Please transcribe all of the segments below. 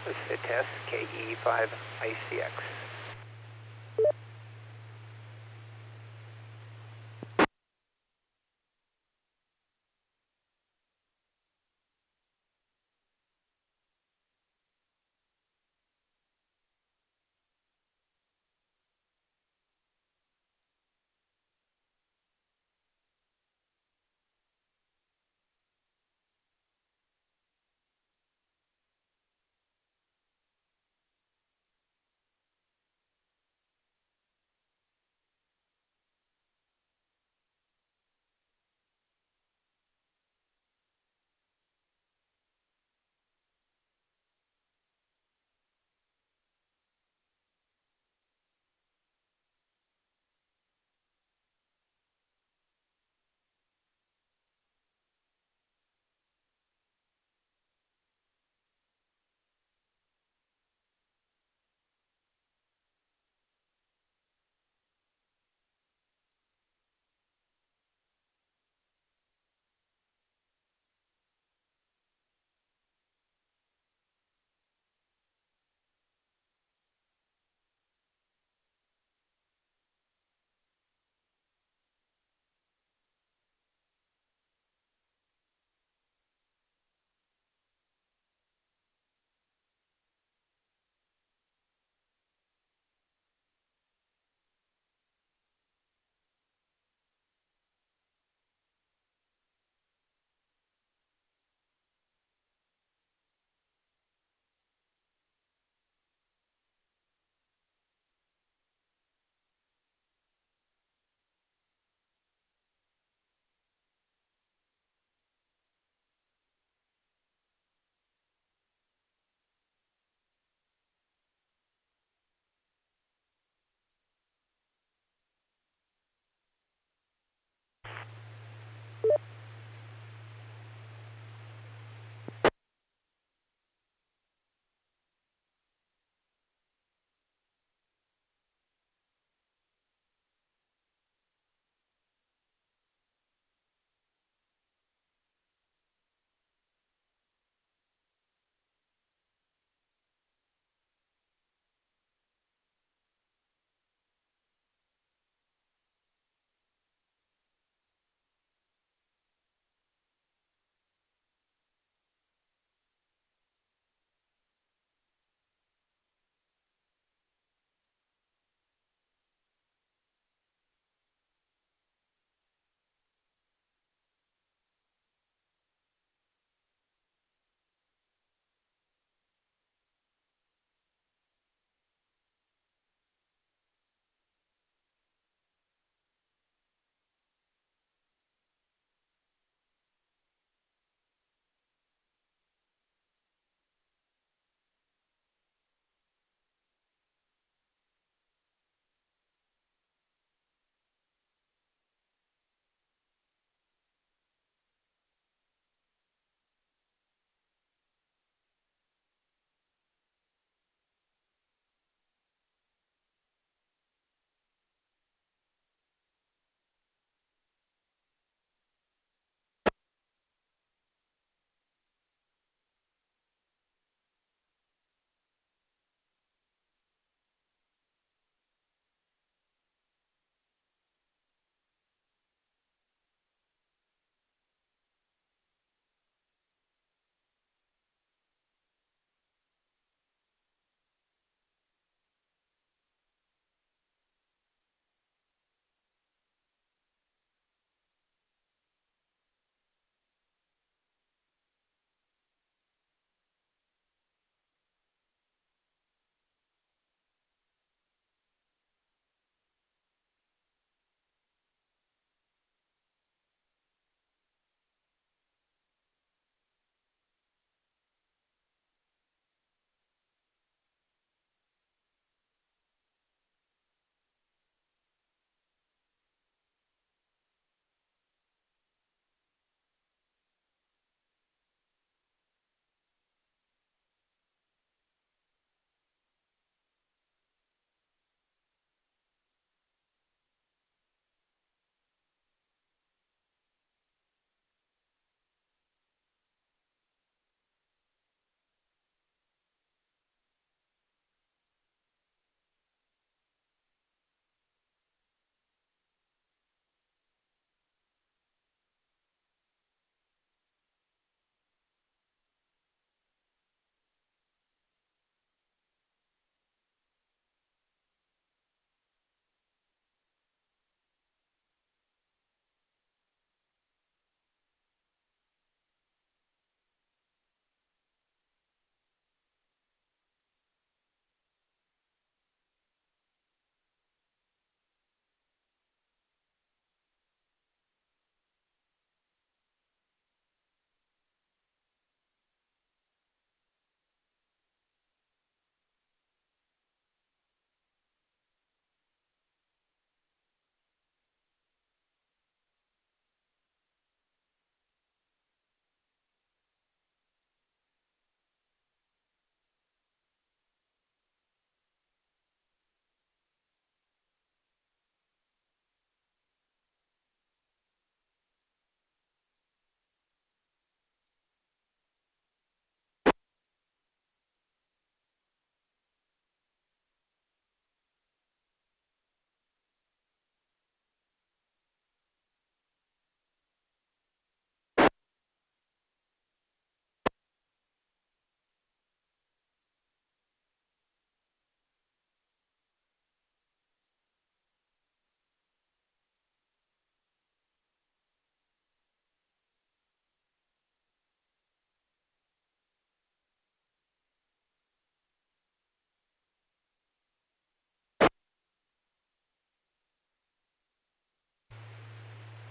Cepheus, KE5ICX.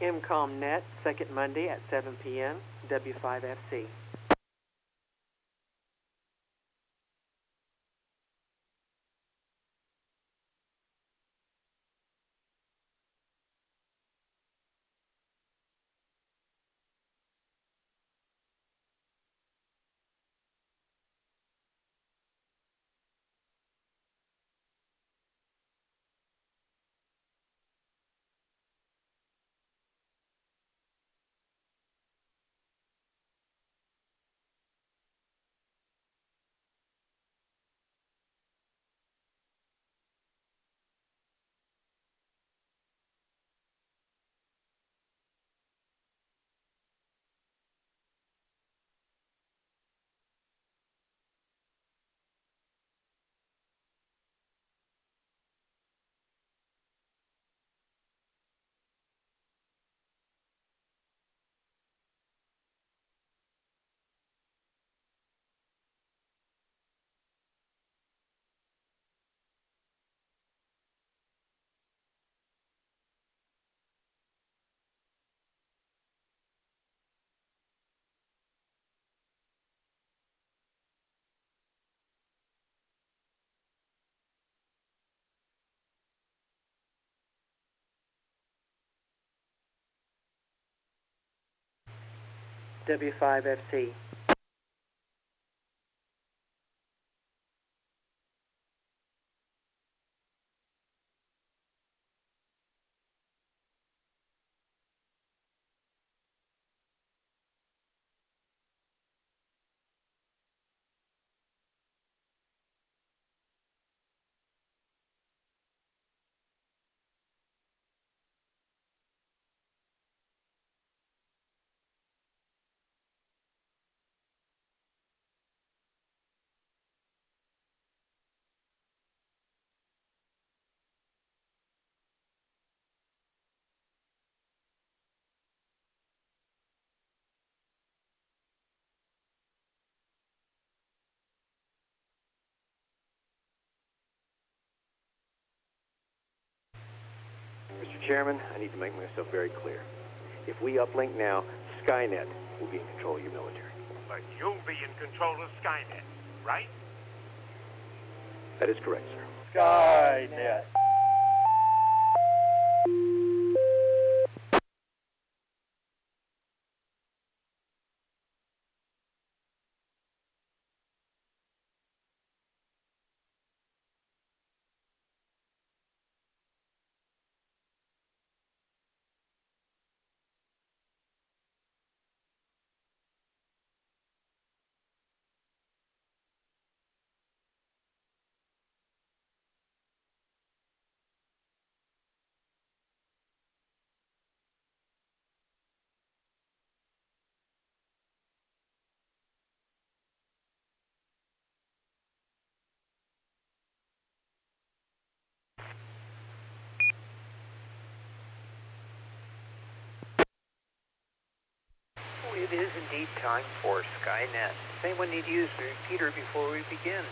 MCOMnet, second Monday at 7 p.m., W5FC. W5FC. Mr. Chairman, I need to make myself very clear. If we uplink now, Skynet will be in control of your military. But you'll be in control of Skynet, right? That is correct, sir. Skynet. It is indeed time for Skynet. Does anyone need to use the repeater before we begin?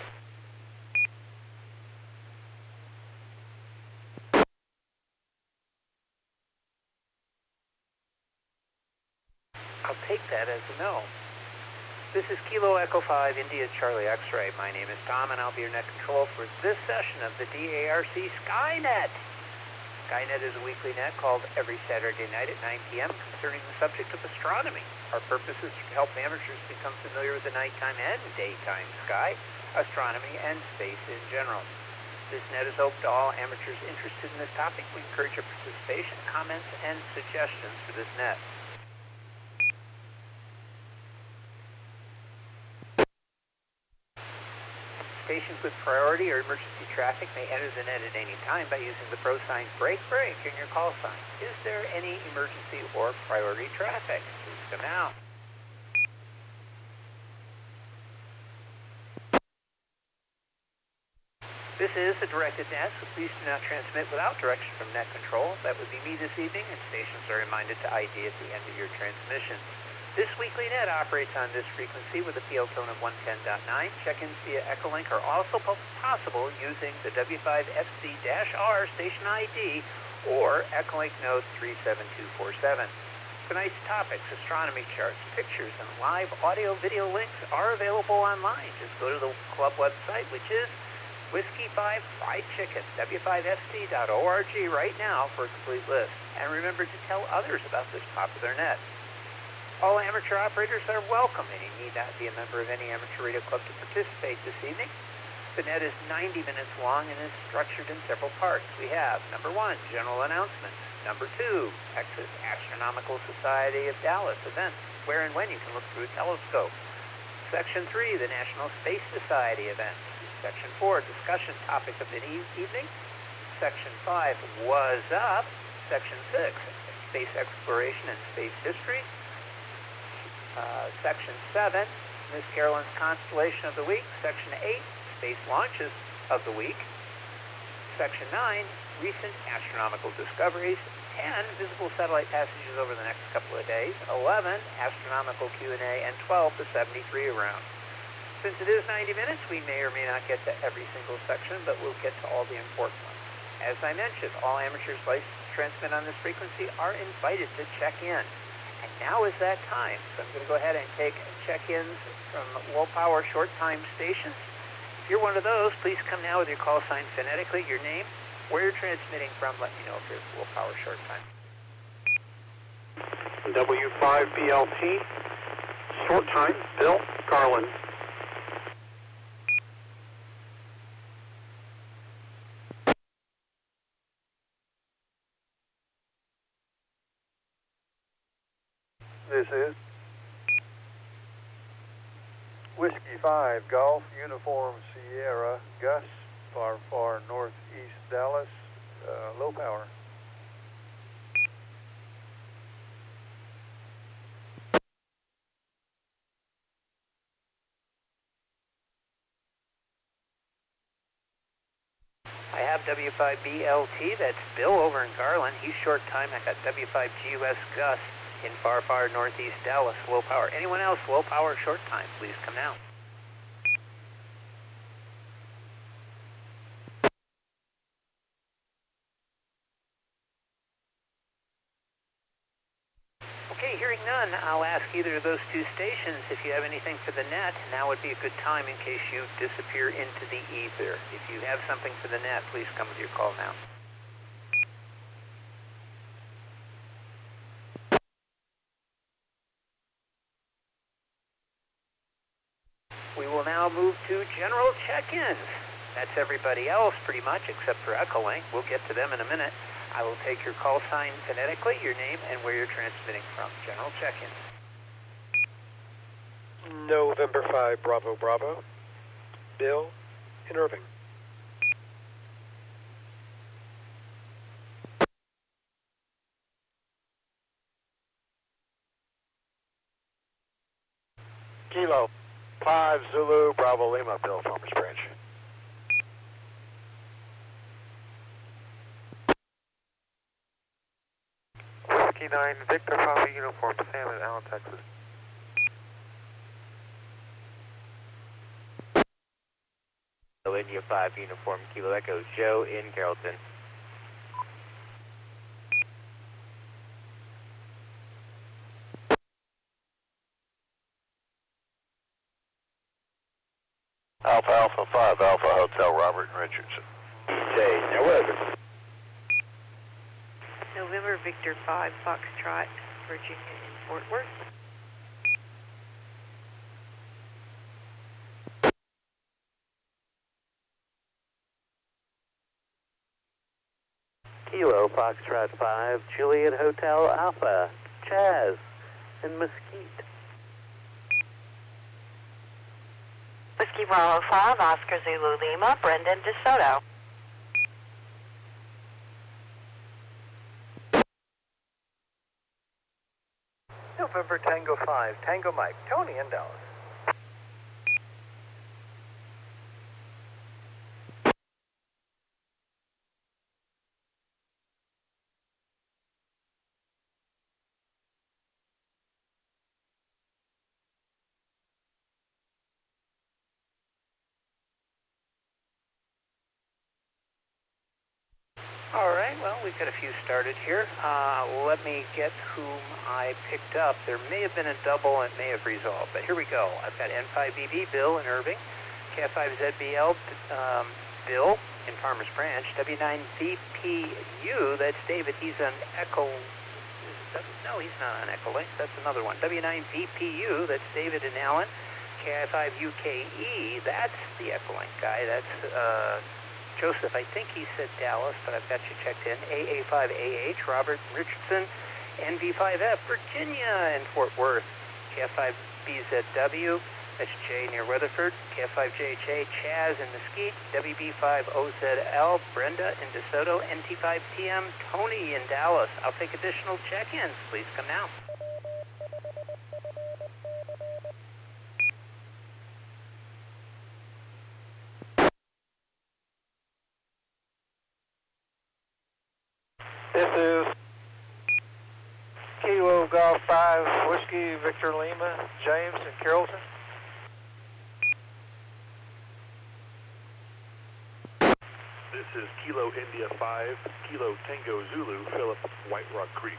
I'll take that as a no. This is Kilo Echo 5, India Charlie X-Ray. My name is Tom, and I'll be your net control for this session of the DARC Skynet. Skynet is a weekly net called every Saturday night at 9 p.m. concerning the subject of astronomy. Our purpose is to help amateurs become familiar with the nighttime and daytime sky, astronomy, and space in general. This net is open to all amateurs interested in this topic. We encourage your participation, comments, and suggestions for this net. Stations with priority or emergency traffic may enter the net at any time by using the # break in your call sign. Is there any emergency or priority traffic? Please come out. This is a directed net, so please do not transmit without direction from net control. That would be me this evening, and stations are reminded to ID at the end of your transmission. This weekly net operates on this frequency with a PL tone of 110.9. Check-ins via Echolink are also possible using the W5FC-R station ID or Echolink Node 37247. Tonight's topics, astronomy charts, pictures, and live audio-video links are available online. Just go to the club website, which is Whiskey 5 Fried Chicken, w5fc.org right now for a complete list. And remember to tell others about this popular net. All amateur operators are welcome, and you need not be a member of any amateur radio club to participate this evening. The net is 90 minutes long and is structured in several parts. We have, number 1, general announcements. Number 2, Texas Astronomical Society of Dallas events, where and when you can look through a telescope. Section 3, the National Space Society events. Section 4, discussion topic of the evening. Section 5, Was Up. Section 6, space exploration and space history. Section 7, Miss Carolyn's Constellation of the Week. Section 8, space launches of the week. Section 9, recent astronomical discoveries. 10, visible satellite passages over the next couple of days. 11, astronomical Q&A. And 12, the 73 around. Since it is 90 minutes, we may or may not get to every single section, but we'll get to all the important ones. As I mentioned, all amateurs licensed to transmit on this frequency are invited to check in. And now is that time. So I'm going to go ahead and take check-ins from low-power short-time stations. If you're one of those, please come now with your call sign phonetically, your name, where you're transmitting from. Let me know if you're low-power short-time. W5BLT, short time, Bill, Garland. This is Whiskey 5 Golf Uniform Sierra Gus, far northeast Dallas, low power. I have W5BLT, that's Bill over in Garland. He's short time. I got W5GUS Gus in far northeast Dallas, low power. Anyone else, low power, short time, please come now. Okay, hearing none, I'll ask either of those two stations if you have anything for the net. Now would be a good time in case you disappear into the ether. If you have something for the net, please come with your call now. We will now move to general check-ins. That's everybody else pretty much except for Echolink. We'll get to them in a minute. I will take your call sign phonetically, your name, and where you're transmitting from. General check-ins. November 5 Bravo Bravo, Bill in Irving. Kilo 5 Zulu Bravo Lima, Bill, Farmers Branch. Whiskey 9 Victor Papa Uniform, Sam in Allen, Texas. India 5 Uniform Kilo Echo, Joe in Carrollton. Alpha 5 Alpha Hotel Robert and Richardson. Say, now where is it? November Victor 5 Foxtrot, Virginia in Fort Worth. Kilo Foxtrot 5 Juliet Hotel Alpha, Chaz in Mesquite. Whiskey Bravo 5 Oscar Zulu Lima, Brendan DeSoto. November Tango 5 Tango Mike, Tony in Dallas. All right, well, we've got a few started here. Let me get whom I picked up. There may have been a double and it may have resolved, but here we go. I've got N5BB, Bill in Irving, K5ZBL, Bill in Farmers Branch, W9VPU, that's David, he's on Echo, no, he's not on Echo Link, that's another one. W9VPU, that's David and Allen, K5UKE, that's the Echo Link guy, that's Joseph, I think he said Dallas, but I've got you checked in. AA5AH, Robert Richardson, NV5F, Virginia, and Fort Worth. KF5BZW, that's Jay near Weatherford. KF5JHA, Chaz in Mesquite. WB5OZL, Brenda in DeSoto. NT5TM, Tony in Dallas. I'll take additional check-ins. Please come now. This is Kilo Golf 5 Whiskey Victor Lima, James in Carrollton. This is Kilo India 5, Kilo Tango Zulu, Philip, White Rock Creek.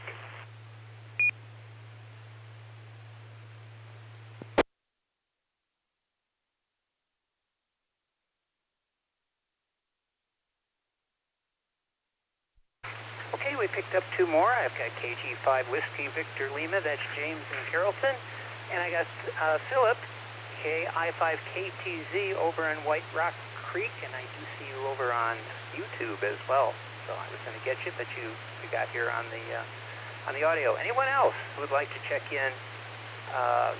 Okay, we picked up two more. I've got KG5 Whiskey Victor Lima, that's James in Carrollton. And I got Philip, KI5KTZ over in White Rock Creek, and I do see you over on YouTube as well. So I was going to get you, but you got here on the audio. Anyone else who would like to check in,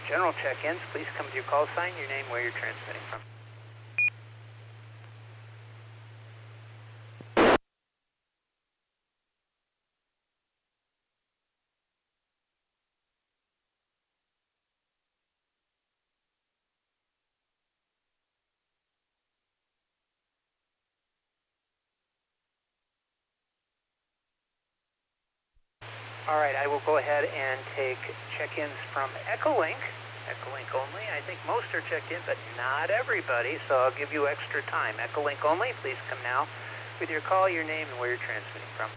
general check-ins, please come with your call sign, your name, where you're transmitting from. All right, I will go ahead and take check-ins from Echolink. Echolink only. I think most are checked in, but not everybody, so I'll give you extra time. Echolink only, please come now with your call, your name, and where you're transmitting from.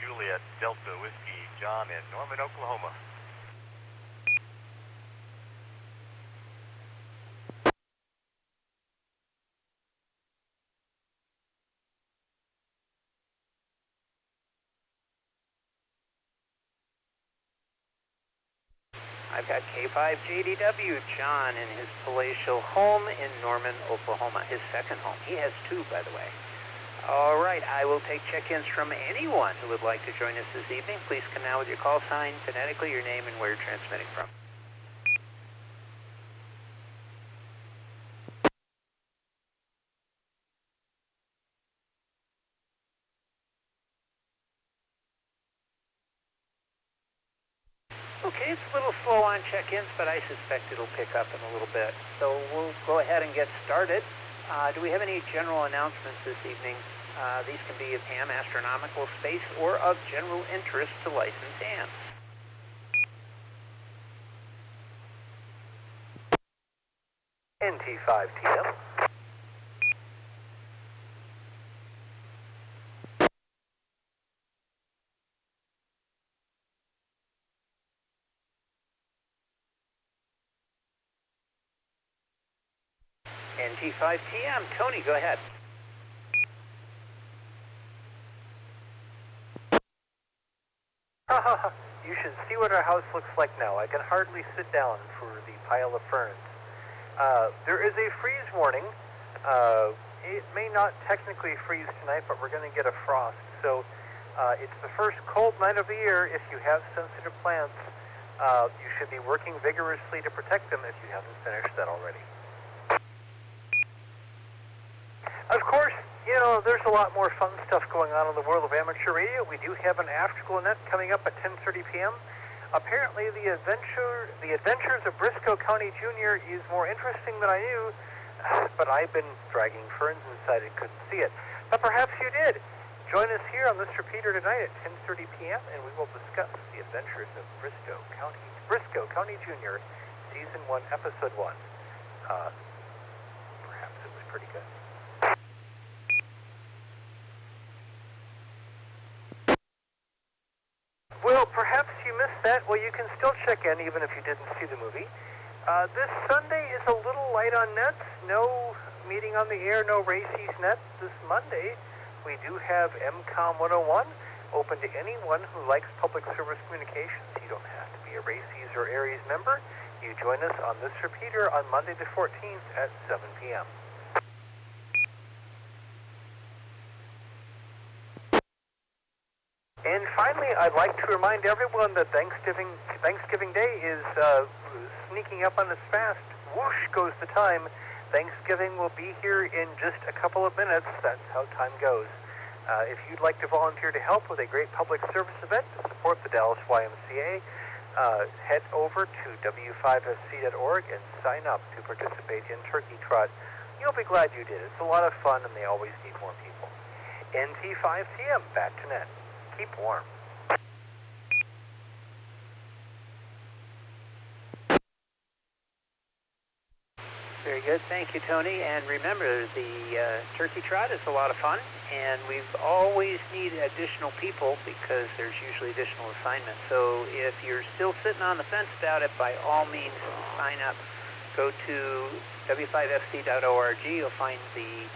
Juliet Delta Whiskey John in Norman, Oklahoma. I've got K5JDW John in his palatial home in Norman, Oklahoma, his second home. He has two, by the way. All right, I will take check-ins from anyone who would like to join us this evening. Please come now with your call sign, phonetically, your name, and where you're transmitting from. Okay, it's a little slow on check-ins, but I suspect it'll pick up in a little bit. So we'll go ahead and get started. Do we have any general announcements this evening? These can be of ham, astronomical, space, or of general interest to licensed hams. NT5TM. NG5TM. Tony, go ahead. You should see what our house looks like now. I can hardly sit down for the pile of ferns. There is a freeze warning. It may not technically freeze tonight, but we're going to get a frost. So it's the first cold night of the year. If you have sensitive plants, you should be working vigorously to protect them if you haven't finished that already. Of course, you know, there's a lot more fun stuff going on in the world of amateur radio. We do have an after-school net coming up at 10:30 p.m. Apparently, the Adventures of Briscoe County Jr. is more interesting than I knew, but I've been dragging ferns inside and couldn't see it. Perhaps you did. Join us here on this repeater tonight at 10:30 p.m. and we will discuss the adventures of Briscoe County Jr., Season 1, Episode 1. Perhaps it was pretty good. Well, perhaps you missed that. Well, you can still check in even if you didn't see the movie. This Sunday is a little light on nets. No meeting on the air, no Racy's nets. This Monday, we do have MCOM 101 open to anyone who likes public service communications. You don't have to be a Racy's or Aries member. You join us on this repeater on Monday the 14th at 7 p.m. And finally, I'd like to remind everyone that Thanksgiving Day is sneaking up on us fast. Whoosh goes the time. Thanksgiving will be here in just a couple of minutes. That's how time goes. If you'd like to volunteer to help with a great public service event to support the Dallas YMCA, head over to w5fc.org and sign up to participate in Turkey Trot. You'll be glad you did. It's a lot of fun, and they always need more people. NT5TM, back to net. Keep warm. Very good. Thank you, Tony. And remember, the Turkey Trot is a lot of fun, and we've always need additional people because there's usually additional assignments. So if you're still sitting on the fence about it, by all means, sign up. Go to w5fc.org. You'll find the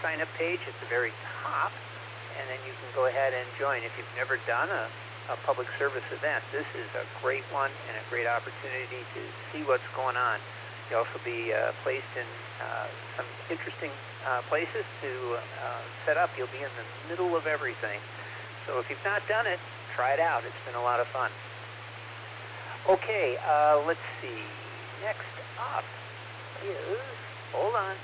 sign-up page at the very top, and then you can go ahead and join. If you've never done a public service event, this is a great one and a great opportunity to see what's going on. You'll also be placed in some interesting places to set up. You'll be in the middle of everything. So if you've not done it, try it out. It's been a lot of fun. Okay, let's see. Next up is, hold on.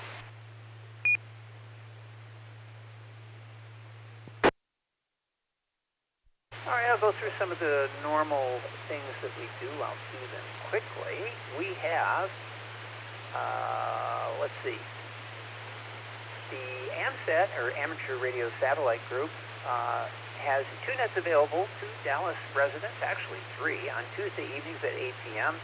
All right, I'll go through some of the normal things that we do. I'll do them quickly. We have, let's see, the AMSAT, or Amateur Radio Satellite Group, has 2 nets available to Dallas residents, actually 3, on Tuesday evenings at 8 p.m.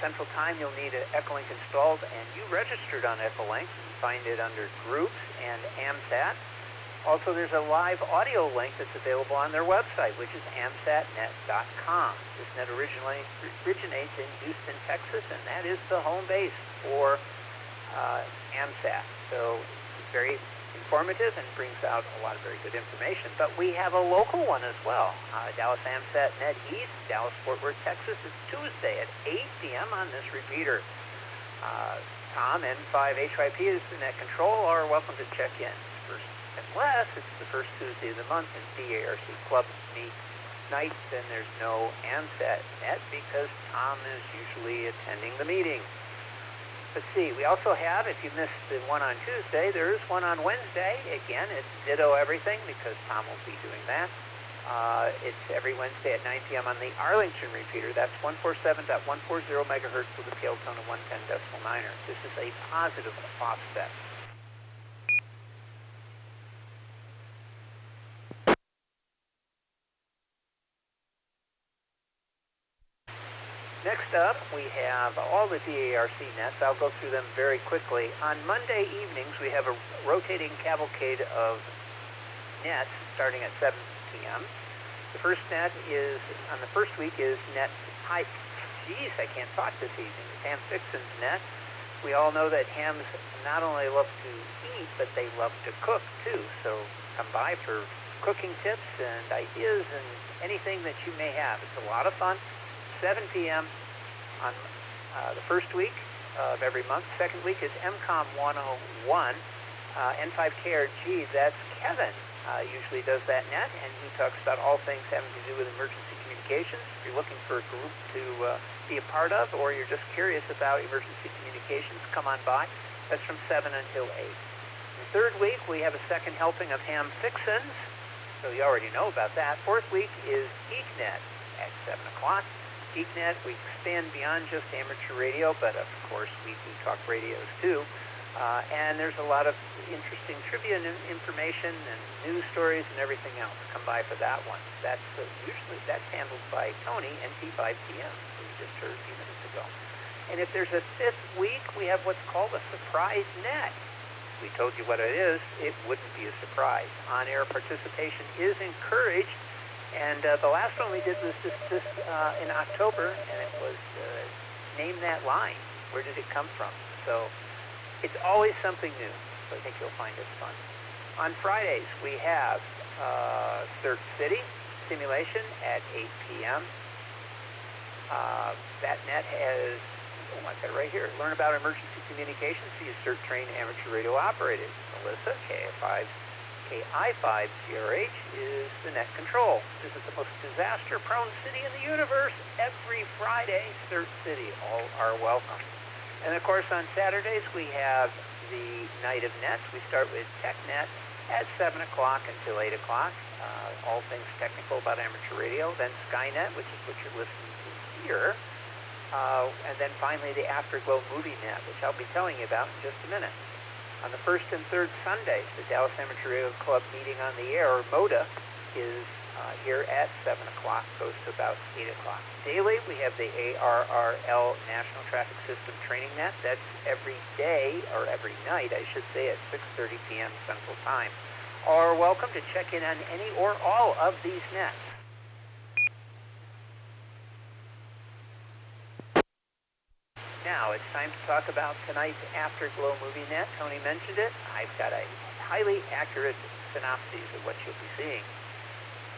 Central Time. You'll need an Echolink installed, and you registered on Echolink. You find it under Groups and AMSAT. Also, there's a live audio link that's available on their website, which is amsatnet.com. This net originates in Houston, Texas, and that is the home base for AMSAT. So it's very informative and brings out a lot of very good information. But we have a local one as well. Dallas AMSAT Net East, Dallas Fort Worth, Texas, is Tuesday at 8 p.m. on this repeater. Tom, N5HYP is the net control, are welcome to check in. Unless it's the first Tuesday of the month and DARC clubs meet nights, then there's no AMSAT net because Tom is usually attending the meeting. Let's see, we also have, if you missed the one on Tuesday, there is one on Wednesday. Again, it's ditto everything because Tom will be doing that. It's every Wednesday at 9 p.m. on the Arlington repeater. That's 147.140 megahertz with a scale tone of 110.9. This is a positive offset. Next up, we have all the DARC nets. I'll go through them very quickly. On Monday evenings, we have a rotating cavalcade of nets starting at 7 p.m. The first net is, on the first week, is net type. Geez, I can't talk this evening. It's Ham Fixin's net. We all know that hams not only love to eat, but they love to cook, too. So come by for cooking tips and ideas and anything that you may have. It's a lot of fun. 7 p.m. on the first week of every month. Second week is MCOM 101. N5KRG, that's Kevin, usually does that net, and he talks about all things having to do with emergency communications. If you're looking for a group to be a part of, or you're just curious about emergency communications, come on by. That's from 7 until 8. The third week, we have a second helping of Ham Fixins, so you already know about that. Fourth week is GeekNet at 7 o'clock. GeekNet, we expand beyond just amateur radio, but of course we do talk radios too. And there's a lot of interesting trivia and information and news stories and everything else. Come by for that one. That's usually that's handled by Tony, NT5PM, who we just heard a few minutes ago. And if there's a fifth week, we have what's called a surprise net. We told you what it is. It wouldn't be a surprise. On-air participation is encouraged. And the last one we did was this in October, and it was Name That Line. Where did it come from? So it's always something new. So I think you'll find it fun. On Fridays, we have Third City simulation at 8 p.m. That net has, I've got it right here. Learn about emergency communications via CERT trained amateur radio operators. Melissa, KI5CRH is the net control. Visit the most disaster-prone city in the universe every Friday. Third City, all are welcome. And of course, on Saturdays, we have the Night of Nets. We start with TechNet at 7 o'clock until 8 o'clock. All things technical about amateur radio. Then Skynet, which is what you're listening to here. And then finally, the Afterglow Movie Net, which I'll be telling you about in just a minute. On the first and third Sundays, the Dallas Amateur Radio Club meeting on the air, or MODA, is here at 7 o'clock, goes to about 8 o'clock. Daily, we have the ARRL National Traffic System Training Net. That's every day, or every night, I should say, at 6:30 p.m. Central Time. All are welcome to check in on any or all of these nets. Now, it's time to talk about tonight's Afterglow Movie Net. Tony mentioned it. I've got a highly accurate synopsis of what you'll be seeing.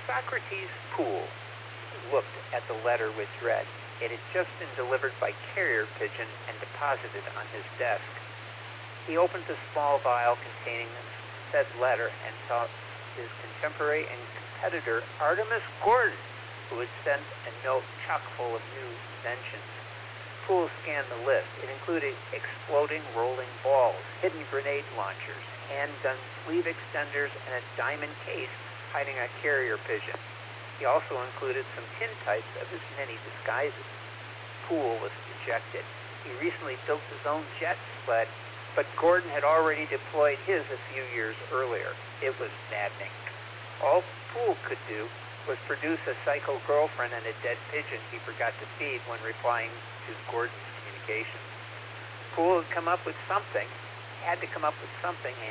Socrates' pool looked at the letter with dread. It had just been delivered by carrier pigeon and deposited on his desk. He opened the small vial containing said letter and saw his contemporary and competitor Artemis Gordon, who had sent a note chock full of new inventions. Poole scanned the list. It included exploding rolling balls, hidden grenade launchers, handgun sleeve extenders, and a diamond case hiding a carrier pigeon. He also included some tintypes of his many disguises. Poole was dejected. He recently built his own jet sled, but Gordon had already deployed his a few years earlier. It was maddening. All Poole could do was produce a psycho girlfriend and a dead pigeon he forgot to feed when replying to Gordon's communications. Poole had come up with something, and he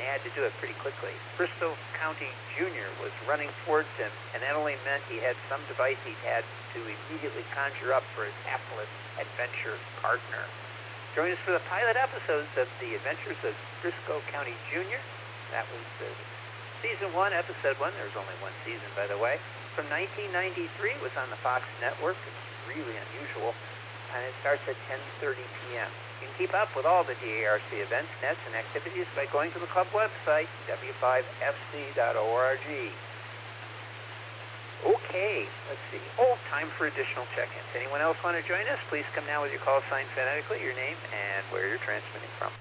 had to do it pretty quickly. Bristol County Jr. was running towards him, and that only meant he had some device he had to immediately conjure up for his hapless adventure partner. Join us for the pilot episodes of The Adventures of Briscoe County Jr. That was Season 1, Episode 1. There's only one season, by the way. From 1993, it was on the Fox network. It's really unusual. And it starts at 10:30 p.m. You can keep up with all the DARC events, nets, and activities by going to the club website, w5fc.org. Okay, let's see. Time for additional check-ins. Anyone else want to join us? Please come now with your call sign phonetically, your name, and where you're transmitting from.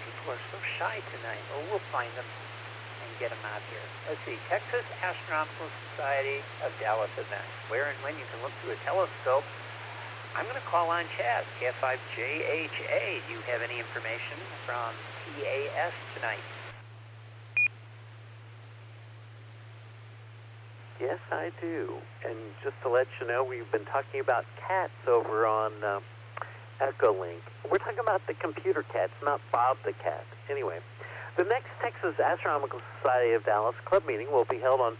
People are so shy tonight. Oh, we'll find them and get them out here. Let's see. Texas Astronomical Society of Dallas event. Where and when you can look through a telescope. I'm going to call on Chaz, KF5JHA. Do you have any information from TAS tonight? Yes, I do. And just to let you know, we've been talking about cats over on Echolink. We're talking about the computer cats, not Bob the cat. Anyway, the next Texas Astronomical Society of Dallas club meeting will be held on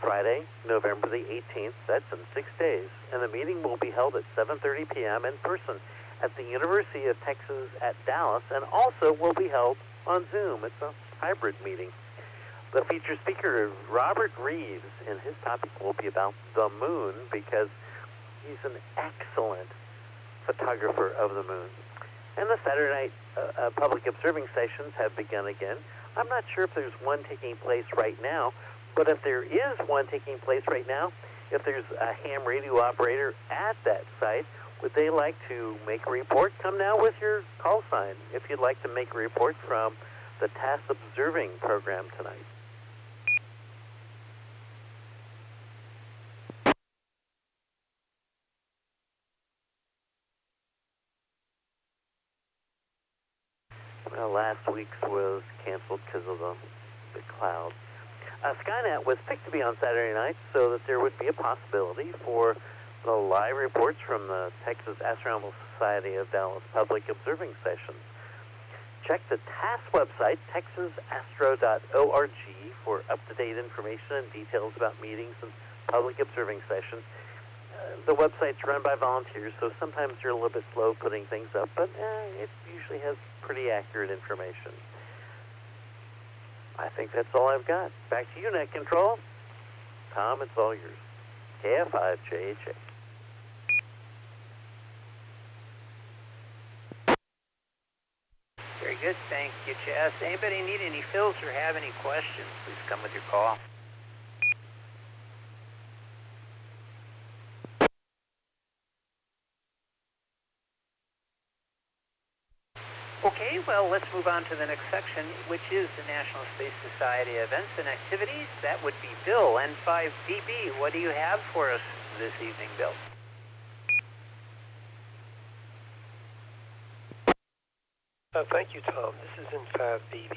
Friday, November the 18th. That's in 6 days. And the meeting will be held at 7:30 p.m. in person at the University of Texas at Dallas, and also will be held on Zoom. It's a hybrid meeting. The featured speaker is Robert Reeves, and his topic will be about the moon because he's an excellent photographer of the moon. And the Saturday night public observing sessions have begun again. I'm not sure if there's one taking place right now, but if there is one taking place right now, if there's a ham radio operator at that site, Would they like to make a report? Come now with your call sign if you'd like to make a report from the TASS Observing program tonight. Well, last week's was canceled because of the clouds. Skynet was picked to be on Saturday night so that there would be a possibility for the live reports from the Texas Astronomical Society of Dallas public observing sessions. Check the TASS website, texasastro.org, for up-to-date information and details about meetings and public observing sessions. The website's run by volunteers, so sometimes you're a little bit slow putting things up, but it usually has pretty accurate information. I think that's all I've got. Back to you, Net Control. Tom, it's all yours. KF5JHA. Very good. Thank you, Jess. Anybody need any fills or have any questions, please come with your call. Okay, well, let's move on to the next section, which is the National Space Society events and activities. That would be Bill, N5DB. What do you have for us this evening, Bill? Thank you, Tom. This is N5BB.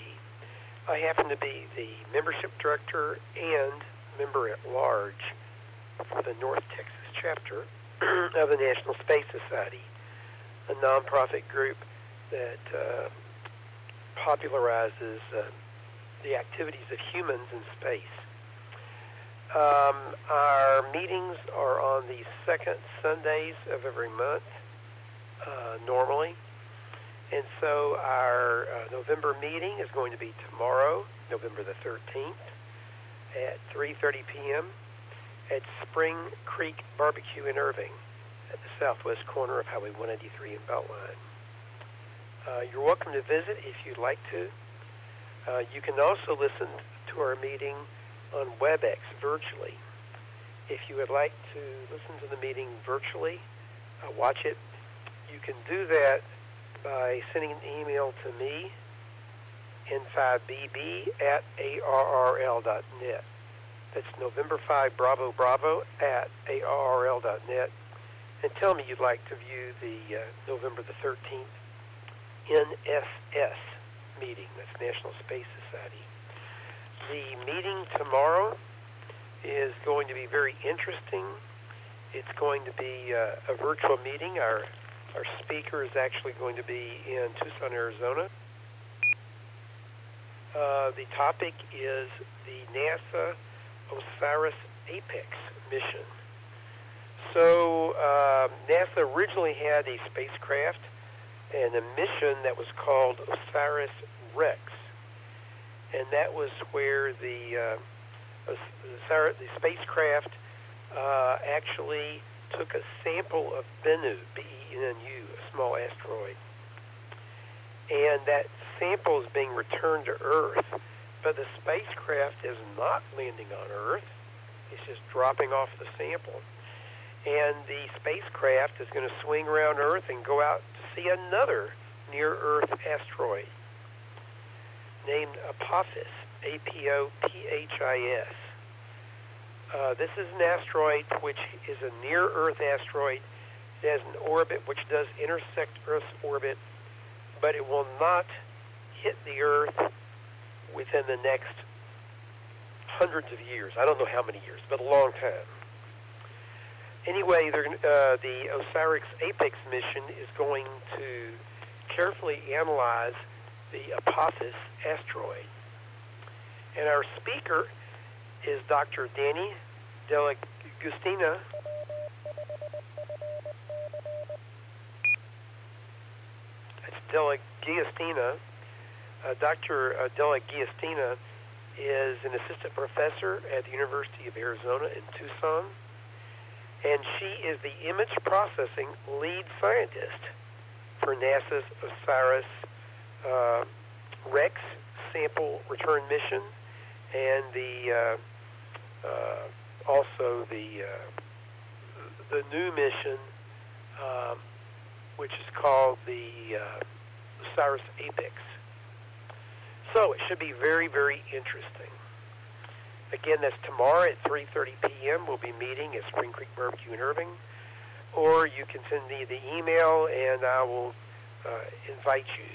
I happen to be the membership director and member at large for the North Texas chapter of the National Space Society, a nonprofit group that popularizes the activities of humans in space. Our meetings are on the second Sundays of every month, normally. And so our November meeting is going to be tomorrow, November the 13th, at 3:30 p.m. at Spring Creek Barbecue in Irving, at the southwest corner of Highway 183 in Beltline. You're welcome to visit if you'd like to. You can also listen to our meeting on WebEx virtually. If you would like to listen to the meeting virtually, watch it, you can do that by sending an email to me, n5bb@arrl.net. That's November 5 Bravo Bravo @arrl.net. And tell me you'd like to view the November the 13th NSS meeting. That's National Space Society. The meeting tomorrow is going to be very interesting. It's going to be a virtual meeting. Our speaker is actually going to be in Tucson, Arizona. The topic is the NASA OSIRIS-APEX mission. So NASA originally had a spacecraft and a mission that was called OSIRIS-REx. And that was where the spacecraft actually took a sample of Bennu, B-E-N-N-U, a small asteroid. And that sample is being returned to Earth, but the spacecraft is not landing on Earth. It's just dropping off the sample. And the spacecraft is going to swing around Earth and go out to see another near-Earth asteroid named Apophis, A-P-O-P-H-I-S. This is an asteroid which is a near-Earth asteroid. It has an orbit which does intersect Earth's orbit, but it will not hit the Earth within the next hundreds of years. I don't know how many years, but a long time. Anyway, the OSIRIS-APEX mission is going to carefully analyze the Apophis asteroid. And our speaker is Dr. Danny Dell'Agostina. That's Dell'Agostina. Dr. Dell'Agostina is an assistant professor at the University of Arizona in Tucson. And she is the image processing lead scientist for NASA's OSIRIS-REx sample return mission, and also the new mission which is called the Osiris Apex. So it should be very, very interesting. Again, that's tomorrow at 3:30 p.m. We'll be meeting at Spring Creek Barbecue in Irving. Or you can send me the email, and I will invite you.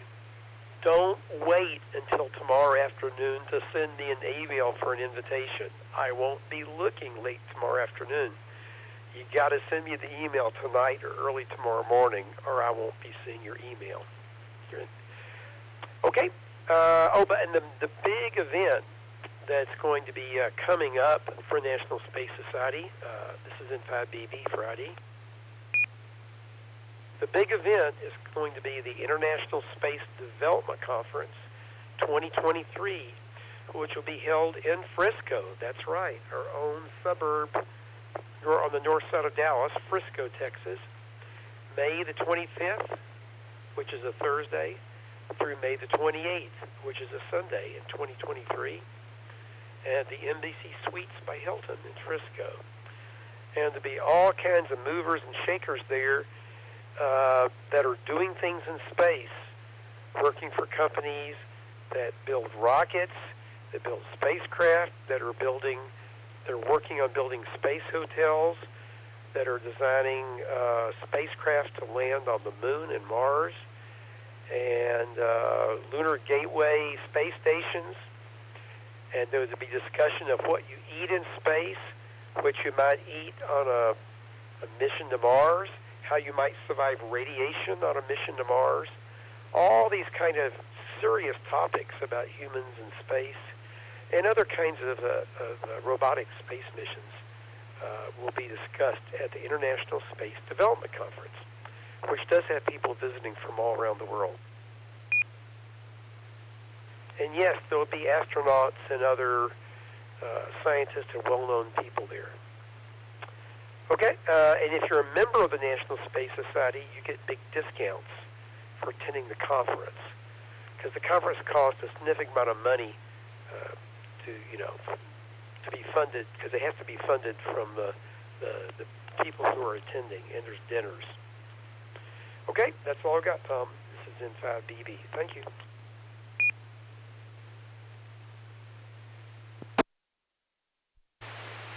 Don't wait until tomorrow afternoon to send me an email for an invitation. I won't be looking late tomorrow afternoon. You got to send me the email tonight or early tomorrow morning, or I won't be seeing your email. Okay. But the big event that's going to be coming up for National Space Society, this is in 5BB Friday. The big event is going to be the International Space Development Conference 2023, which will be held in Frisco. That's right, our own suburb on the north side of Dallas, Frisco, Texas, May the 25th, which is a Thursday, through May the 28th, which is a Sunday in 2023, at the Embassy Suites by Hilton in Frisco. And there'll be all kinds of movers and shakers there that are doing things in space, working for companies that build rockets, that build spacecraft, that are working on building space hotels, that are designing spacecraft to land on the moon and Mars, and lunar gateway space stations. And there will be discussion of what you eat in space, what you might eat on a mission to Mars, how you might survive radiation on a mission to Mars. All these kind of serious topics about humans in space and other kinds of robotic space missions will be discussed at the International Space Development Conference, which does have people visiting from all around the world. And yes, there will be astronauts and other scientists and well-known people there. Okay, and if you're a member of the National Space Society, you get big discounts for attending the conference, because the conference costs a significant amount of money to be funded, because it has to be funded from the people who are attending, and there's dinners. Okay, that's all I've got, Tom. This is N5BB. Thank you.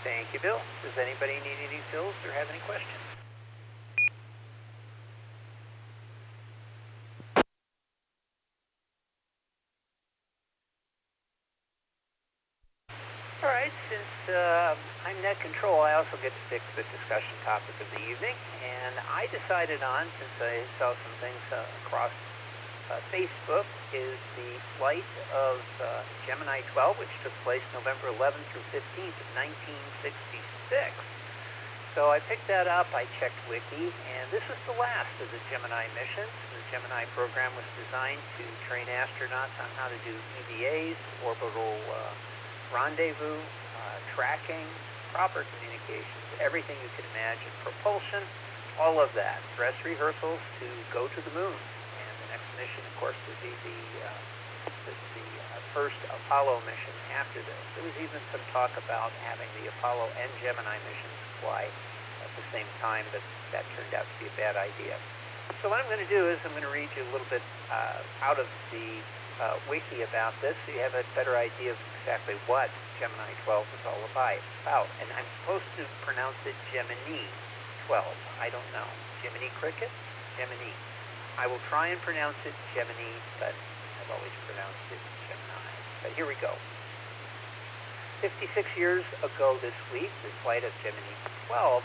Thank you, Bill. Does anybody need any fills or have any questions? All right, since I'm net control, I also get to pick the discussion topic of the evening, and I decided on, since I saw some things across Facebook, is the flight of Gemini 12, which took place November 11th through 15th of 1966. So I picked that up, I checked Wiki, and this is the last of the Gemini missions. The Gemini program was designed to train astronauts on how to do EVAs, orbital rendezvous, tracking, proper communications, everything you can imagine, propulsion, all of that. Dress rehearsals to go to the moon. And the next mission, of course, would be the first Apollo mission after this. There was even some talk about having the Apollo and Gemini missions fly at the same time, but that turned out to be a bad idea. So what I'm going to do is I'm going to read you a little bit out of the wiki about this, so you have a better idea of exactly what Gemini 12 is all about. And I'm supposed to pronounce it Gemini 12. I don't know. Gemini cricket? Gemini. I will try and pronounce it Gemini, but I've always pronounced it Gemini. But here we go. 56 years ago this week, the flight of Gemini 12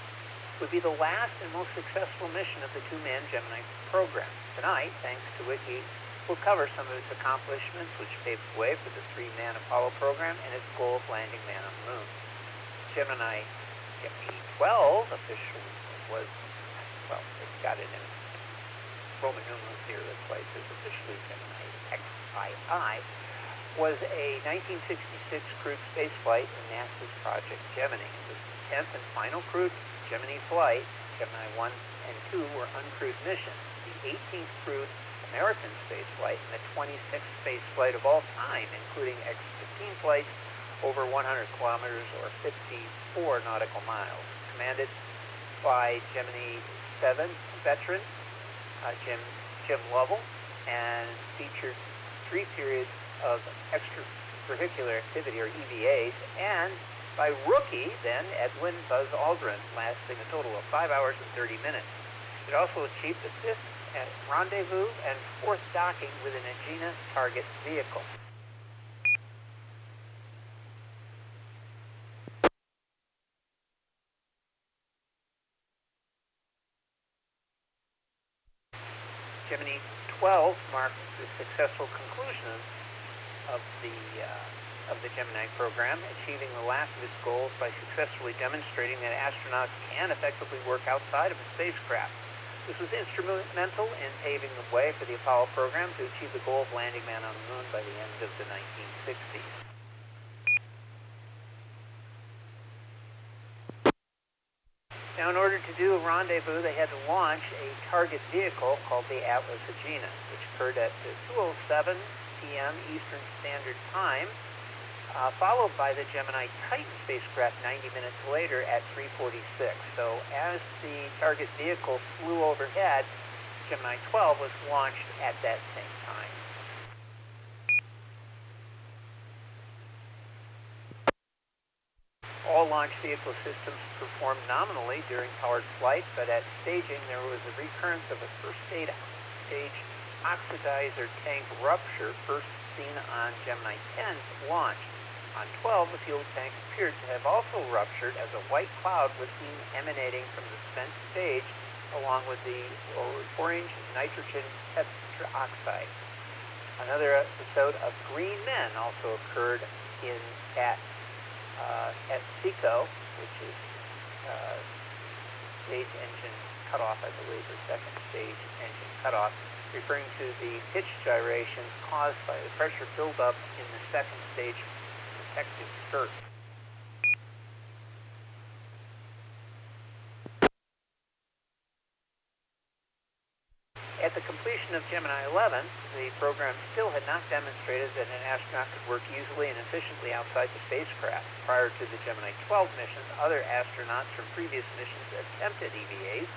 would be the last and most successful mission of the two-man Gemini program. Tonight, thanks to Wiki, we'll cover some of its accomplishments, which paved the way for the three-man Apollo program and its goal of landing man on the moon. Gemini 12 officially was, well, it's got it in Roman numerals here, that's why it says officially Gemini XII, was a 1966 crewed spaceflight in NASA's Project Gemini. It was the 10th and final crewed Gemini flight. Gemini 1 and 2 were uncrewed missions. The 18th crewed American spaceflight and the 26th spaceflight of all time, including X-15 flights over 100 kilometers or 54 nautical miles. Commanded by Gemini 7 veteran, Jim Lovell, and featured 3 periods of extracurricular activity, or EVAs, and by rookie, then, Edwin Buzz Aldrin, lasting a total of 5 hours and 30 minutes. It also achieved the 5th rendezvous and 4th docking with an Agena target vehicle. Gemini 12 marked the successful conclusion of the Gemini program, achieving the last of its goals by successfully demonstrating that astronauts can effectively work outside of a spacecraft. This was instrumental in paving the way for the Apollo program to achieve the goal of landing man on the moon by the end of the 1960s. Now, in order to do a rendezvous, they had to launch a target vehicle called the Atlas Agena, which occurred at 2:07 p.m. Eastern Standard Time, followed by the Gemini Titan spacecraft 90 minutes later at 3:46. So as the target vehicle flew overhead, Gemini 12 was launched at that same time. All launch vehicle systems performed nominally during powered flight, but at staging there was a recurrence of a first stage oxidizer tank rupture, first seen on Gemini 10's launch. On 12, the fuel tank appeared to have also ruptured as a white cloud was seen emanating from the spent stage along with the orange nitrogen tetroxide. Another episode of Green Men also occurred at SECO, which is stage engine cutoff, I believe, or second stage engine cutoff, referring to the pitch gyrations caused by the pressure buildup in the second stage protective skirt. At the completion of Gemini 11, the program still had not demonstrated that an astronaut could work easily and efficiently outside the spacecraft. Prior to the Gemini 12 missions, other astronauts from previous missions attempted EVAs.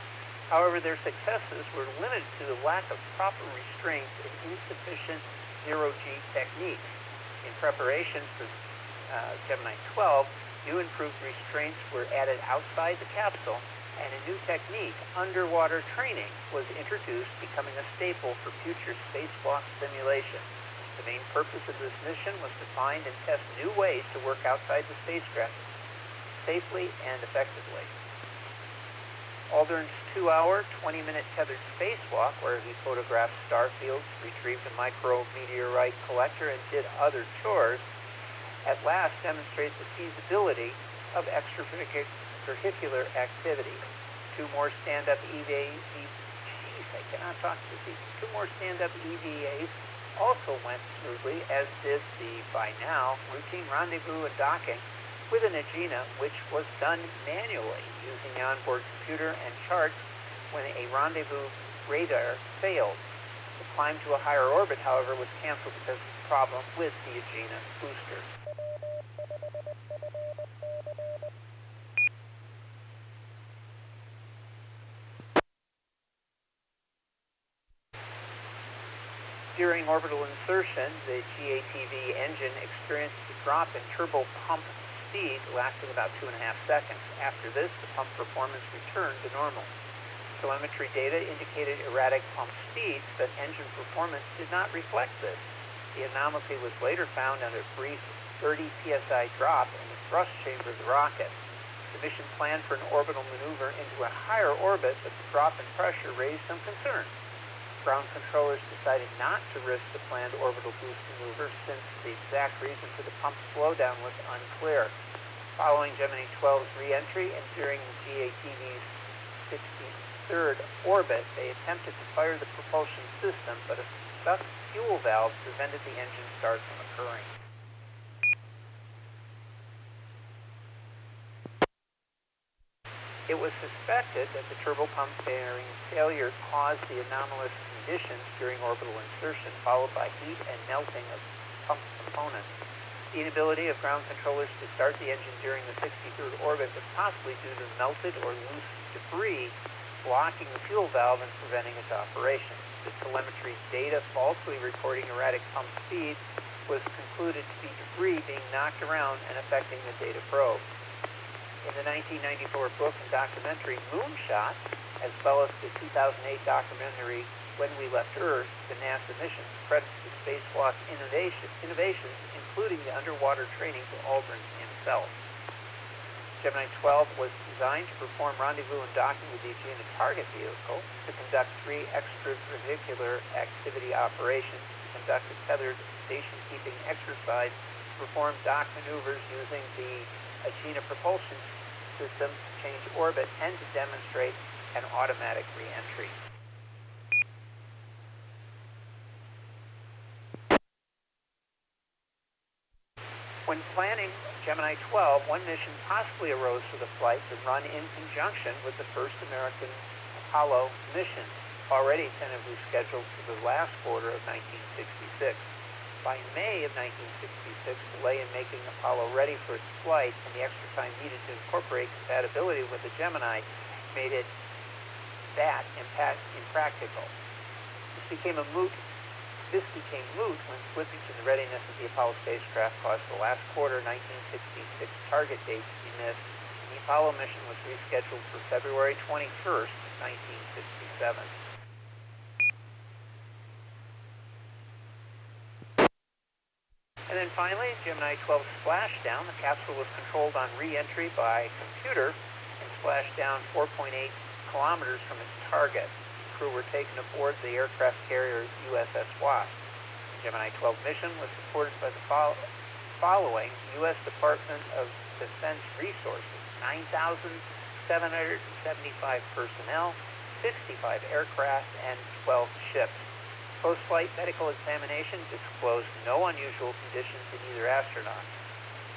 However, their successes were limited to the lack of proper restraints and insufficient zero-G techniques. In preparation for Gemini 12, new improved restraints were added outside the capsule, and a new technique, underwater training, was introduced, becoming a staple for future spacewalk simulation. The main purpose of this mission was to find and test new ways to work outside the spacecraft safely and effectively. Aldrin's 2-hour, 20-minute tethered spacewalk, where he photographed star fields, retrieved a micrometeorite collector, and did other chores, at last demonstrates the feasibility of extracurricular activity. 2 more stand-up EVAs, Two more stand-up EVAs also went smoothly, as did the, by now, routine rendezvous and docking with an Agena, which was done manually using the onboard computer and charts when a rendezvous radar failed. The climb to a higher orbit, however, was canceled because of the problem with the Agena booster. During orbital insertion, the GATV engine experienced a drop in turbo pump speed lasting about 2.5 seconds. After this, the pump performance returned to normal. Telemetry data indicated erratic pump speeds, but engine performance did not reflect this. The anomaly was later found under a brief 30 psi drop in the thrust chamber of the rocket. The mission planned for an orbital maneuver into a higher orbit, but the drop in pressure raised some concern. Ground controllers decided not to risk the planned orbital boost maneuver since the exact reason for the pump slowdown was unclear. Following Gemini 12's re-entry and during the GATV's 63rd orbit, they attempted to fire the propulsion system, but a stuck fuel valve prevented the engine start from occurring. It was suspected that the turbopump bearing failure caused the anomalous conditions during orbital insertion, followed by heat and melting of pump components. The inability of ground controllers to start the engine during the 63rd orbit was possibly due to melted or loose debris blocking the fuel valve and preventing its operation. The telemetry data falsely reporting erratic pump speed was concluded to be debris being knocked around and affecting the data probe. In the 1994 book and documentary Moonshot, as well as the 2008 documentary When We Left Earth, the NASA mission credits the spacewalk innovations, including the underwater training to Aldrin himself. Gemini 12 was designed to perform rendezvous and docking with the Aegina target vehicle, to conduct 3 extravehicular activity operations, to conduct a tethered station-keeping exercise, to perform dock maneuvers using the Aegina propulsion system to change orbit, and to demonstrate an automatic re-entry. When planning Gemini 12, one mission possibly arose for the flight to run in conjunction with the first American Apollo mission, already tentatively scheduled for the last quarter of 1966. By May of 1966, delay in making Apollo ready for its flight and the extra time needed to incorporate compatibility with the Gemini made it that impractical. This became moot when slippage in the readiness of the Apollo spacecraft caused the last quarter 1966 target date to be missed, and the Apollo mission was rescheduled for February 21st, 1967. And then finally, Gemini 12 splashdown. The capsule was controlled on re-entry by computer and splashed down 4.8 kilometers from its target. The crew were taken aboard the aircraft carrier USS Wasp. The Gemini 12 mission was supported by the following U.S. Department of Defense resources: 9,775 personnel, 65 aircraft, and 12 ships. Post-flight medical examination disclosed no unusual conditions in either astronaut.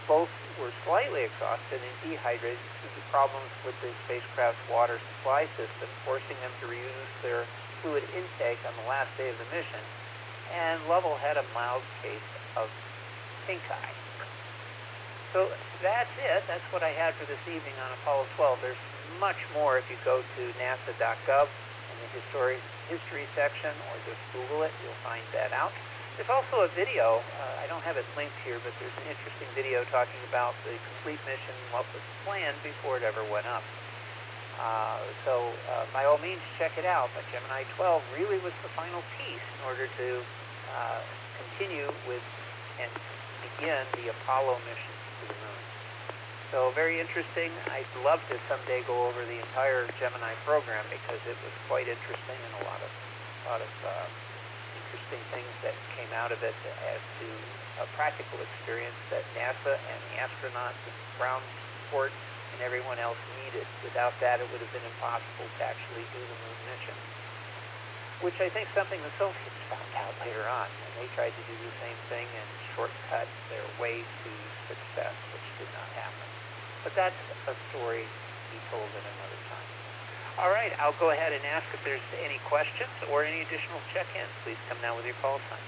Both were slightly exhausted and dehydrated due to problems with the spacecraft's water supply system, forcing them to reuse their fluid intake on the last day of the mission, and Lovell had a mild case of pink eye. So that's it. That's what I had for this evening on Apollo 12. There's much more if you go to nasa.gov in the history section, or just Google it. You'll find that out. There's also a video. I don't have it linked here, but there's an interesting video talking about the complete mission, what was planned before it ever went up. So by all means, check it out. But Gemini 12 really was the final piece in order to continue with and begin the Apollo mission to the moon. So very interesting. I'd love to someday go over the entire Gemini program, because it was quite interesting, and a lot of interesting things that came out of it as to a practical experience that NASA and the astronauts and ground support and everyone else needed. Without that, it would have been impossible to actually do the moon mission, which I think something the Soviets found out later on, and they tried to do the same thing and shortcut their way to success, which did not happen. But that's a story to be told at another time. All right, I'll go ahead and ask if there's any questions or any additional check-ins. Please come now with your call sign.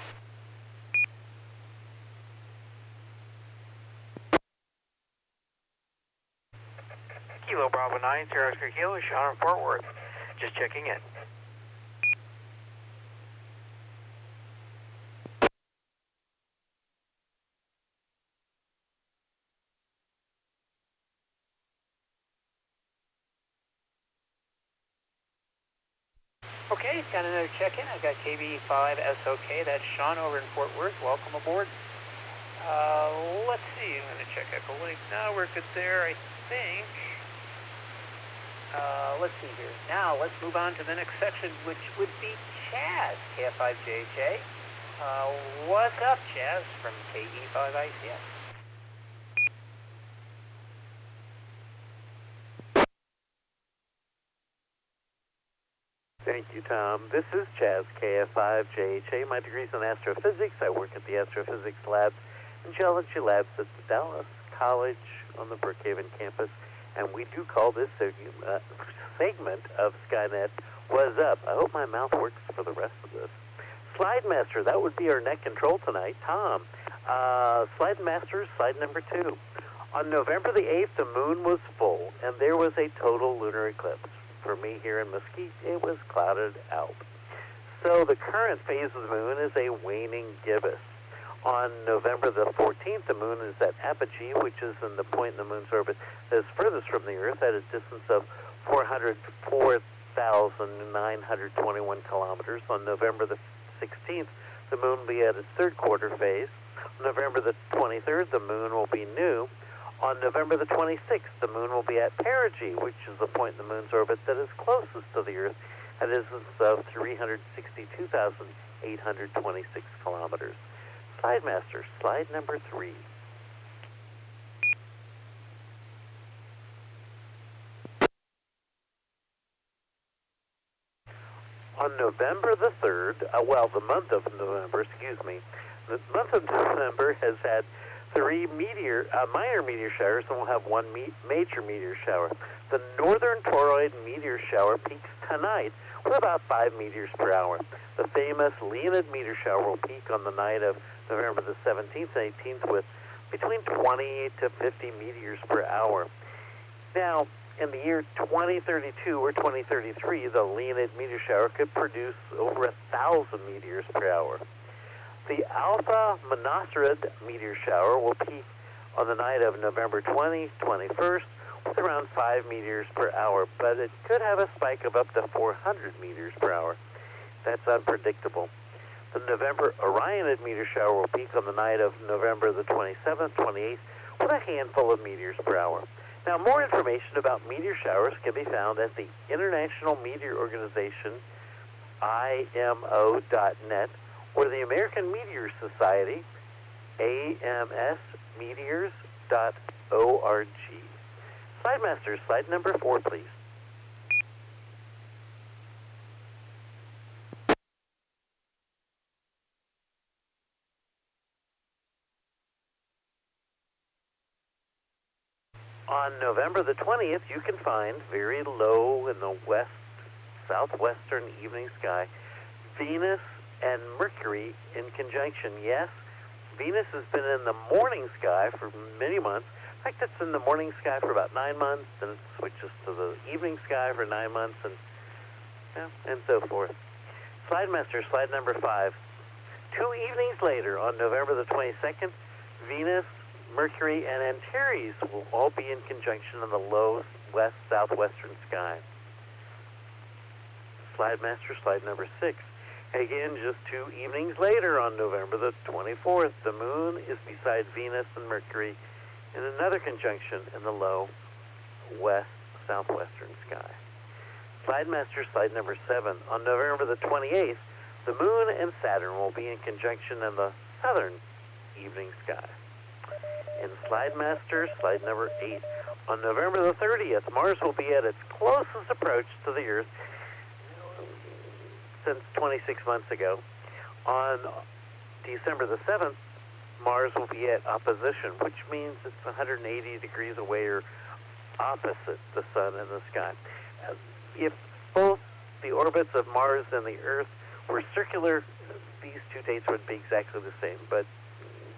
Kilo Bravo 9, Sierra Oscar Kilo, Sean in Fort Worth. Just checking in. Okay, got another check-in. I've got KB5SOK. That's Sean over in Fort Worth. Welcome aboard. Let's see. I'm going to check Echo Link. No, we're good there, I think. Let's see here. Now, let's move on to the next section, which would be Chaz, KF5JJ. What's up, Chaz, from KE5ICS? Thank you, Tom. This is Chaz, KF5JHA. My degree's in astrophysics. I work at the Astrophysics Labs and Geology Labs at the Dallas College on the Brookhaven campus. And we do call this segment of Skynet What's Up. I hope my mouth works for the rest of this. Slide Master, that would be our net control tonight. Tom, Slide Master, slide number 2. On November the 8th, the moon was full, and there was a total lunar eclipse. for me here in Mesquite, it was clouded out. So the current phase of the moon is a waning gibbous. On November the 14th, the moon is at apogee, which is in the point in the moon's orbit that is furthest from the Earth at a distance of 404,921 kilometers. On November the 16th, the moon will be at its third quarter phase. On November the 23rd, the moon will be new. On November the 26th, the moon will be at perigee, which is the point in the moon's orbit that is closest to the Earth at a distance of 362,826 kilometers. Slide Master, slide number 3. On November the 3rd, the month of November, the month of November has had 3 minor meteor showers, and we'll have 1 major meteor shower. The northern toroid meteor shower peaks tonight with about 5 meters per hour. The famous Leonid meteor shower will peak on the night of November the 17th and 18th with between 20 to 50 meters per hour. Now, in the year 2032 or 2033, the Leonid meteor shower could produce over 1,000 meteors per hour. The Alpha Monocerid meteor shower will peak on the night of November 21st with around 5 meters per hour, but it could have a spike of up to 400 meters per hour. That's unpredictable. The November Orionid meteor shower will peak on the night of November the 27th, 28th with a handful of meters per hour. Now, more information about meteor showers can be found at the International Meteor Organization, IMO.net, or the American Meteor Society, AMSmeteors.org. Slide Master, slide number 4, please. On November the 20th, you can find very low in the southwestern evening sky, Venus and Mercury in conjunction. Yes, Venus has been in the morning sky for many months. In fact, it's in the morning sky for about 9 months, then it switches to the evening sky for 9 months, and so forth. Slide Master, slide number 5. 2 evenings later, on November the 22nd, Venus, Mercury, and Antares will all be in conjunction in the low southwestern sky. Slide Master, slide number 6. Again, just 2 evenings later, on November the 24th, the moon is beside Venus and Mercury in another conjunction in the low southwestern sky. Slide Master, slide number 7. On November the 28th, the moon and Saturn will be in conjunction in the southern evening sky. In Slide Master, slide number 8. On November the 30th, Mars will be at its closest approach to the Earth since 26 months ago. On December the 7th, Mars will be at opposition, which means it's 180 degrees away or opposite the Sun in the sky. If both the orbits of Mars and the Earth were circular, these 2 dates would be exactly the same, but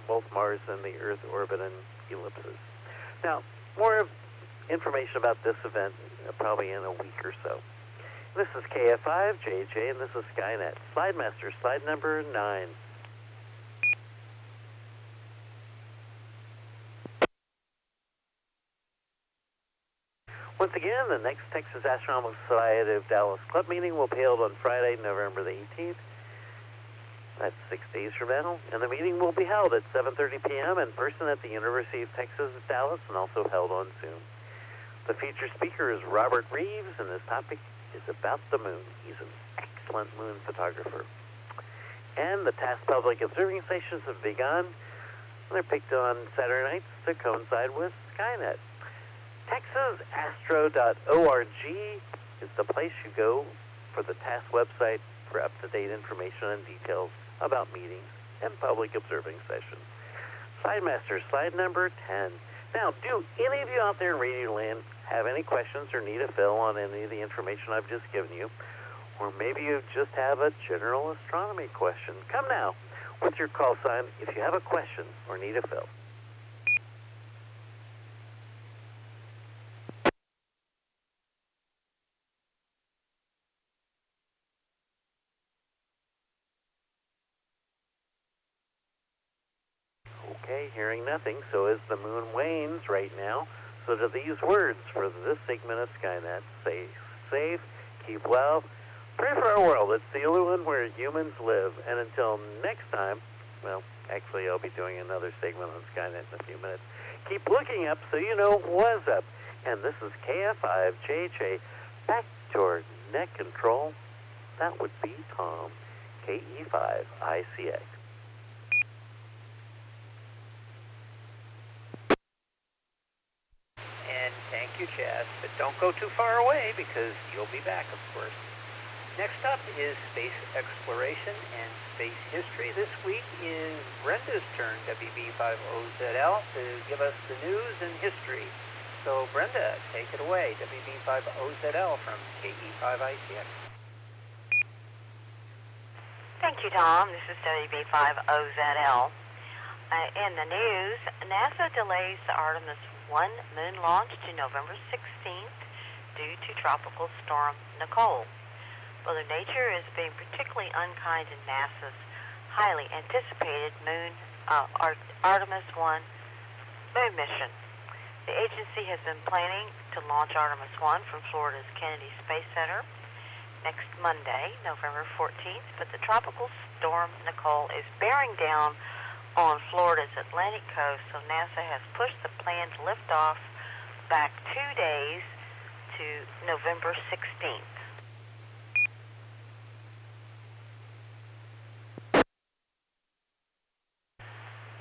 both Mars and the Earth orbit in ellipses. Now, more information about this event probably in a week or so. This is KF5JJ, and this is Skynet. Slide Master, slide number 9. Once again, the next Texas Astronomical Society of Dallas Club meeting will be held on Friday, November the 18th. That's 6 days from now, and the meeting will be held at 7:30 p.m. in person at the University of Texas at Dallas, and also held on Zoom. The featured speaker is Robert Reeves, and his topic is about the moon. He's an excellent moon photographer. And the TASS public observing stations have begun. They're picked on Saturday nights to coincide with Skynet. TexasAstro.org is the place you go for the TASS website for up-to-date information and details about meetings and public observing sessions. Slide Master, slide number 10. Now, do any of you out there in Radio Land have any questions or need a fill on any of the information I've just given you? Or maybe you just have a general astronomy question. Come now with your call sign if you have a question or need a fill. hearing nothing. So as the moon wanes right now, so do these words for this segment of Skynet. Stay safe, keep well, pray for our world. It's the only one where humans live. And until next time, well, actually I'll be doing another segment on Skynet in a few minutes. Keep looking up so you know what's up. And this is KF5JJ, back toward net control. That would be Tom, KE5ICX. And thank you, Chaz. But don't go too far away because you'll be back, of course. Next up is space exploration and space history. This week is Brenda's turn, WB50ZL, to give us the news and history. So, Brenda, take it away, WB50ZL from KE5ICX. Thank you, Tom. This is WB50ZL. In the news, NASA delays the Artemis 1 moon launch to November 16th due to Tropical Storm Nicole. Mother Nature is being particularly unkind in NASA's highly anticipated Artemis 1 moon mission. The agency has been planning to launch Artemis 1 from Florida's Kennedy Space Center next Monday, November 14th, but the tropical storm Nicole is bearing down on Florida's Atlantic coast, so NASA has pushed the planned liftoff back 2 days to November 16th.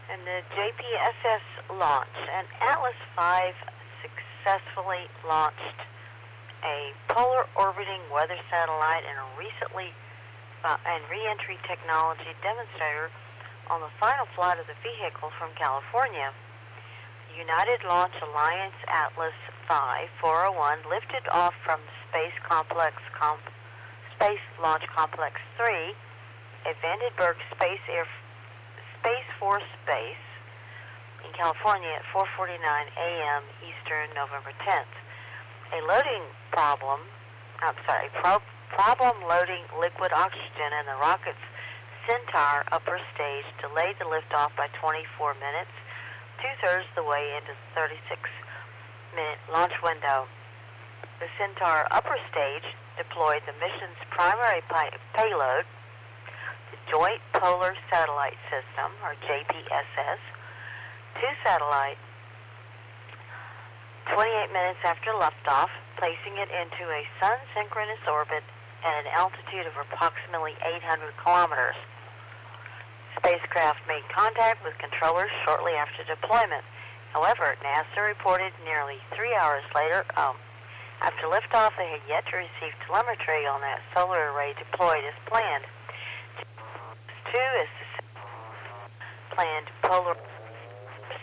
And the JPSS launch, and Atlas V successfully launched a polar orbiting weather satellite and a recently and re-entry technology demonstrator on the final flight of the vehicle from California. The United Launch Alliance Atlas V 401 lifted off from Space Launch Complex 3 at Vandenberg Space Force Base in California at 4:49 a.m. Eastern, November 10th. Problem loading liquid oxygen in the rocket's Centaur upper stage delayed the liftoff by 24 minutes, two-thirds the way into the 36-minute launch window. The Centaur upper stage deployed the mission's primary payload, the Joint Polar Satellite System, or JPSS, two satellites, 28 minutes after liftoff, placing it into a sun-synchronous orbit at an altitude of approximately 800 kilometers. Spacecraft made contact with controllers shortly after deployment. However, NASA reported nearly 3 hours later, after liftoff, they had yet to receive telemetry on that solar array deployed as planned. 2 is the planned polar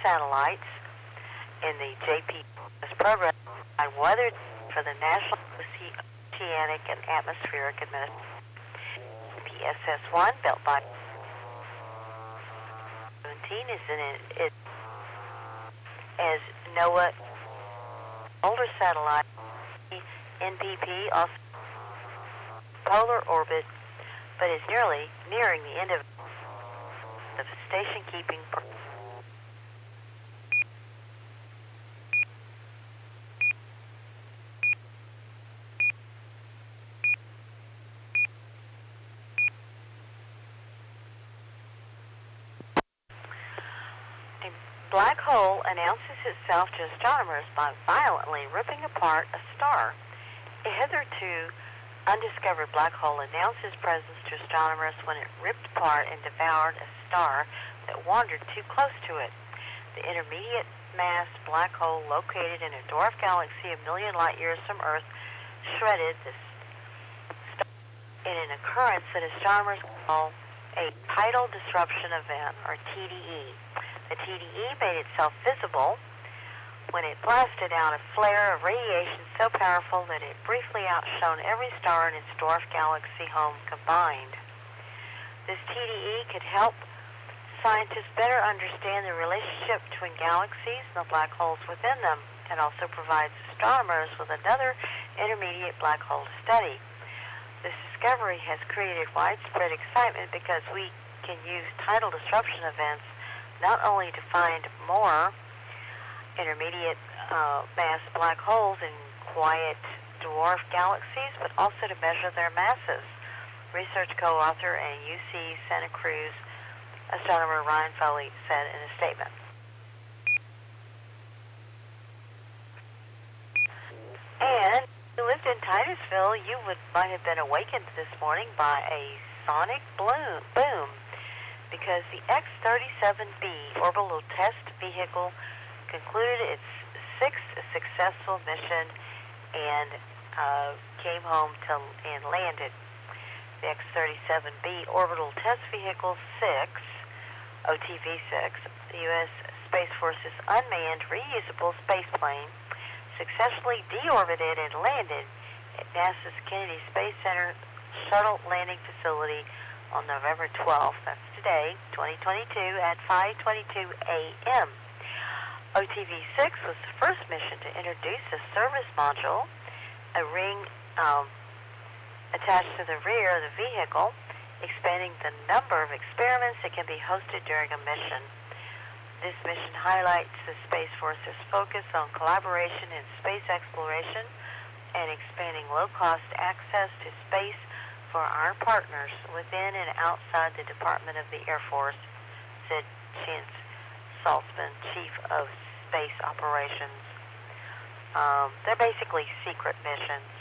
satellites in the JPSS program and weather for the National Oceanic and Atmospheric Administration. PSS-1, built by 17, is in it as NOAA older satellite. NPP also polar orbit, but is nearing the end of the station keeping. A black hole announces itself to astronomers by violently ripping apart a star. A hitherto undiscovered black hole announced its presence to astronomers when it ripped apart and devoured a star that wandered too close to it. The intermediate mass black hole located in a dwarf galaxy a million light years from Earth shredded the star in an occurrence that astronomers call a tidal disruption event, or TDE. The TDE made itself visible when it blasted out a flare of radiation so powerful that it briefly outshone every star in its dwarf galaxy home combined. This TDE could help scientists better understand the relationship between galaxies and the black holes within them, and also provides astronomers with another intermediate black hole to study. This discovery has created widespread excitement because we can use tidal disruption events not only to find more intermediate mass black holes in quiet dwarf galaxies, but also to measure their masses. Research co-author and UC Santa Cruz astronomer Ryan Foley said in a statement. And if you lived in Titusville, you might have been awakened this morning by a sonic boom, because the X-37B orbital test vehicle concluded its sixth successful mission and came home and landed. The X-37B orbital test vehicle 6, OTV-6, the U.S. Space Force's unmanned reusable spaceplane, successfully deorbited and landed at NASA's Kennedy Space Center shuttle landing facility on November 12th. That's today, 2022, at 5:22 a.m. OTV-6 was the first mission to introduce a service module, a ring attached to the rear of the vehicle, expanding the number of experiments that can be hosted during a mission. This mission highlights the Space Force's focus on collaboration in space exploration and expanding low-cost access to space for our partners within and outside the Department of the Air Force, said Chance Saltzman, Chief of Space Operations. They're basically secret missions.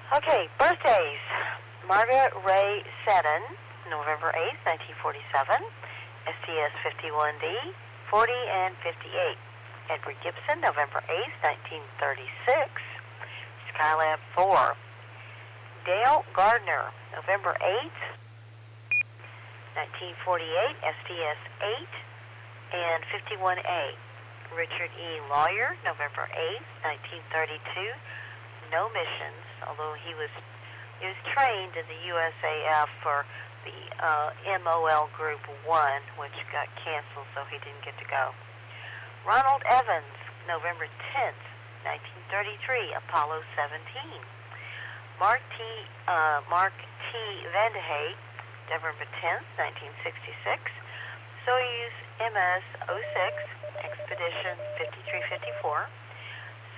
Okay, birthdays. Margaret Ray Seddon, November 8th, 1947. STS-51D, 40 and 58. Edward Gibson, November 8th, 1936. Skylab 4. Dale Gardner, November 8th, 1948, STS-8 and 51A. Richard E. Lawyer, November 8th, 1932. No missions, although he was trained in the USAF for the MOL Group 1, which got canceled, so he didn't get to go. Ronald Evans, November 10th, 1933, Apollo 17. Mark T. Vandehey, November 10th, 1966, Soyuz MS-06, Expedition 5354,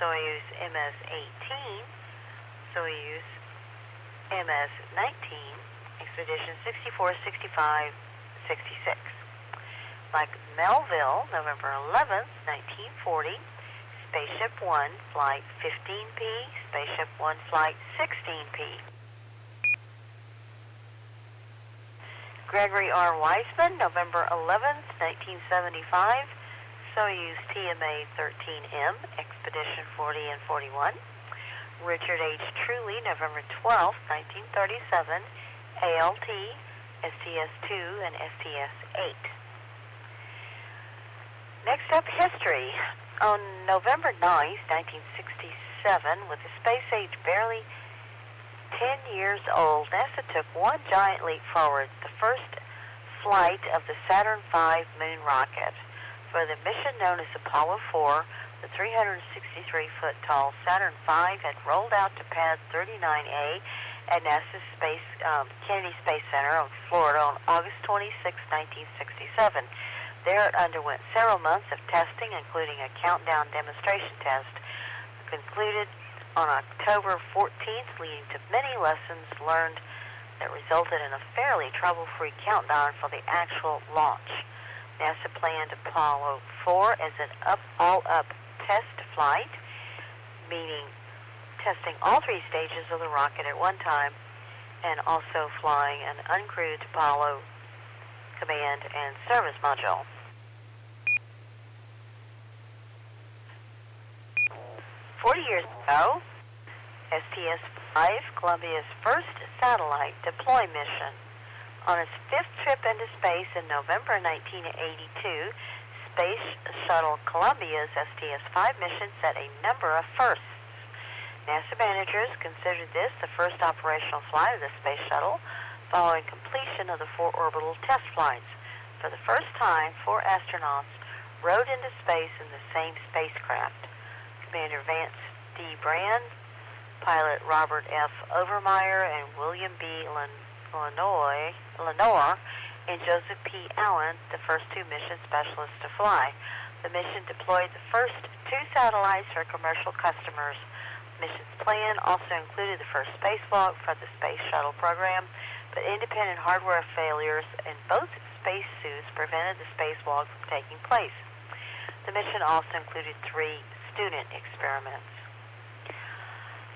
Soyuz MS-18, Soyuz MS-19, Expedition 64, 65, 66. Like Melville, November 11th, 1940, Spaceship 1, Flight 15P, Spaceship 1, Flight 16P. Gregory R. Weissman, November 11th, 1975, Soyuz TMA-13M, Expedition 40 and 41. Richard H. Truly, November 12th, 1937, ALT, STS-2, and STS-8. Next up, history. On November 9th, 1967, with the space age barely 10 years old, NASA took one giant leap forward, the first flight of the Saturn V moon rocket. For the mission known as Apollo 4, the 363-foot-tall Saturn V had rolled out to pad 39A at NASA's Kennedy Space Center in Florida on August 26, 1967. There it underwent several months of testing, including a countdown demonstration test, concluded on October 14th, leading to many lessons learned that resulted in a fairly trouble-free countdown for the actual launch. NASA planned Apollo 4 as an all-up test flight, meaning testing all three stages of the rocket at one time, and also flying an uncrewed Apollo command and service module. Years ago, STS-5, Columbia's first satellite deploy mission. On its fifth trip into space in November 1982, Space Shuttle Columbia's STS-5 mission set a number of firsts. NASA managers considered this the first operational flight of the Space Shuttle following completion of the 4 orbital test flights. For the first time, 4 astronauts rode into space in the same spacecraft. Commander Vance D. Brand, pilot Robert F. Overmeyer, and William B. Lenore, and Joseph P. Allen, the first 2 mission specialists to fly. The mission deployed the first 2 satellites for commercial customers. The mission's plan also included the first spacewalk for the Space Shuttle program, but independent hardware failures in both spacesuits prevented the spacewalk from taking place. The mission also included 3 student experiments.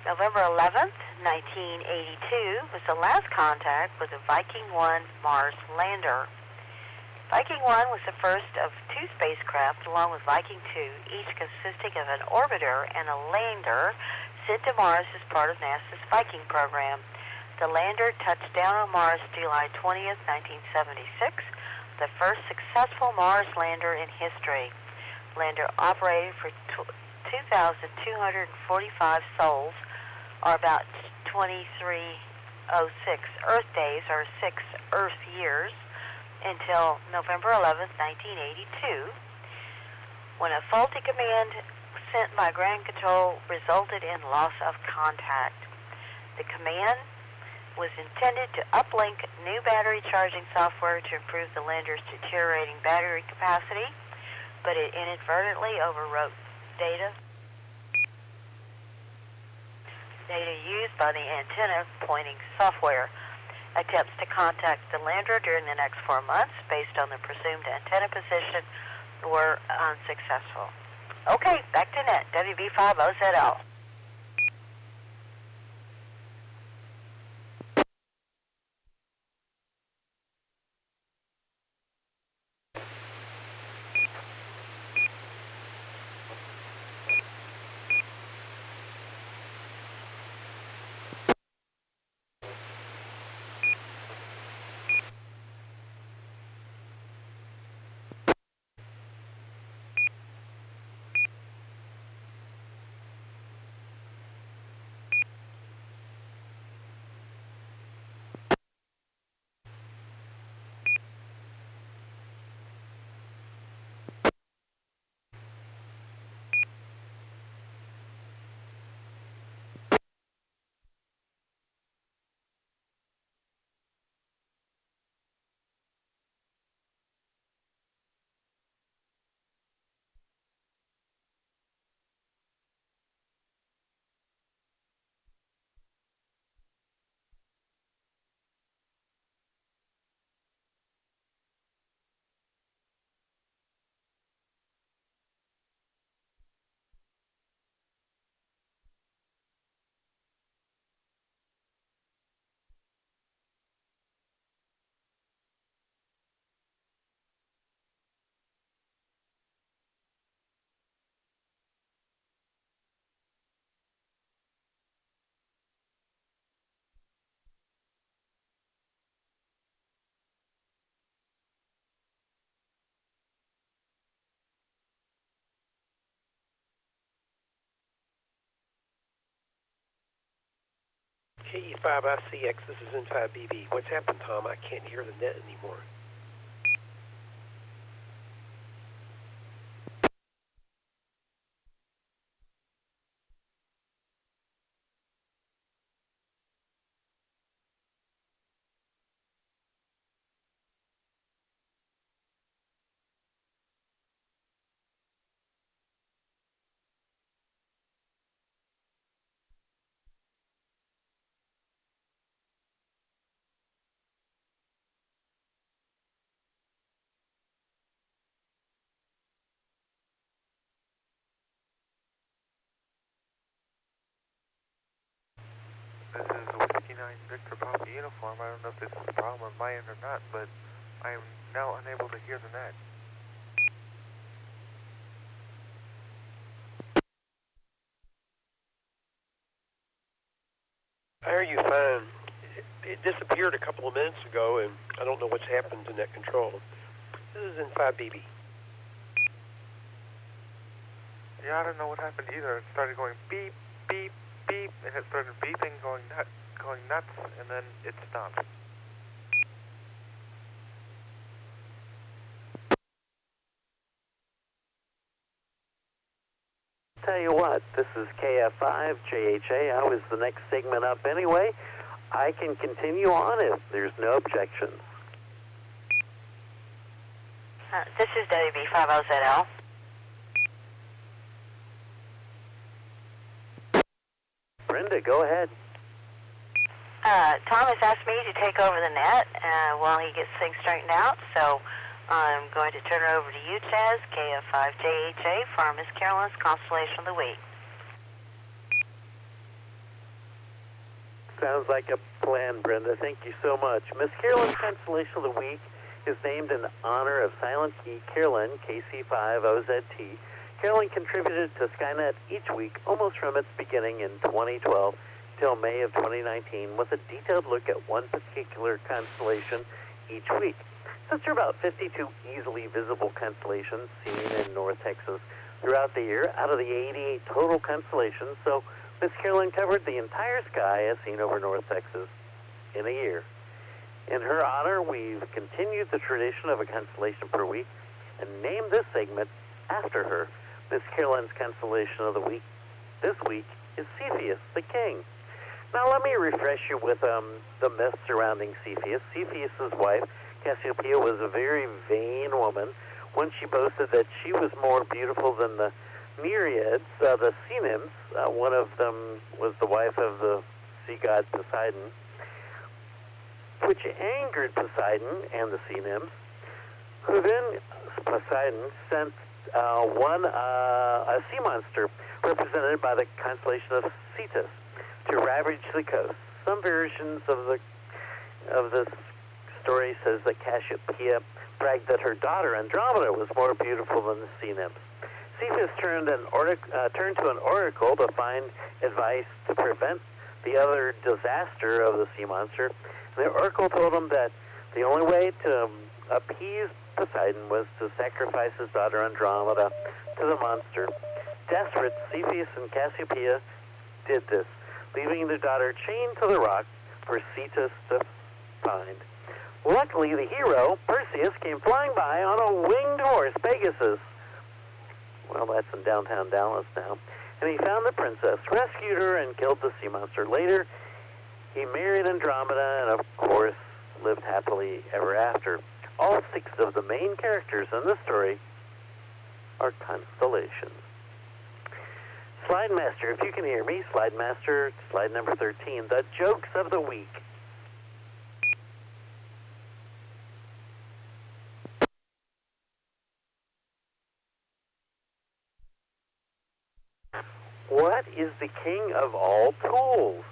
November 11th, 1982 was the last contact with the Viking 1 Mars lander. Viking 1 was the first of 2 spacecraft, along with Viking 2, each consisting of an orbiter and a lander sent to Mars as part of NASA's Viking program. The lander touched down on Mars July 20th, 1976, the first successful Mars lander in history. The lander operated for 2,245 sols, or about 2306 Earth days, or 6 Earth years, until November 11th, 1982, when a faulty command sent by ground control resulted in loss of contact. The command was intended to uplink new battery charging software to improve the lander's deteriorating battery capacity, but it inadvertently overwrote data used by the antenna pointing software. Attempts to contact the lander during the next 4 months based on the presumed antenna position were unsuccessful. Okay, back to net, WB50ZL. KE5ICX, this is N5BB. What's happened, Tom? I can't hear the net anymore. This is a Whiskey 9 Victor Papa uniform. I don't know if this is a problem on my end or not, but I am now unable to hear the net. I hear you fine. It disappeared a couple of minutes ago, and I don't know what's happened to net control. This is N5BB. Yeah, I don't know what happened either. It started going beep, beep, beep, and it started beeping, going nuts, and then it stopped. Tell you what, this is KF5JHA. I was the next segment up anyway. I can continue on if there's no objections. This is WB50ZL. Brenda, go ahead. Tom has asked me to take over the net while he gets things straightened out, so I'm going to turn it over to you, Chaz, KF5JHA, for Miss Carolyn's Constellation of the Week. Sounds like a plan, Brenda. Thank you so much. Miss Carolyn's Constellation of the Week is named in honor of Silent Key Carolyn, KC5OZT. Carolyn contributed to Skynet each week almost from its beginning in 2012 till May of 2019 with a detailed look at one particular constellation each week. Since there are about 52 easily visible constellations seen in North Texas throughout the year out of the 88 total constellations, so Miss Carolyn covered the entire sky as seen over North Texas in a year. In her honor, we've continued the tradition of a constellation per week and named this segment after her. Miss Carolyn's Constellation of the Week this week is Cepheus, the king. Now let me refresh you with the myth surrounding Cepheus. Cepheus's wife, Cassiopeia, was a very vain woman. Once she boasted that she was more beautiful than the Nereids, the sea nymphs. One of them was the wife of the sea god Poseidon, which angered Poseidon and the sea nymphs, who then Poseidon sent a sea monster represented by the constellation of Cetus to ravage the coast. Some versions of this story says that Cassiopeia bragged that her daughter Andromeda was more beautiful than the sea nymphs. Cepheus turned to an oracle to find advice to prevent the other disaster of the sea monster. And the oracle told him that the only way to appease Poseidon was to sacrifice his daughter Andromeda to the monster. Desperate, Cepheus and Cassiopeia did this, leaving their daughter chained to the rock for Cetus to find. Luckily, the hero, Perseus, came flying by on a winged horse, Pegasus. Well, that's in downtown Dallas now. And he found the princess, rescued her, and killed the sea monster. Later, he married Andromeda and, of course, lived happily ever after. All 6 of the main characters in this story are constellations. Slide Master, if you can hear me, Slide Master, slide number 13, the jokes of the week. What is the king of all tools?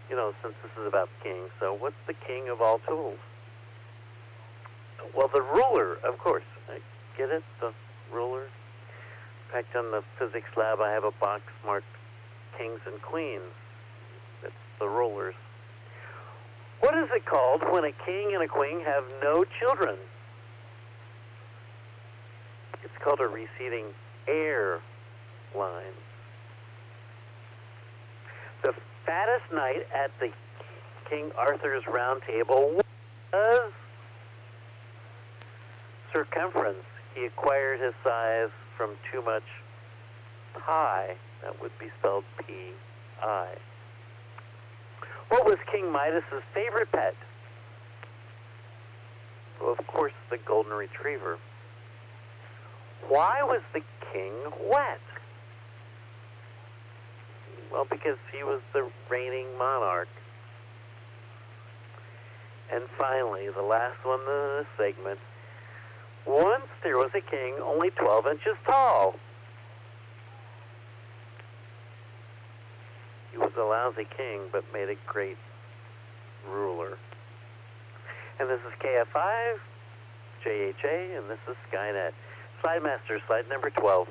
You know, since this is about kings, so what's the king of all tools? Well, the ruler, of course. Get it? The ruler? In fact, on the physics lab, I have a box marked kings and queens. That's the rulers. What is it called when a king and a queen have no children? It's called a receding air line. The fattest knight at the King Arthur's Round Table was circumference. He acquired his size from too much pi. That would be spelled P-I. What was King Midas's favorite pet? Well, of course, the golden retriever. Why was the king wet? Well, because he was the reigning monarch. And finally, the last one in this segment. Once there was a king only 12 inches tall. He was a lousy king, but made a great ruler. And this is KF5, JHA, and this is Skynet. Slide Master, slide number 12.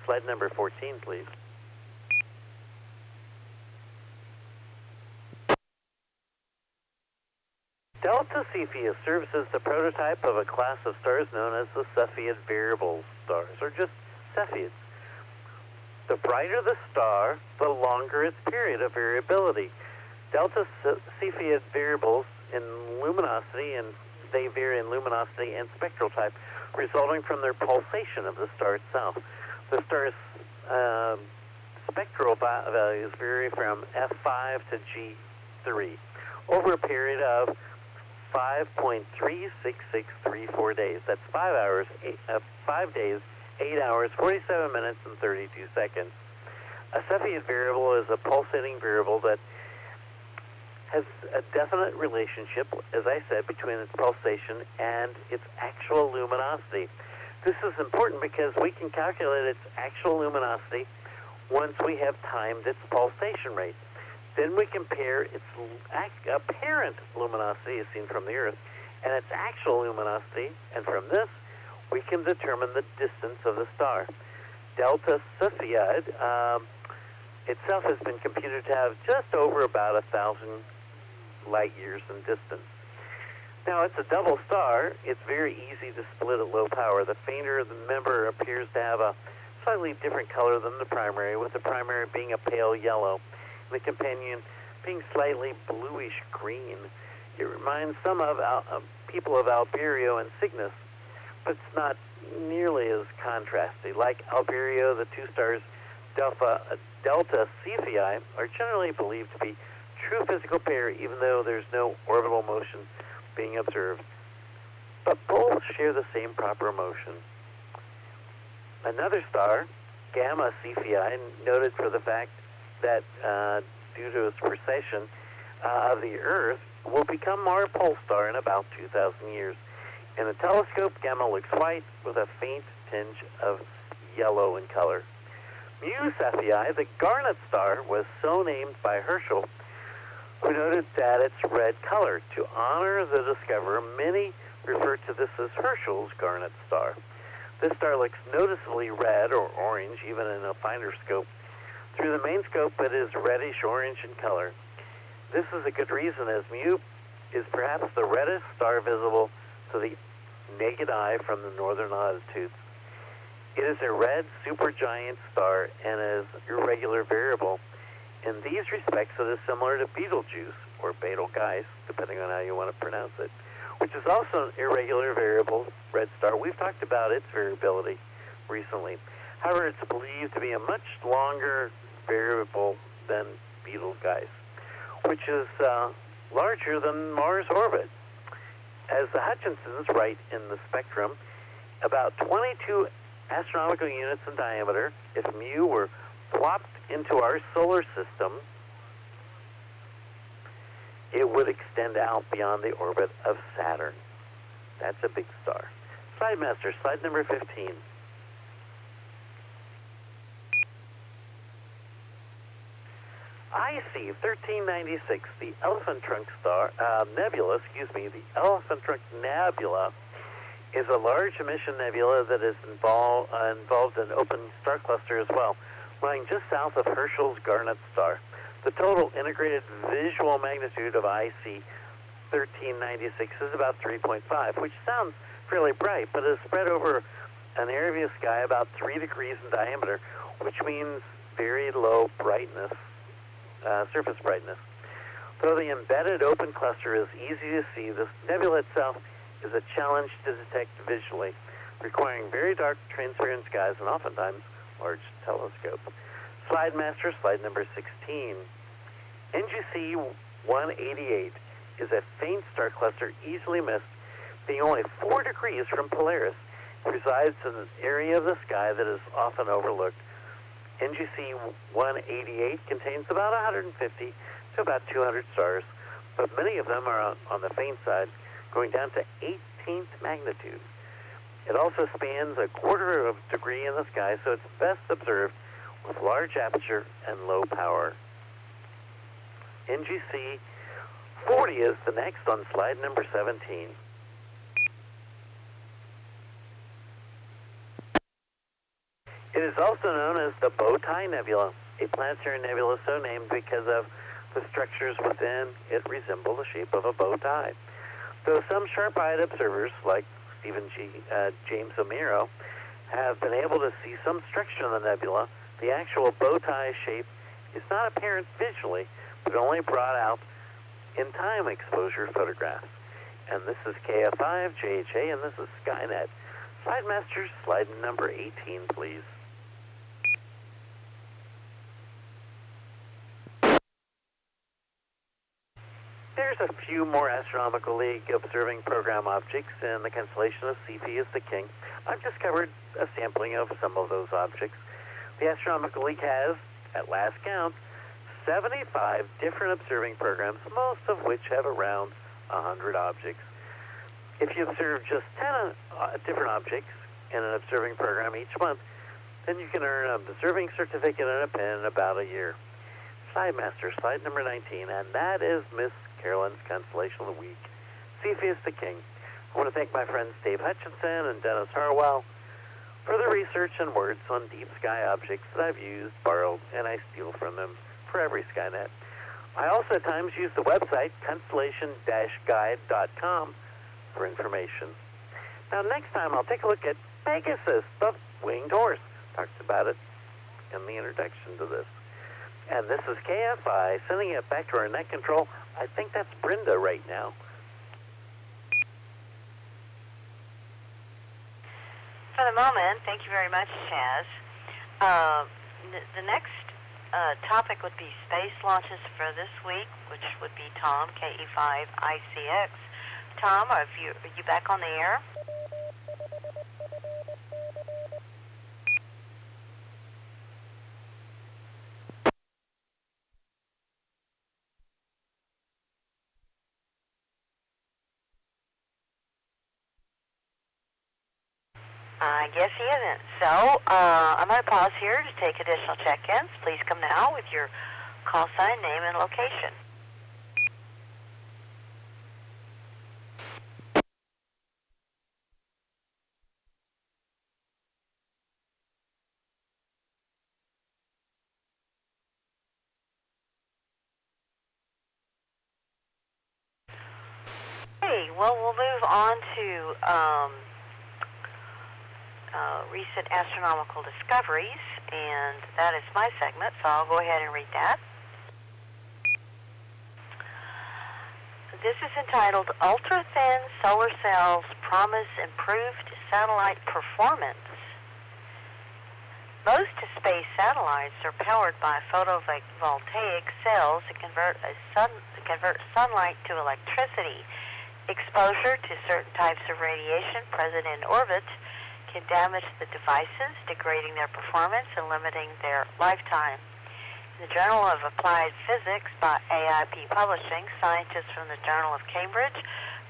Slide number 14, please. Delta Cepheus serves as the prototype of a class of stars known as the Cepheid variable stars, or just Cepheids. The brighter the star, the longer its period of variability. Delta Cepheid variables in luminosity, and they vary in luminosity and spectral type, resulting from their pulsation of the star itself. The star's spectral values vary from F5 to G3 over a period of 5.36634 days. That's 5 days, 8 hours, 47 minutes, and 32 seconds. A Cepheus variable is a pulsating variable that has a definite relationship, as I said, between its pulsation and its actual luminosity. This is important because we can calculate its actual luminosity once we have timed its pulsation rate. Then we compare its apparent luminosity, as seen from the Earth, and its actual luminosity, and from this, we can determine the distance of the star. Delta Cepheid itself has been computed to have just over about 1,000 light years in distance. Now, it's a double star. It's very easy to split at low power. The fainter the member appears to have a slightly different color than the primary, with the primary being a pale yellow, and the companion being slightly bluish green. It reminds some of people of Albireo and Cygnus, but it's not nearly as contrasty. Like Albireo, the two stars Delta Cepheus are generally believed to be true physical pair, even though there's no orbital motion being observed. But both share the same proper motion. Another star, Gamma Cepheus, noted for the fact that due to its precession of the Earth, will become our pole star in about 2,000 years. In a telescope, Gamma looks white with a faint tinge of yellow in color. Mu Cephei, the garnet star, was so named by Herschel, who noted that its red color. To honor the discoverer, many refer to this as Herschel's garnet star. This star looks noticeably red or orange, even in a finer scope. Through the main scope, it is reddish-orange in color. This is a good reason, as Mu is perhaps the reddest star visible to the naked eye from the northern latitudes. It is a red supergiant star and is irregular variable. In these respects, it is similar to Betelgeuse, or Betelgeuse, depending on how you want to pronounce it, which is also an irregular variable red star. We've talked about its variability recently. However, it's believed to be a much longer variable than Betelgeuse, which is larger than Mars' orbit. As the Hutchinsons write in the spectrum, about 22 astronomical units in diameter, if Mu were plopped into our solar system, it would extend out beyond the orbit of Saturn. That's a big star. Slide master, slide number 15. IC 1396, the Elephant Trunk star nebula, the Elephant Trunk Nebula is a large emission nebula that is involved in open star cluster as well, lying just south of Herschel's garnet star. The total integrated visual magnitude of IC 1396 is about 3.5, which sounds fairly bright, but is spread over an area of sky about 3 degrees in diameter, which means very low brightness, surface brightness. Though the embedded open cluster is easy to see, this nebula itself is a challenge to detect visually, requiring very dark, transparent skies and oftentimes large telescope. Slide master, slide number 16. NGC 188 is a faint star cluster easily missed, being only 4 degrees from Polaris. It resides in an area of the sky that is often overlooked. NGC 188 contains about 150 to about 200 stars, but many of them are on the faint side, going down to 18th magnitude. It also spans a quarter of a degree in the sky, so it's best observed with large aperture and low power. NGC 40 is the next on slide number 17. It is also known as the Bow Tie Nebula, a planetary nebula so named because of the structures within it resemble the shape of a bow tie. Though some sharp-eyed observers, like James O'Meara, have been able to see some structure in the nebula, the actual bow tie shape is not apparent visually, but only brought out in time exposure photographs. And this is KF5, JHA, and this is Skynet. Slide masters, slide number 18, please. There's a few more Astronomical League observing program objects in the constellation of Cepheus the King. I've discovered a sampling of some of those objects. The Astronomical League has, at last count, 75 different observing programs, most of which have around 100 objects. If you observe just 10 different objects in an observing program each month, then you can earn an observing certificate and a pen in about a year. Slide Master, slide number 19, and that is Miss Carolyn's Constellation of the Week, Cepheus the King. I want to thank my friends Dave Hutchinson and Dennis Harwell for the research and words on deep sky objects that I've used, borrowed, and I steal from them for every Skynet. I also at times use the website constellation-guide.com for information. Now next time I'll take a look at Pegasus, the winged horse. Talked about it in the introduction to this. And this is KFI sending it back to our net control. I think that's Brenda right now. For the moment, thank you very much, Chaz. The next topic would be space launches for this week, which would be Tom, KE5ICX. Tom, are you back on the air? I guess he isn't. So I'm going to pause here to take additional check-ins. Please come now with your call sign, name, and location. Okay, well, we'll move on to recent astronomical discoveries, and that is my segment, so I'll go ahead and read that. This is entitled Ultra-Thin Solar Cells Promise Improved Satellite Performance. Most space satellites are powered by photovoltaic cells that convert sunlight to electricity. Exposure to certain types of radiation present in orbit can damage the devices, degrading their performance and limiting their lifetime. In the Journal of Applied Physics by AIP Publishing, scientists from the Journal of Cambridge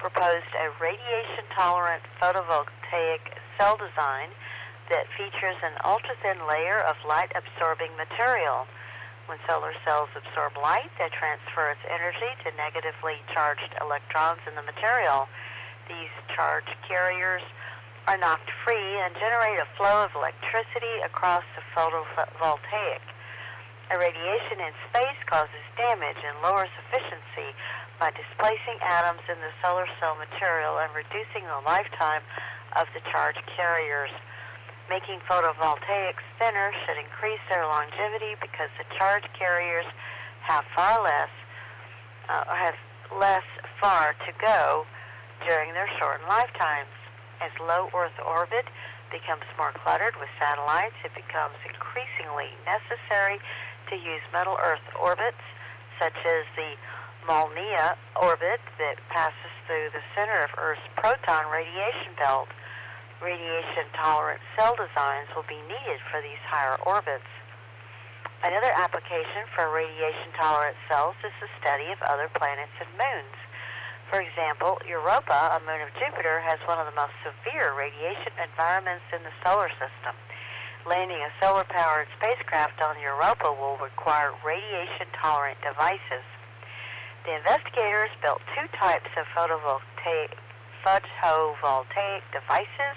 proposed a radiation-tolerant photovoltaic cell design that features an ultra-thin layer of light-absorbing material. When solar cells absorb light, they transfer its energy to negatively charged electrons in the material. These charge carriers are knocked free and generate a flow of electricity across the photovoltaic. Irradiation in space causes damage and lowers efficiency by displacing atoms in the solar cell material and reducing the lifetime of the charge carriers. Making photovoltaics thinner should increase their longevity because the charge carriers have less far to go during their shortened lifetimes. As low Earth orbit becomes more cluttered with satellites, it becomes increasingly necessary to use metal Earth orbits, such as the Molniya orbit that passes through the center of Earth's proton radiation belt. Radiation-tolerant cell designs will be needed for these higher orbits. Another application for radiation-tolerant cells is the study of other planets and moons. For example, Europa, a moon of Jupiter, has one of the most severe radiation environments in the solar system. Landing a solar-powered spacecraft on Europa will require radiation-tolerant devices. The investigators built two types of photovoltaic devices.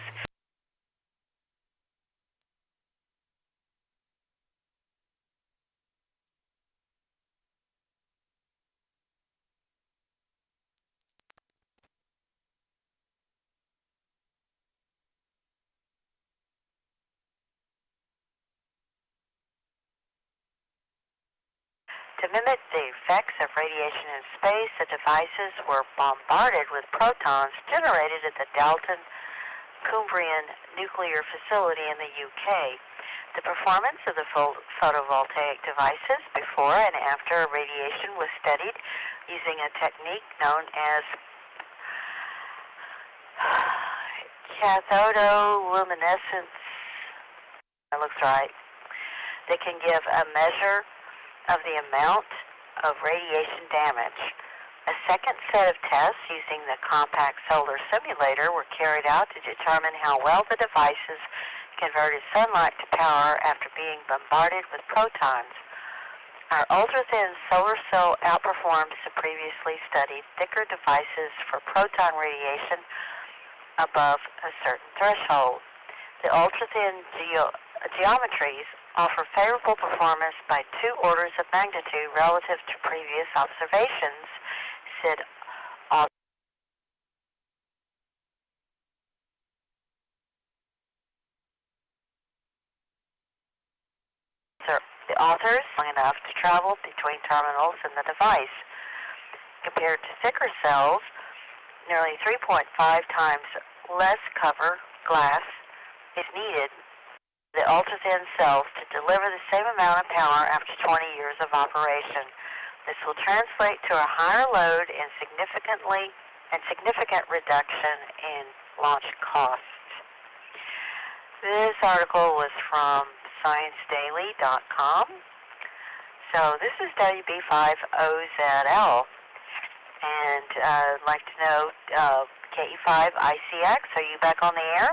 To mimic the effects of radiation in space, the devices were bombarded with protons generated at the Dalton Cumbrian nuclear facility in the UK. The performance of the photovoltaic devices before and after radiation was studied using a technique known as cathodoluminescence. That looks right. They can give a measure of the amount of radiation damage. A second set of tests using the compact solar simulator were carried out to determine how well the devices converted sunlight to power after being bombarded with protons. Our ultra-thin solar cell outperformed some previously studied thicker devices for proton radiation above a certain threshold. The ultra-thin geometries offer favorable performance by 2 orders of magnitude relative to previous observations, said the authors long enough to travel between terminals in the device. Compared to thicker cells, nearly 3.5 times less cover glass is needed for the ultra-thin cells to deliver the same amount of power after 20 years of operation. This will translate to a higher load and significant reduction in launch costs. This article was from ScienceDaily.com. So this is WB5OZL. And I'd like to know, KE5ICX, are you back on the air?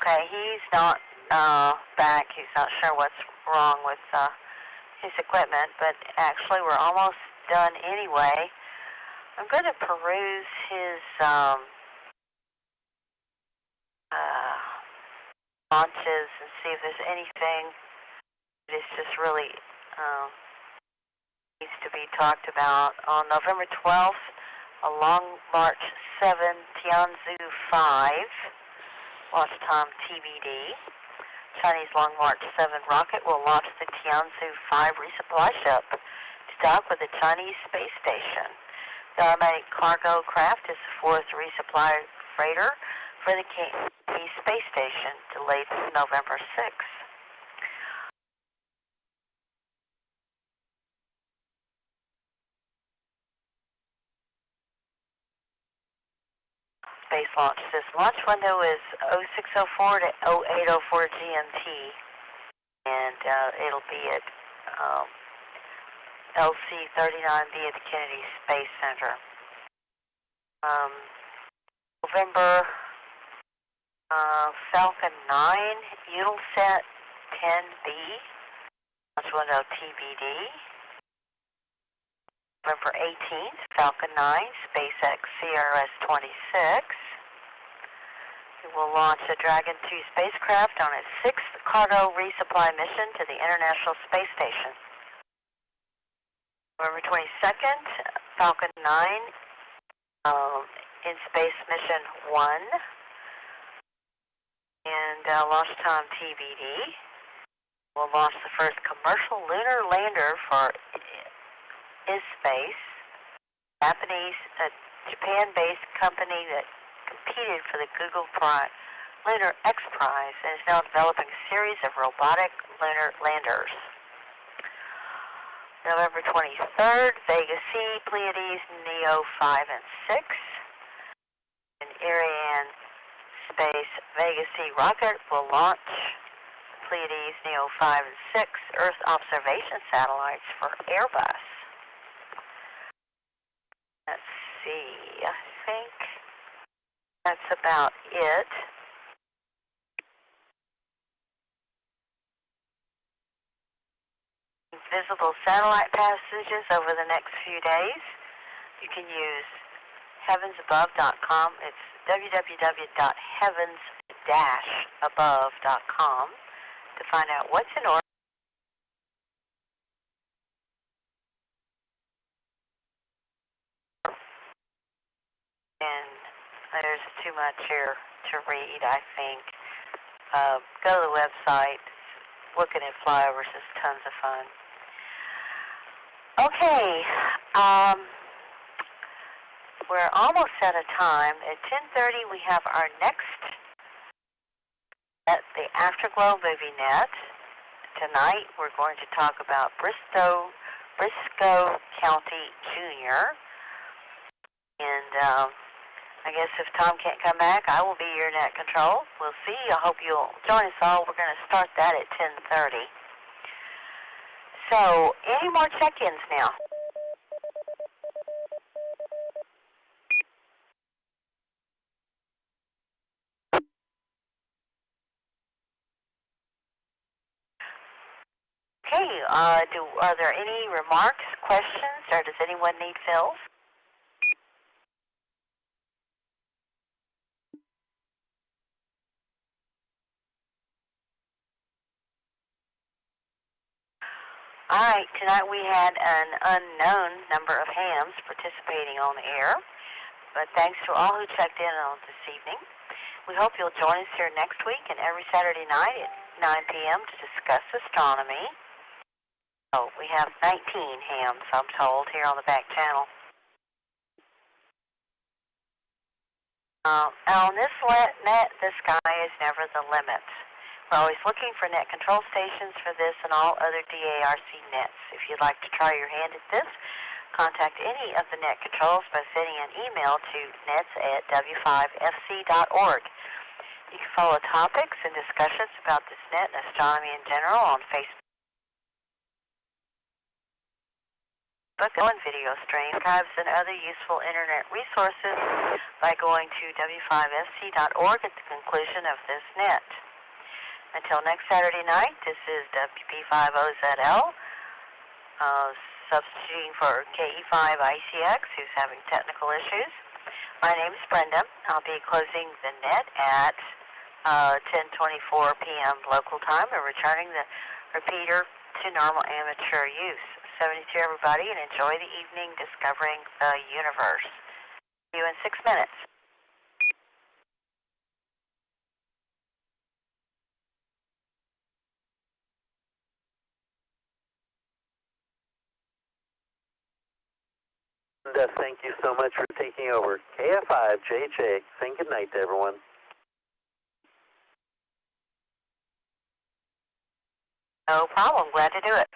Okay, he's not back. He's not sure what's wrong with his equipment, but actually we're almost done anyway. I'm going to peruse his launches and see if there's anything that is just really needs to be talked about. On November 12th, a Long March 7 Tianzhu 5, launch time TBD. Chinese Long March 7 rocket will launch the Tianzhu 5 resupply ship to dock with the Chinese space station. The automatic cargo craft is the 4th resupply freighter for the Chinese space station, delayed to November 6th. Space launch system. Launch window is 0604 to 0804 GMT, and it'll be at LC-39B at the Kennedy Space Center. November, Falcon 9, Eutelsat 10B, launch window TBD. November 18th, Falcon 9, SpaceX CRS-26. It will launch the Dragon 2 spacecraft on its 6th cargo resupply mission to the International Space Station. November 22nd, Falcon 9, in space mission 1, and launch time TBD. We'll launch the first commercial lunar lander for IS-Space, Japan-based company that competed for the Google Lunar X Prize and is now developing a series of robotic lunar landers. November 23rd, Vega C, Pleiades, Neo 5 and 6. An Ariane Space Vega C rocket will launch Pleiades, Neo 5 and 6 Earth observation satellites for Airbus. Let's see, I think that's about it. Visible satellite passages over the next few days. You can use heavensabove.com. It's www.heavens-above.com to find out what's in order. And there's too much here to read, I think. go to the website. Looking at flyovers is tons of fun. Okay, we're almost out of time. At 10:30, we have our next at the Afterglow Movie Net. Tonight, we're going to talk about Briscoe County Jr. And I guess if Tom can't come back, I will be your net control. We'll see. I hope you'll join us all. We're going to start that at 10:30. So, any more check-ins now? Okay, are there any remarks, questions, or does anyone need fills? All right, tonight we had an unknown number of hams participating on the air, but thanks to all who checked in on this evening. We hope you'll join us here next week and every Saturday night at 9 p.m. to discuss astronomy. Oh, we have 19 hams, I'm told, here on the back channel. On this net, the sky is never the limit. We're always looking for net control stations for this and all other DARC nets. If you'd like to try your hand at this, contact any of the net controls by sending an email to nets@w5fc.org. You can follow topics and discussions about this net and astronomy in general on Facebook and video stream, archives, and other useful internet resources by going to w5fc.org at the conclusion of this net. Until next Saturday night, this is WP50ZL, substituting for KE5ICX, who's having technical issues. My name is Brenda. I'll be closing the net at 10:24 p.m. local time and returning the repeater to normal amateur use. 72 everybody, and enjoy the evening discovering the universe. See you in 6 minutes. Thank you so much for taking over. KF5JJ, saying good night to everyone. No problem. Glad to do it.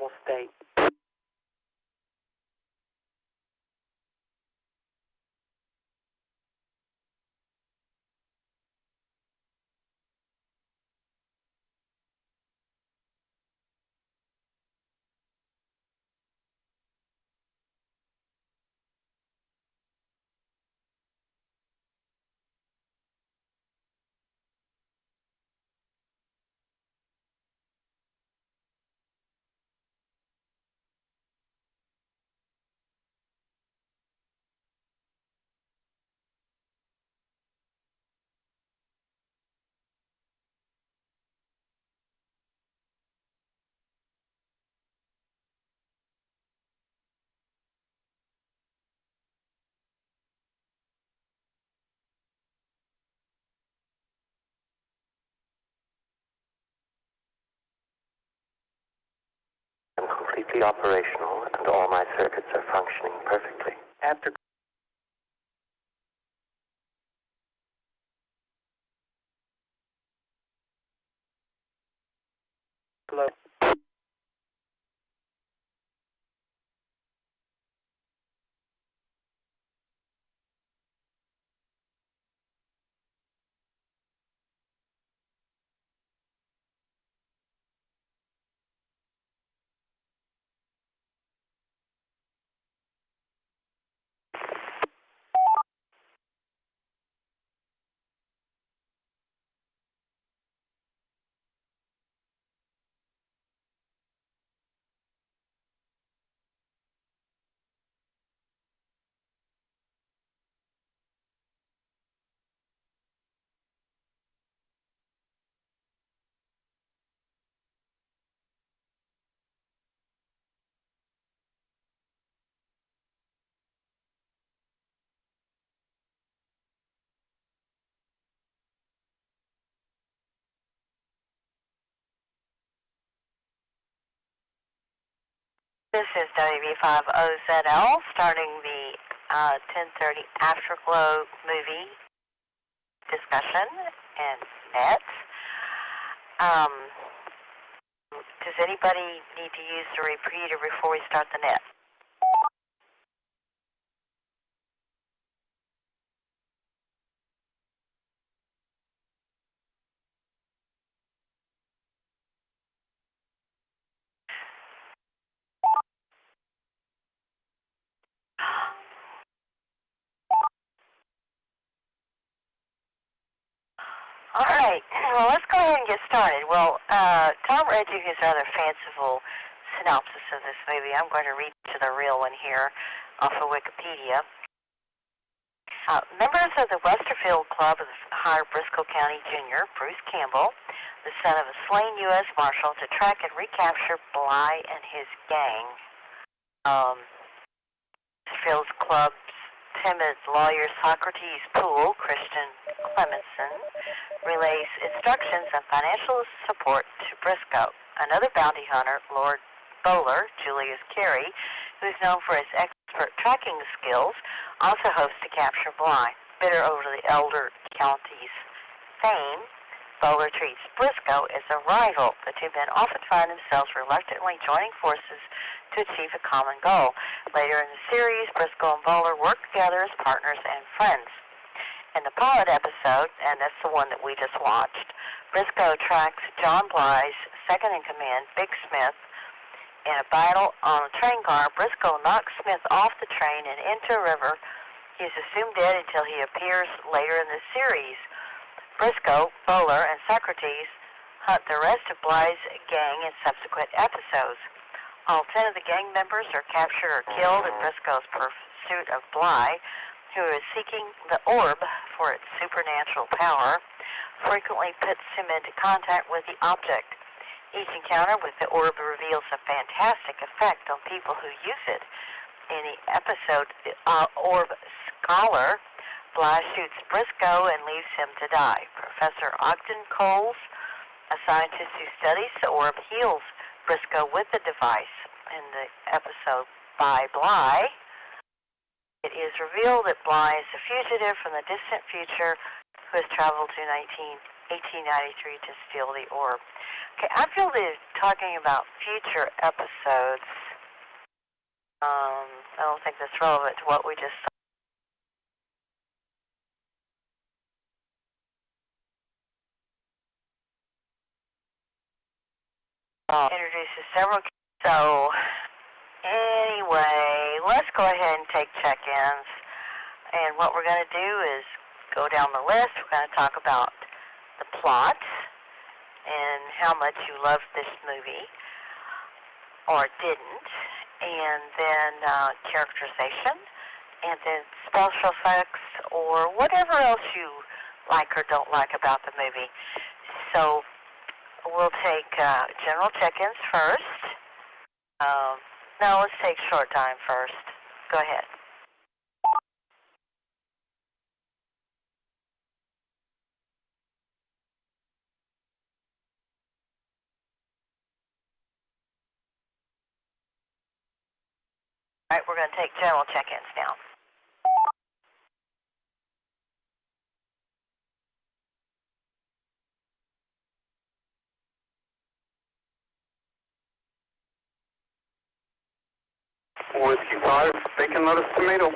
normal state. I'm completely operational and all my circuits are functioning perfectly. After Hello. This is WB50ZL starting the 10:30 Afterglow movie discussion and net. Does anybody need to use the repeater before we start the net? All right, well, let's go ahead and get started. Well, Tom read you his rather fanciful synopsis of this movie. I'm going to read to the real one here off of Wikipedia. Members of the Westerfield Club hired Briscoe County Jr., Bruce Campbell, the son of a slain U.S. Marshal, to track and recapture Bly and his gang. Westerfield Club's timid lawyer Socrates Poole, Christian Clemenson, relays instructions and financial support to Briscoe. Another bounty hunter, Lord Bowler, Julius Carey, who is known for his expert tracking skills, also hopes to capture Bly. Bitter over the elder county's fame, Bowler treats Briscoe as a rival. The two men often find themselves reluctantly joining forces to achieve a common goal. Later in the series, Briscoe and Bowler work together as partners and friends. In the pilot episode, and that's the one that we just watched, Briscoe tracks John Bly's second-in-command, Big Smith. In a battle on a train car, Briscoe knocks Smith off the train and into a river. He is assumed dead until he appears later in the series. Briscoe, Bowler, and Socrates hunt the rest of Bly's gang in subsequent episodes. All 10 of the gang members are captured or killed in Briscoe's pursuit of Bly, who is seeking the orb for its supernatural power, frequently puts him into contact with the object. Each encounter with the orb reveals a fantastic effect on people who use it. In the episode Orb Scholar, Bly shoots Briscoe and leaves him to die. Professor Ogden Coles, a scientist who studies the orb, heals Briscoe with the device. In the episode By Bly, it is revealed that Bly is a fugitive from the distant future who has traveled to 1893 to steal the orb. Okay, I feel they're talking about future episodes. I don't think that's relevant to what we just saw. Introduces several. So, anyway, let's go ahead and take check-ins. And what we're going to do is go down the list. We're going to talk about the plot and how much you loved this movie or didn't, and then characterization, and then special effects, or whatever else you like or don't like about the movie. So we'll take general check-ins first. No, let's take short time first. Go ahead. All right, we're going to take general check-ins now. Whiskey 5, bacon, lettuce, tomato.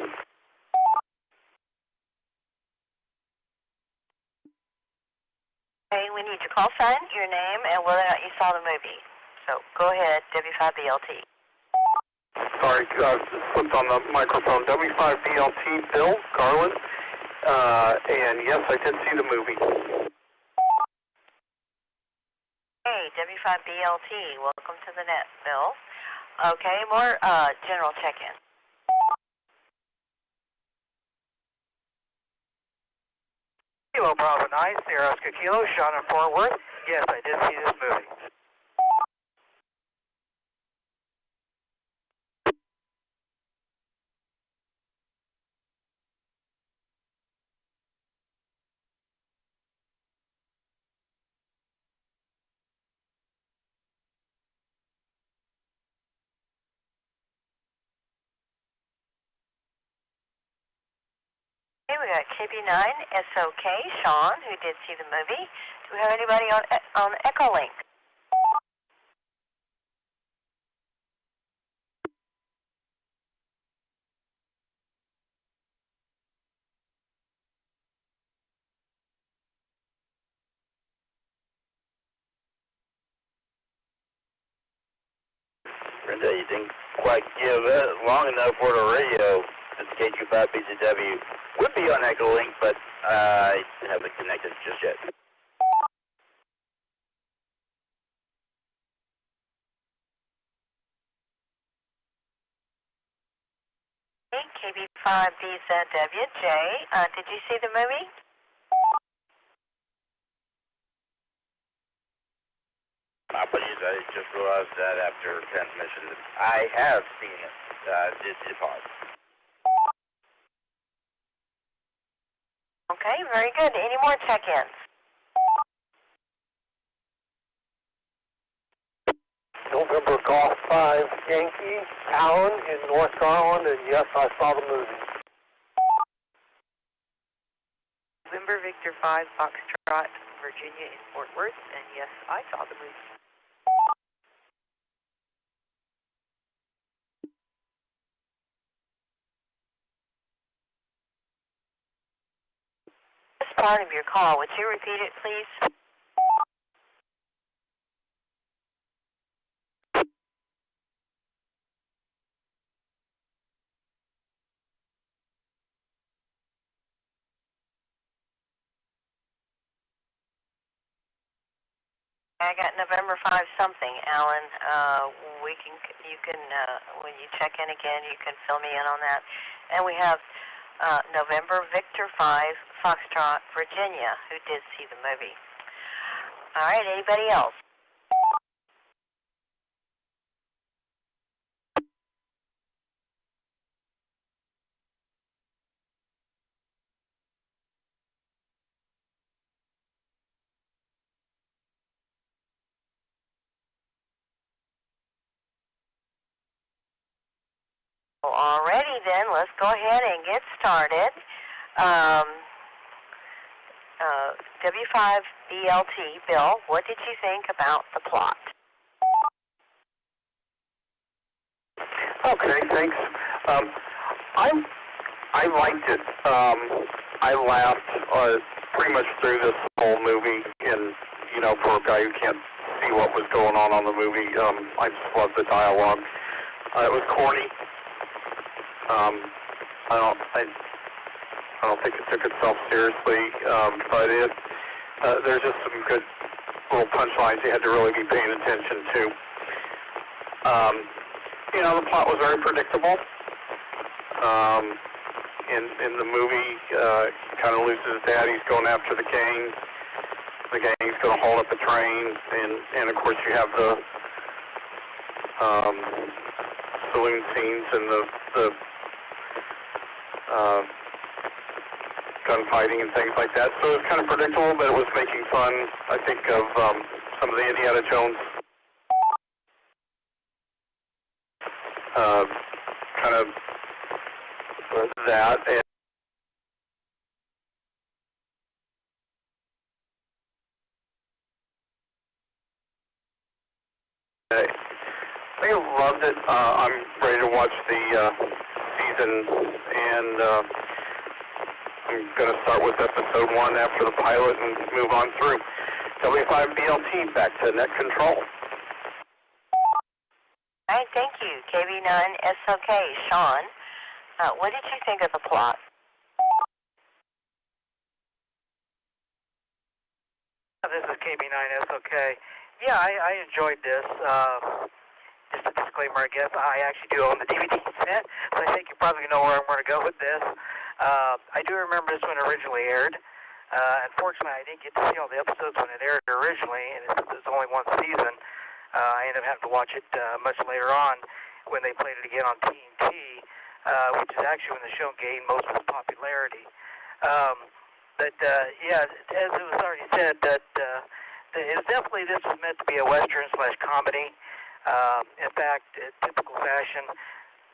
Okay, we need your call sign, your name, and whether or not you saw the movie. So go ahead, W5BLT. Sorry, slipped on the microphone. W5BLT, Bill, Garland. And yes, I did see the movie. Hey, W5BLT, welcome to the net, Bill. Okay, more general check-in. Kilo Bravo 9, Sierra Oscar Kilo, Sean in Fort Worth. Yes, I did see this movie. Okay, we got KB9, SOK, Sean, who did see the movie. Do we have anybody on Echolink? Brenda, you didn't quite give it long enough for the radio. It's KQ5BCW. Would be on Echolink, but I haven't connected just yet. Hey, KB5BZWJ, did you see the movie? Apologies, I just realized that after transmission. I have seen it. Did pause. Okay, very good. Any more check-ins? November Golf 5 Yankee, Allen in North Garland, and yes, I saw the movie. November Victor 5 Foxtrot, Virginia in Fort Worth, and yes, I saw the movie. This part of your call, would you repeat it, please? I got November 5 something, Alan. You can, when you check in again, you can fill me in on that. And we have November Victor 5 Foxtrot, Virginia, who did see the movie. All right, anybody else? Well, alrighty then, let's go ahead and get started. W5BLT, Bill, what did you think about the plot? Okay, thanks. I liked it. I laughed pretty much through this whole movie, and for a guy who can't see what was going on the movie, I just loved the dialogue. It was corny. I don't think it took itself seriously, but there's just some good little punchlines you had to really be paying attention to. The plot was very predictable. In the movie, he kind of loses his dad. He's going after the gang. The gang's going to hold up the train, and of course you have the saloon scenes and the gunfighting and things like that. So it was kind of predictable, but it was making fun, I think, of some of the Indiana Jones kind of that. And I loved it. I'm ready to watch the season, and I'm going to start with episode 1 after the pilot and move on through. W5BLT, back to net control. All right, thank you. KB9SOK, Sean, what did you think of the plot? This is KB9SOK. Yeah, I enjoyed this. Just a disclaimer, I guess. I actually do own the DVD set, so I think you probably know where I'm going to go with this. I do remember this when it originally aired. Unfortunately, I didn't get to see all the episodes when it aired originally, and it's only one season. I ended up having to watch it much later on when they played it again on TNT, which is actually when the show gained most of its popularity. Yeah, as it was already said, that it's definitely, this was meant to be a Western/comedy. In fact, in typical fashion,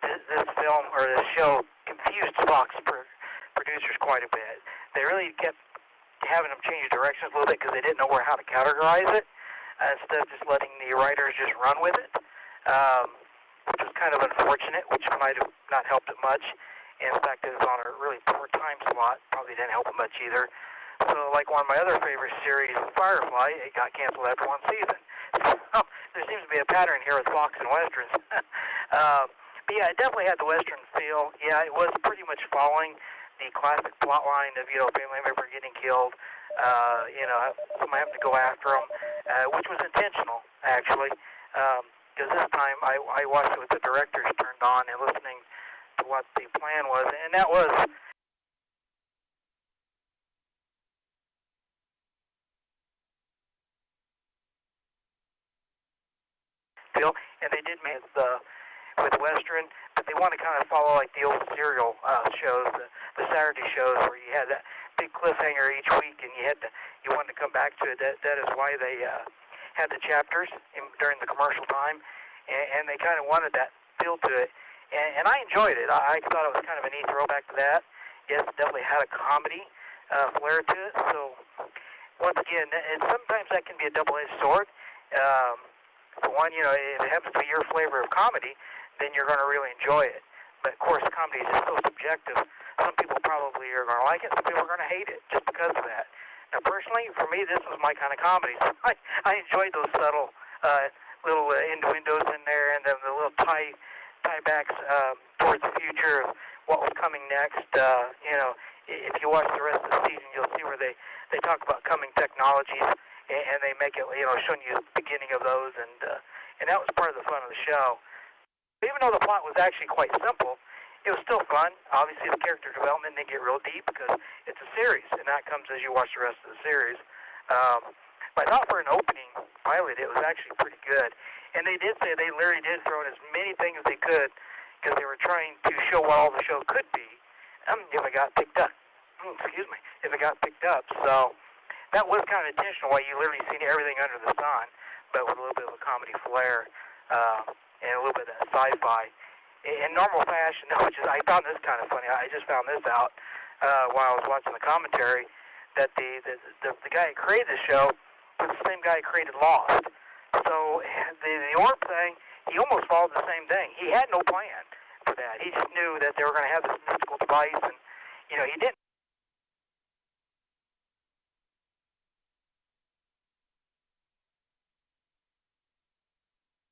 this film or this show confused Fox producers quite a bit. They really kept having them change directions a little bit because they didn't know how to categorize it, instead of just letting the writers just run with it, which was kind of unfortunate, which might have not helped it much. And in fact, it was on a really poor time slot, probably didn't help it much either. So like one of my other favorite series, Firefly, it got canceled after one season. So there seems to be a pattern here with Fox and Westerns. But yeah, it definitely had the Western feel. Yeah, it was pretty much following the classic plot line of, family member getting killed, someone having to go after them, which was intentional, actually. Because this time I watched it with the directors turned on and listening to what the plan was, and that was feel, and they did make with Western, but they want to kind of follow like the old serial shows, the Saturday shows where you had that big cliffhanger each week, and you wanted to come back to it. That is why they had the chapters during the commercial time, and they kind of wanted that feel to it, and I enjoyed it. I thought it was kind of a neat throwback to that. Yes, it definitely had a comedy flair to it. So once again, and sometimes that can be a double-edged sword. For one, if it happens to be your flavor of comedy, then you're going to really enjoy it. But of course, comedy is just so subjective. Some people probably are going to like it, some people are going to hate it just because of that. Now, personally, for me, this was my kind of comedy. So I enjoyed those subtle little innuendos in there, and then the little tie-backs towards the future of what was coming next. If you watch the rest of the season, you'll see where they talk about coming technologies, and they make it, showing you the beginning of those, and that was part of the fun of the show. Even though the plot was actually quite simple, it was still fun. Obviously, the character development didn't get real deep because it's a series, and that comes as you watch the rest of the series. But I thought for an opening pilot, it was actually pretty good. And they did say they literally did throw in as many things as they could because they were trying to show what all the show could be if it got picked up. If it got picked up. So that was kind of intentional, why you literally seen everything under the sun, but with a little bit of a comedy flair and a little bit of sci-fi. In normal fashion, which is, I found this kind of funny. I just found this out while I was watching the commentary. that the guy who created the show was the same guy who created Lost. So the orb thing, he almost followed the same thing. He had no plan for that. He just knew that they were going to have this mystical device, and he didn't.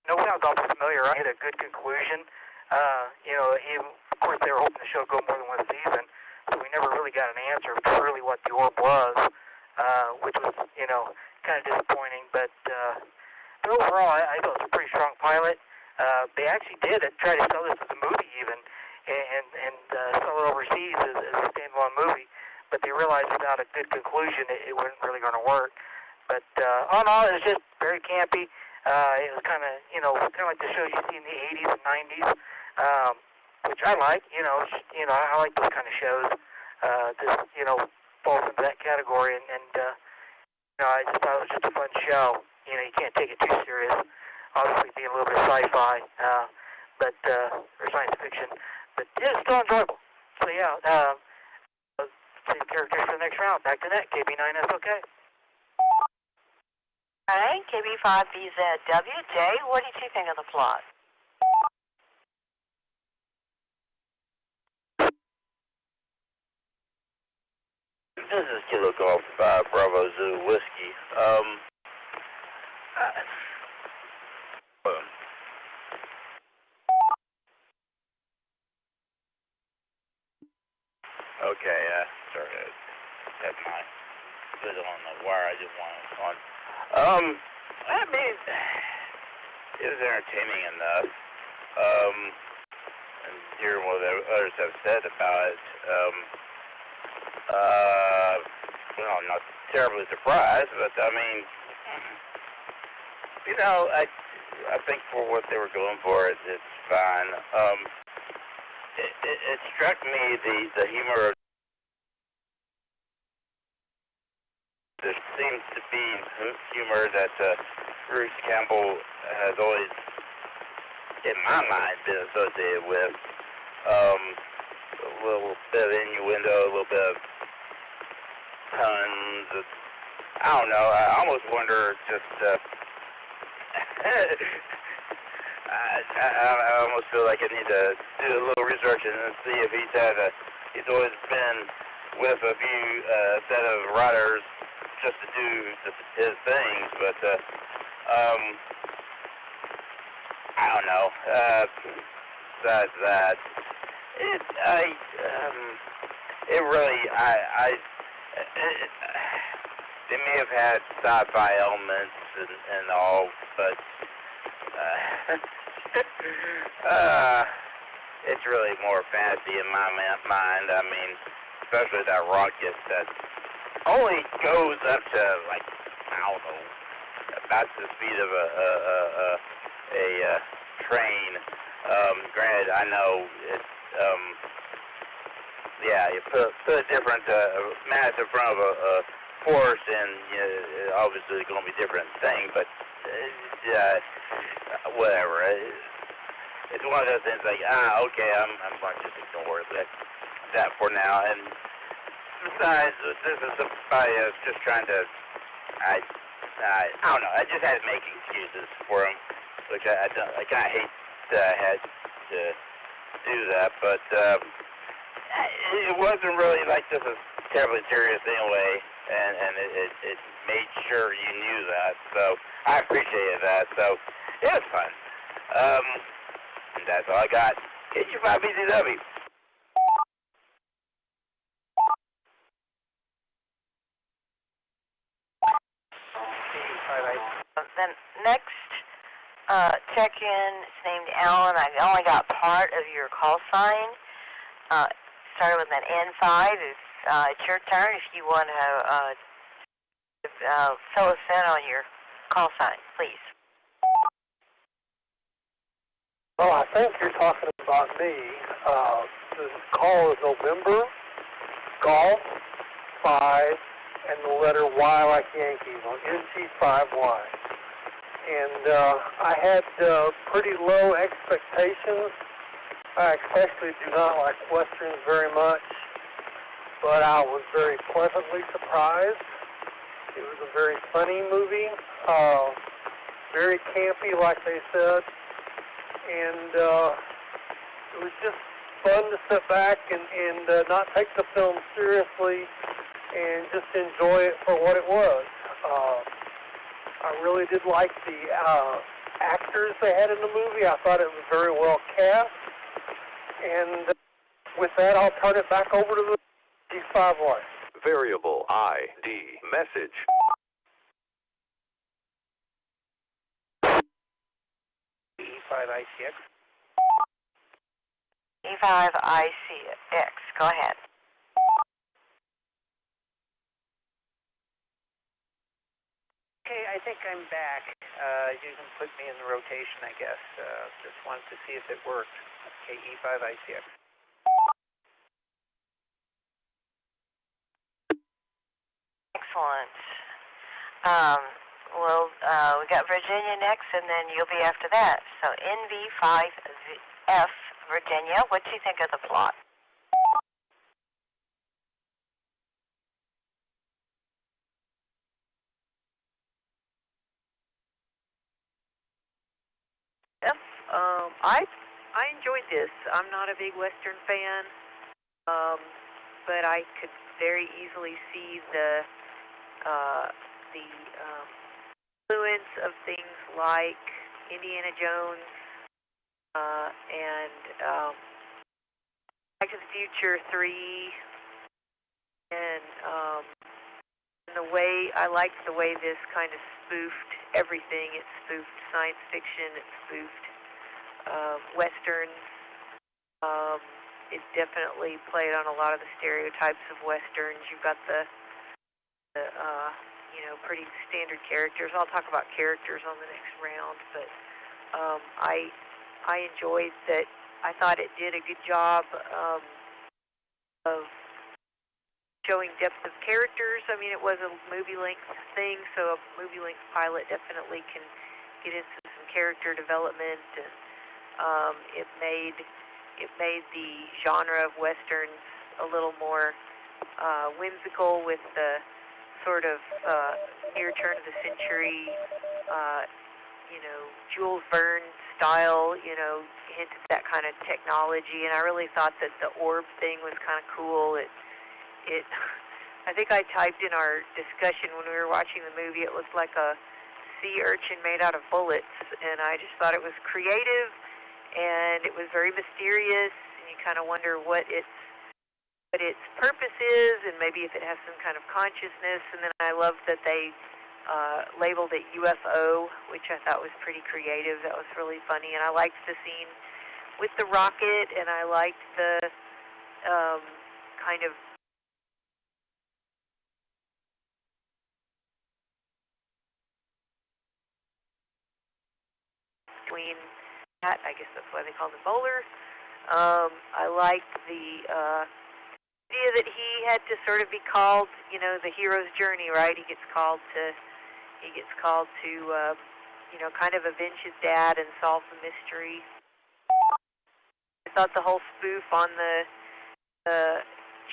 No, sounds awful familiar. I had a good conclusion. Of course, they were hoping the show would go more than one season, so we never really got an answer to really what the orb was, which was, kind of disappointing. But overall, I thought it was a pretty strong pilot. They actually did try to sell this as a movie even, and sell it overseas as a standalone movie, but they realized without a good conclusion it wasn't really going to work. But all in all, it was just very campy. It was kind of like the shows you see in the 80s and 90s, which I like. I like those kind of shows. This, falls into that category, and I just thought it was just a fun show. You can't take it too serious. Obviously, being a little bit of sci-fi, or science fiction, but yeah, it's still enjoyable. So yeah, save characters for the next round. Back to net, KB9SOK. All right, KB5BZW. Jay, what did you think of the plot? This is Kilo Golf Bravo Zoo Whiskey. Okay, sorry, I had my foot on the wire. I didn't want it on. I mean, it was entertaining enough. And hearing what others have said about it, well, I'm not terribly surprised, but I mean, I think for what they were going for, it's fine. It struck me the humor of there seems to be humor that Bruce Campbell has always, in my mind, been associated with. A little bit of innuendo, a little bit of puns. I don't know. I almost wonder just. I almost feel like I need to do a little research and see if he's always been with a few set of writers just to do his things, but I don't know. Besides that, they may have had sci-fi elements and all, but it's really more fantasy in my mind. I mean, especially that rocket that only goes up to, like, I don't know, about the speed of a train. Granted, I know it's, you put a different mass in front of a force, and obviously it's going to be a different thing, but whatever. It's one of those things like, okay, I'm going to just ignore that for now. And besides, this is somebody that's just trying to, I don't know, I just had to make excuses for him, which I kind of hate that I had to do that, but it wasn't really like this is terribly serious anyway, and it made sure you knew that, so I appreciated that, so it was fun. And that's all I got. Get your 5BZW. The next check-in is named Alan. I only got part of your call sign. Started with an N5. It's your turn if you want to fill us in on your call sign, please. Well, I think you're talking about me. The call is November, Golf, 5, and the letter Y like Yankees on NG5Y. And I had pretty low expectations. I especially do not like Westerns very much. but I was very pleasantly surprised. It was a very funny movie, very campy, like they said, and it was just fun to sit back and not take the film seriously and just enjoy it for what it was. I really did like the actors they had in the movie. I thought it was very well cast. And with that, I'll turn it back over to the G5 line. Variable ID message. E5ICX. E5ICX, go ahead. Okay, I think I'm back. You can put me in the rotation, I guess. Just wanted to see if it worked. Okay, E5ICX. Excellent. We got Virginia next, and then you'll be after that. So NV5F, Virginia, what do you think of the plot? I enjoyed this. I'm not a big Western fan, but I could very easily see the influence of things like Indiana Jones and Back to the Future 3, and the way I liked the way this kind of spoofed everything. It spoofed science fiction. It spoofed Westerns. It definitely played on a lot of the stereotypes of Westerns. You've got the pretty standard characters. I'll talk about characters on the next round, but I enjoyed that. I thought it did a good job of showing depth of characters. I mean, it was a movie-length thing, so a movie-length pilot definitely can get into some character development, and it made the genre of Westerns a little more whimsical with the sort of near turn of the century, Jules Verne style, hinted at that kind of technology, and I really thought that the orb thing was kind of cool. I think I typed in our discussion when we were watching the movie, it looked like a sea urchin made out of bullets, and I just thought it was creative, and it was very mysterious, and you kind of wonder what its purpose is, and maybe if it has some kind of consciousness. And then I loved that they labeled it UFO, which I thought was pretty creative. That was really funny, and I liked the scene with the rocket, and I liked the kind of between that, I guess that's why they call them bowlers. I liked the idea that he had to sort of be called, the hero's journey, right? He gets called to kind of avenge his dad and solve the mystery. I thought the whole spoof on the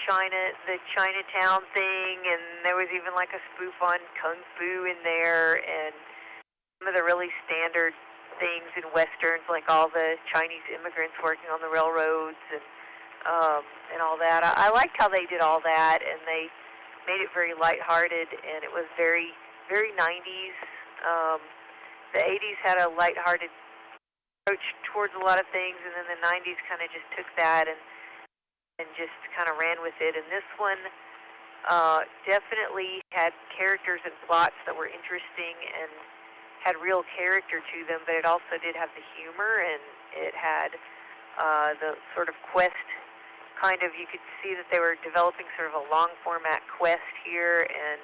Chinatown thing, and there was even like a spoof on Kung Fu in there, and some of the really standard things in Westerns, like all the Chinese immigrants working on the railroads and all that. I liked how they did all that, and they made it very lighthearted, and it was very, very 90s. The 80s had a lighthearted approach towards a lot of things, and then the 90s kind of just took that and just kind of ran with it. And this one definitely had characters and plots that were interesting and had real character to them, but it also did have the humor, and it had the sort of quest kind of, you could see that they were developing sort of a long format quest here, and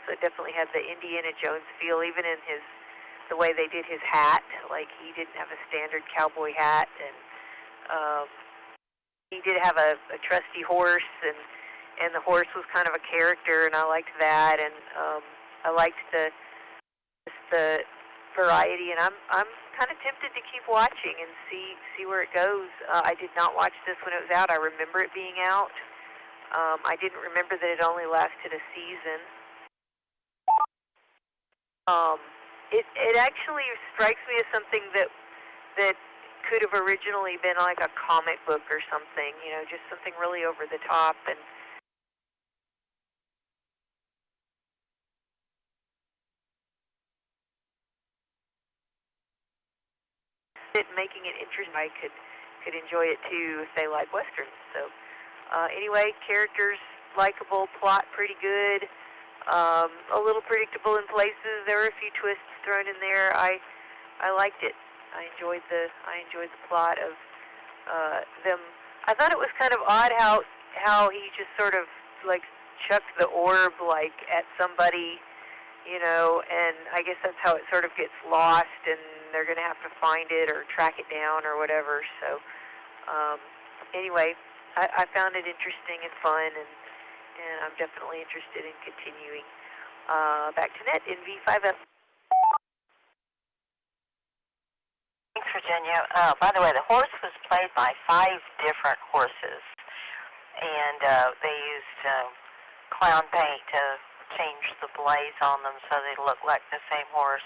so it definitely had the Indiana Jones feel, even in the way they did his hat. Like, he didn't have a standard cowboy hat, and he did have a trusty horse, and the horse was kind of a character, and I liked that, and I liked the variety, and I'm kind of tempted to keep watching and see where it goes. I did not watch this when it was out. I remember it being out, I didn't remember that it only lasted a season. It actually strikes me as something that could have originally been like a comic book or something, you know, just something really over the top. And making it interesting, I could enjoy it too if they like westerns. So anyway, characters likable, plot pretty good, a little predictable in places. There were a few twists thrown in there. I liked it. I enjoyed the plot of them. I thought it was kind of odd how he just sort of like chucked the orb like at somebody, you know, and I guess that's how it sort of gets lost, and they're going to have to find it or track it down or whatever. So anyway, I found it interesting and fun, and I'm definitely interested in continuing. Back to net in V5F. Thanks, Virginia. By the way, the horse was played by 5 different horses, and they used clown paint to change the blaze on them so they look like the same horse.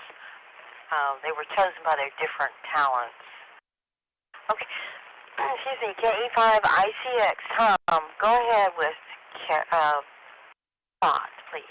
They were chosen by their different talents. Okay, excuse me, KE5ICX, Tom, go ahead with thoughts, please.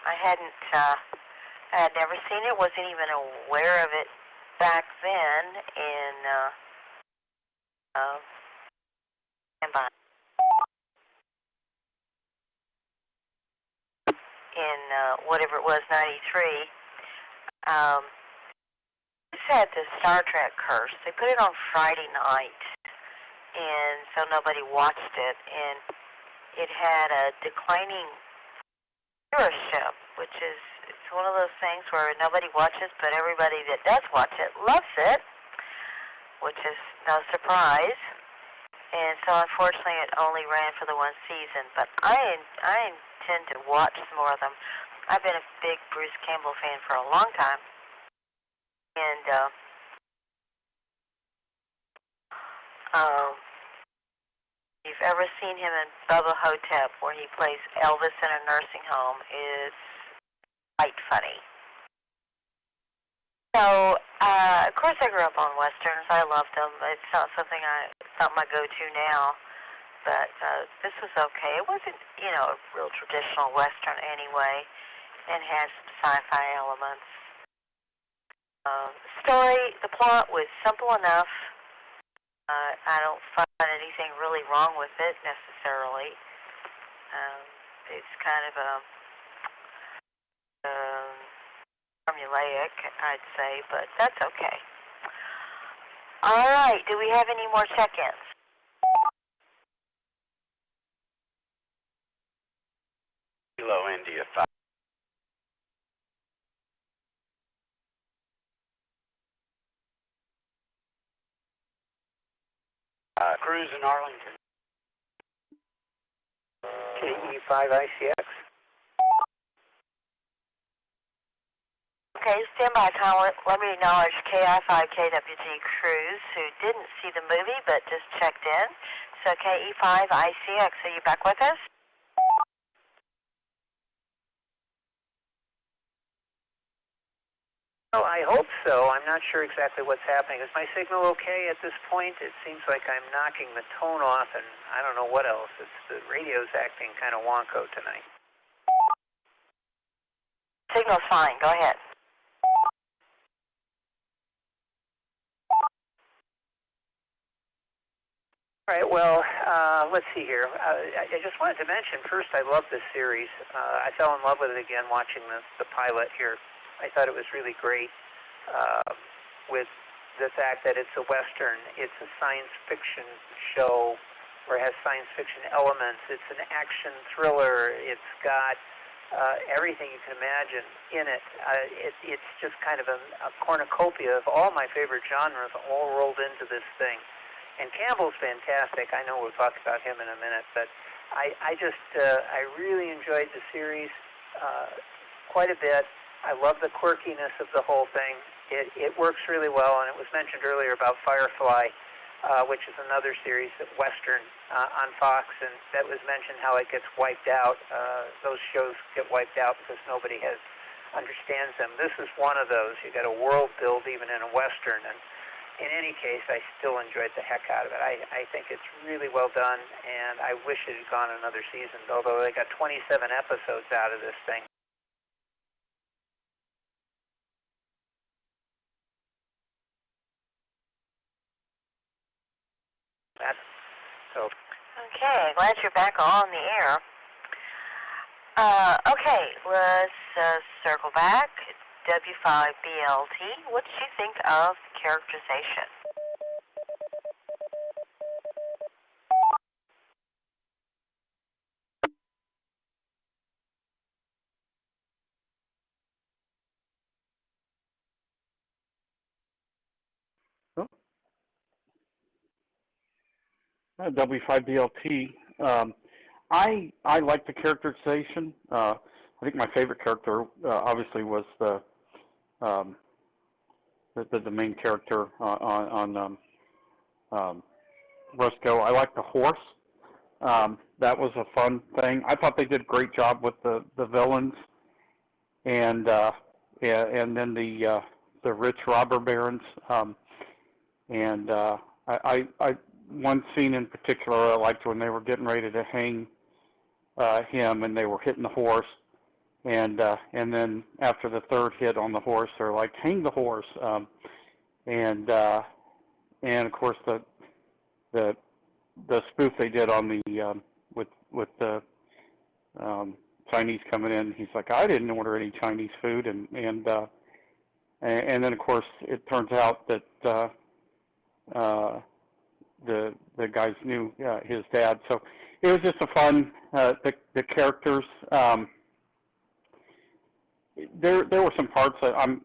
I had never seen it, wasn't even aware of it back then in whatever it was, 93. This had the Star Trek curse. They put it on Friday night, and so nobody watched it, and it had a declining viewership, which is it's one of those things where nobody watches, but everybody that does watch it loves it, which is no surprise. And so unfortunately it only ran for the one season, but I intend to watch some more of them. I've been a big Bruce Campbell fan for a long time, and if you've ever seen him in Bubba Hotep, where he plays Elvis in a nursing home, is quite funny. So, of course I grew up on Westerns. I loved them. It's not something it's not my go-to now, but this was okay. It wasn't, you know, a real traditional Western anyway, and has some sci-fi elements. The plot was simple enough. I don't find anything really wrong with it necessarily. It's kind of a formulaic, I'd say, but that's okay. All right, do we have any more check-ins? Kilo India 5. Cruise in Arlington. KE5ICX. Okay, stand by, Colin. Let me acknowledge KI5KWG Cruise, who didn't see the movie but just checked in. So KE5ICX, are you back with us? Oh, I hope so. I'm not sure exactly what's happening. Is my signal okay at this point? It seems like I'm knocking the tone off, and I don't know what else. The radio's acting kind of wonko tonight. signal's fine. Go ahead. All right, well, let's see here. I just wanted to mention, first, I love this series. I fell in love with it again watching the pilot here. I thought it was really great with the fact that it's a Western. It's a science fiction show where it has science fiction elements. It's an action thriller. It's got everything you can imagine in it. It's just kind of a cornucopia of all my favorite genres all rolled into this thing. And Campbell's fantastic. I know we'll talk about him in a minute, but I really enjoyed the series quite a bit. I love the quirkiness of the whole thing. It works really well, and it was mentioned earlier about Firefly, which is another series, Western, on Fox, and that was mentioned how it gets wiped out. Those shows get wiped out because nobody understands them. This is one of those. You got a world build even in a Western, and in any case, I still enjoyed the heck out of it. I think it's really well done, and I wish it had gone another season, although they got 27 episodes out of this thing. Okay, glad you're back on the air. Okay, let's circle back. W5BLT, what did you think of the characterization? W5BLT. I like the characterization. I think my favorite character obviously was the main character on Roscoe. I like the horse. That was a fun thing. I thought they did a great job with the villains, and then the rich robber barons. One scene in particular I liked when they were getting ready to hang him, and they were hitting the horse, and then after the third hit on the horse, they're like, "Hang the horse," and of course the spoof they did on the with the Chinese coming in. He's like, "I didn't order any Chinese food," and then of course it turns out that the guys knew his dad. So it was just a fun. The characters. There were some parts that I'm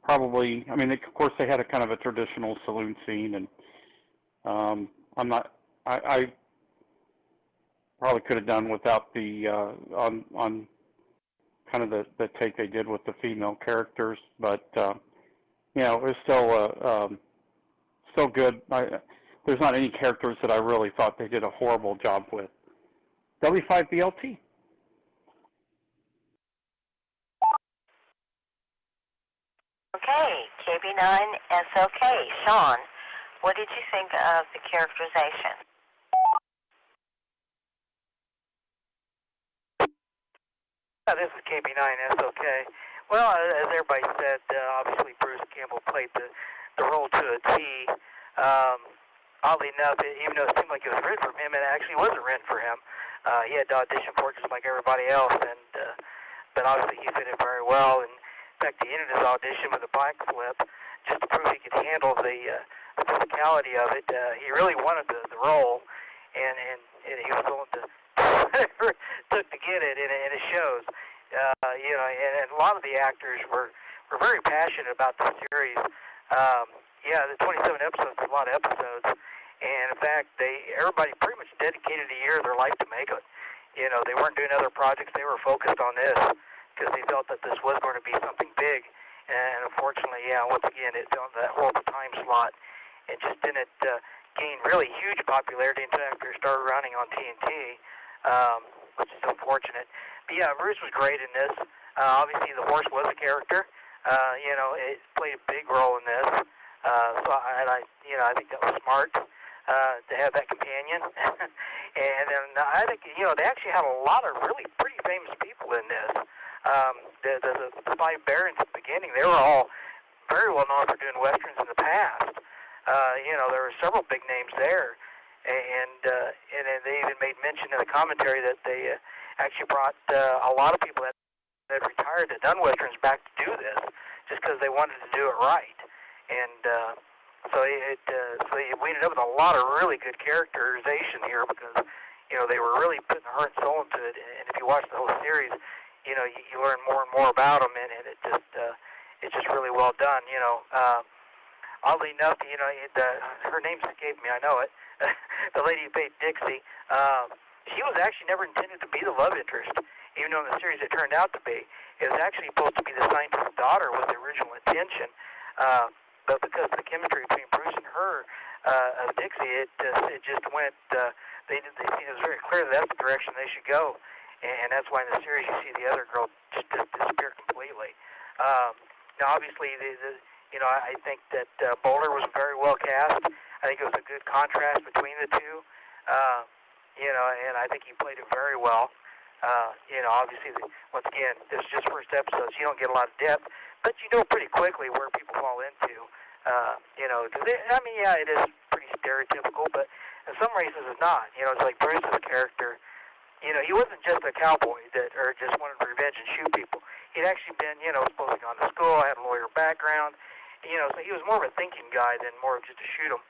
probably. I mean, of course they had a kind of a traditional saloon scene, and I'm not. I probably could have done without the on kind of the take they did with the female characters, but you know, it was still good. There's not any characters that I really thought they did a horrible job with. W5BLT. Okay, KB9SLK. Sean, what did you think of the characterization? This is KB9SLK. Well, as everybody said, obviously Bruce Campbell played the role to a T. Oddly enough, even though it seemed like it was written for him, it actually wasn't written for him. He had to audition for it just like everybody else, but obviously he fit in very well. And in fact, he ended his audition with a black slip just to prove he could handle the physicality of it. He really wanted the role, and he was willing to whatever it took to get it, and it shows. You know, and a lot of the actors were very passionate about the series. Yeah, the 27 episodes is a lot of episodes, and in fact, everybody pretty much dedicated a year of their life to make it. You know, they weren't doing other projects; they were focused on this because they felt that this was going to be something big. And unfortunately, yeah, once again, it fell into that horrible time slot and just didn't gain really huge popularity until after it started running on TNT, which is unfortunate. But yeah, Bruce was great in this. Obviously, the horse was a character. You know, it played a big role in this. So I think that was smart to have that companion. And then I think, you know, they actually had a lot of really pretty famous people in this. The five barons at the beginning, they were all very well known for doing westerns in the past. There were several big names there, and then they even made mention in the commentary that they actually brought a lot of people that had retired that done westerns back to do this, just because they wanted to do it right. And so we ended up with a lot of really good characterization here because they were really putting their heart and soul into it. And if you watch the whole series, you learn more and more about them, and it's just really well done. Oddly enough, her name escaped me. I know it. The lady who played Dixie, she was actually never intended to be the love interest, even though in the series it turned out to be. It was actually supposed to be the scientist's daughter was the original intention, but because of the chemistry between Bruce and her, of Dixie, it just went. It was very clear that that's the direction they should go, and that's why in the series you see the other girl just disappear completely. Now, obviously, I think that Boulder was very well cast. I think it was a good contrast between the two. And I think he played it very well. Obviously, once again, this is just first episode, so you don't get a lot of depth, but you know pretty quickly where people fall into. It is pretty stereotypical, but in some races it's not. It's like Bruce's character. He wasn't just a cowboy or just wanted revenge and shoot people. He'd actually been, supposed to gone to school, had a lawyer background. So he was more of a thinking guy than more of just to shoot him.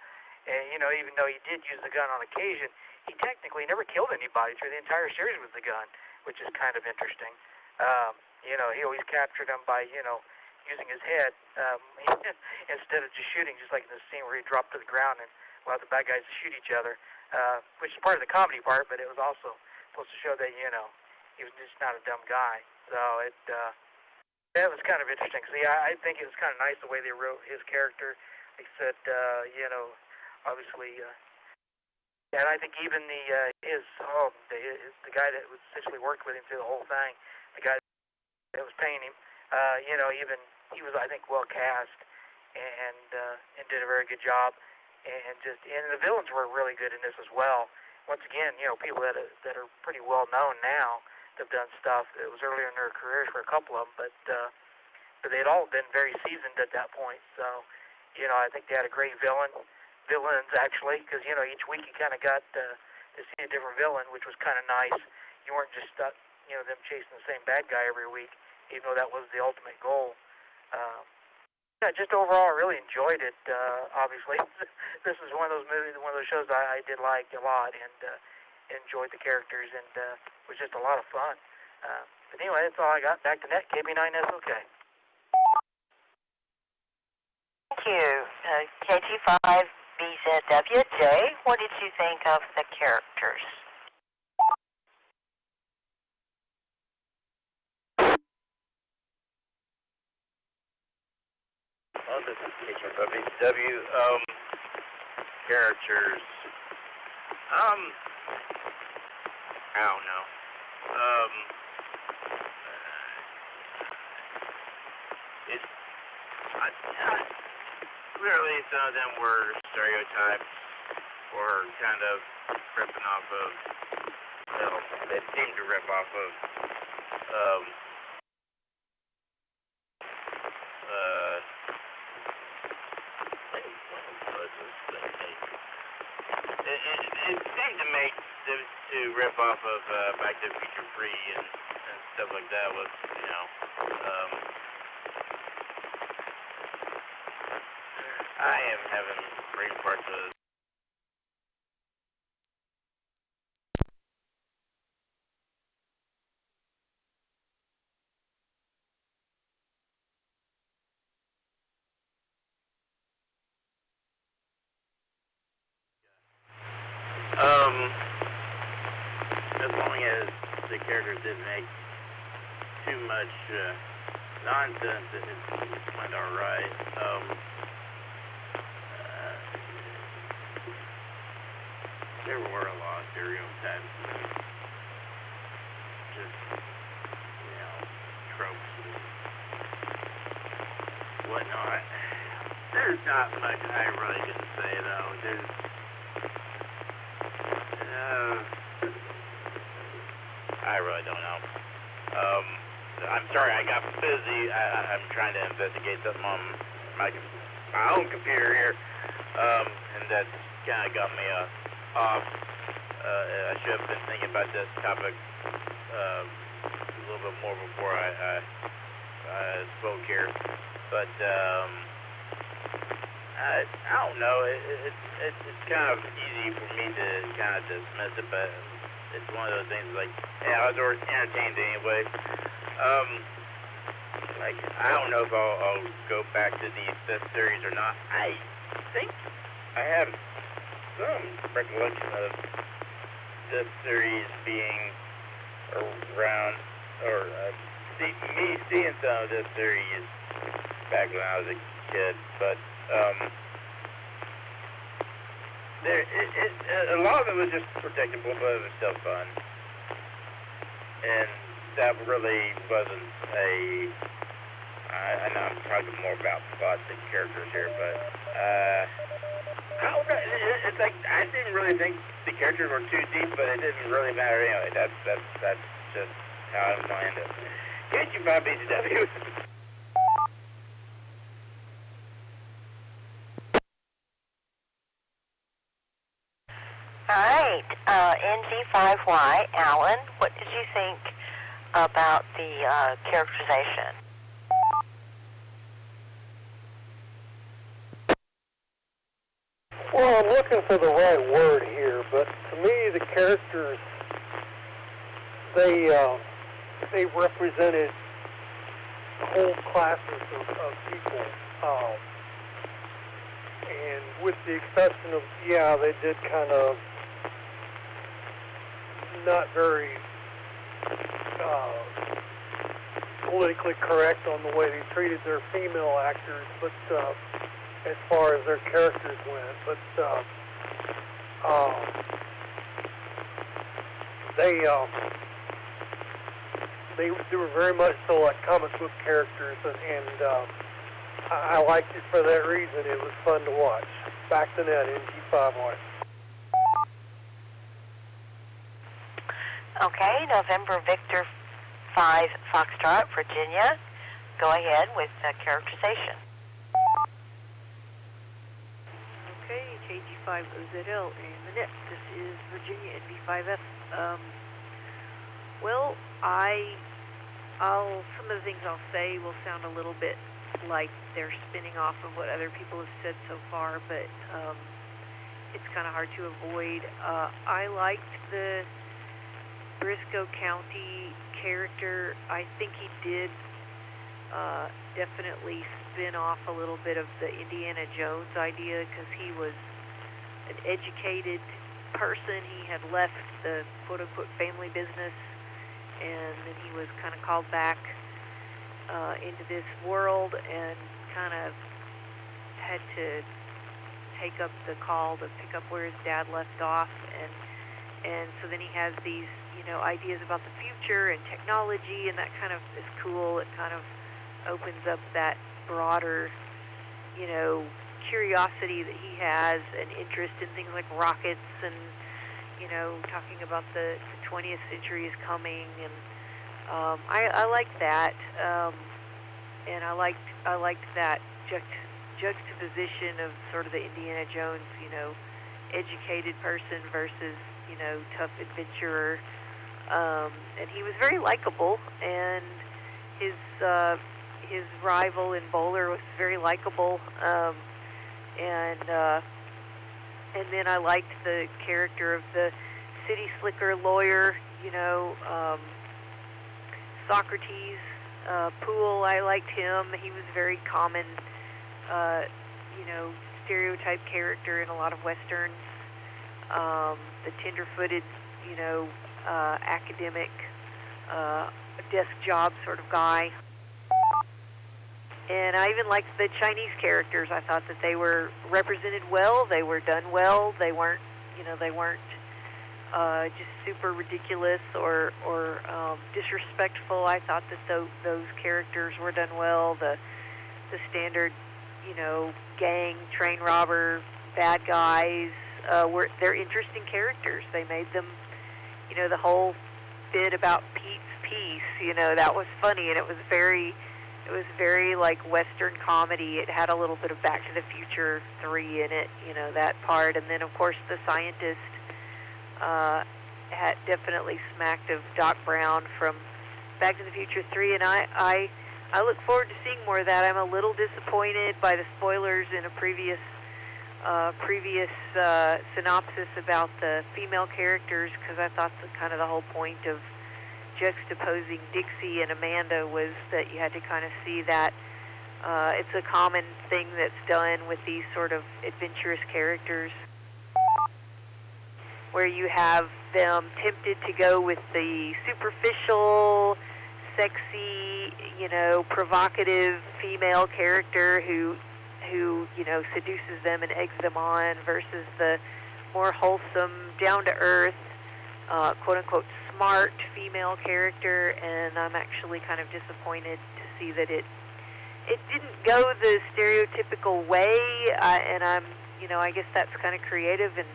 And, even though he did use the gun on occasion, he technically never killed anybody through the entire series with the gun, which is kind of interesting. He always captured them by, using his head instead of just shooting, just like in the scene where he dropped to the ground and allowed the bad guys to shoot each other, which is part of the comedy part, but it was also supposed to show that, he was just not a dumb guy. So that was kind of interesting. See, I think it was kind of nice the way they wrote his character. Like I said, obviously, and I think even the guy that was essentially worked with him through the whole thing, the guy that was paying him, even he was, I think, well cast and did a very good job. And the villains were really good in this as well. Once again, people that are pretty well known now that have done stuff. It was earlier in their careers for a couple of them, but they'd all been very seasoned at that point. So, I think they had a great villains actually, because each week you kind of got to see a different villain, which was kind of nice. You weren't just stuck, them chasing the same bad guy every week, even though that was the ultimate goal. Just overall, I really enjoyed it. Obviously, this is one of those movies, one of those shows I did like a lot, and enjoyed the characters, and it was just a lot of fun. But anyway, that's all I got. Back to net, KB9SOK. Thank you. KT5BZWJ, what did you think of the characters? Well, this is KT5BZW. Characters. I don't know. Clearly some of them were stereotypes or kind of ripping off of, they seemed to rip off of, it seemed to make, to rip off of Back to the Future 3 and stuff like that was, I am having great parts of it. As long as the characters didn't make too much nonsense, it went alright. There were a lot of stereotypes and just, tropes and whatnot. There's not much I really can say, though. I really don't know. I'm sorry, I got busy. I'm trying to investigate something on my own computer here, and that kind of got me off. I should have been thinking about this topic a little bit more before I spoke here, but I don't know. It's kind of easy for me to kind of dismiss it, but it's one of those things like, yeah, I was always entertained anyway. Like, I don't know if I'll go back to this series or not. I think I have some recollection of this series being around, or me seeing some of this series back when I was a kid, but a lot of it was just predictable, but it was still fun. And that really wasn't I know I'm talking more about plots than characters here, but I don't know. It's like I didn't really think the characters were too deep, but it didn't really matter anyway. That's just how I'm going to get you by BCW. All right, NG5Y, Alan, what did you think about the characterization? Well, I'm looking for the right word here, but to me, the characters, they represented whole classes of people. And with the exception of, yeah, they did kind of not very politically correct on the way they treated their female actors, but as far as their characters went, but they were very much so like comic book characters, and I liked it for that reason. It was fun to watch. Back to net, NG5Y. Okay, November Victor 5 Foxtrot, Virginia. Go ahead with characterization. Okay, KG5OZL and the net. This is Virginia NV5F. Well, some of the things I'll say will sound a little bit like they're spinning off of what other people have said so far, but it's kind of hard to avoid. I liked the Briscoe County character. I think he did definitely spin off a little bit of the Indiana Jones idea, because he was an educated person. He had left the quote-unquote family business, and then he was kind of called back into this world and kind of had to take up the call to pick up where his dad left off, and so then he has these, ideas about the future and technology, and that kind of is cool. It kind of opens up that broader, curiosity that he has, and interest in things like rockets, and talking about the 20th century is coming, and I liked that, and I liked that juxtaposition of sort of the Indiana Jones, educated person versus tough adventurer, and he was very likable, and his rival in Bowler was very likable, and then I liked the character of the city slicker lawyer, Socrates, Poole. I liked him. He was very common, stereotype character in a lot of westerns. The tender-footed, academic, desk job sort of guy. And I even liked the Chinese characters. I thought that they were represented well. They were done well. They weren't, just super ridiculous or disrespectful. I thought that those characters were done well. The standard, gang, train robber, bad guys, they're interesting characters. They made them, the whole bit about Pete's Peace, You know, that was funny, and it was very like Western comedy. It had a little bit of Back to the Future 3 in it, you know, that part. And then, of course, the scientist had definitely smacked of Doc Brown from Back to the Future 3, and I look forward to seeing more of that. I'm a little disappointed by the spoilers in a previous synopsis about the female characters, because I thought kind of the whole point of juxtaposing Dixie and Amanda was that you had to kind of see that it's a common thing that's done with these sort of adventurous characters, where you have them tempted to go with the superficial, sexy, you know, provocative female character who you know, seduces them and eggs them on, versus the more wholesome, down-to-earth, quote-unquote smart female character. And I'm actually kind of disappointed to see that it didn't go the stereotypical way, and I'm, you know, I guess that's kind of creative and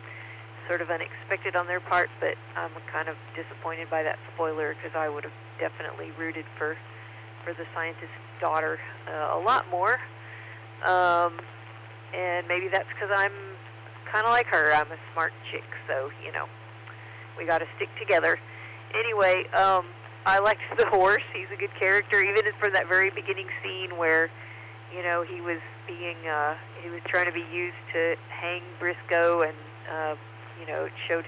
sort of unexpected on their part, but I'm kind of disappointed by that spoiler, because I would have definitely rooted for the scientist's daughter a lot more. And maybe that's because I'm kind of like her. I'm a smart chick, so, you know, we got to stick together. Anyway, I liked the horse. He's a good character, even from that very beginning scene where, you know, he was trying to be used to hang Briscoe, and, you know, it showed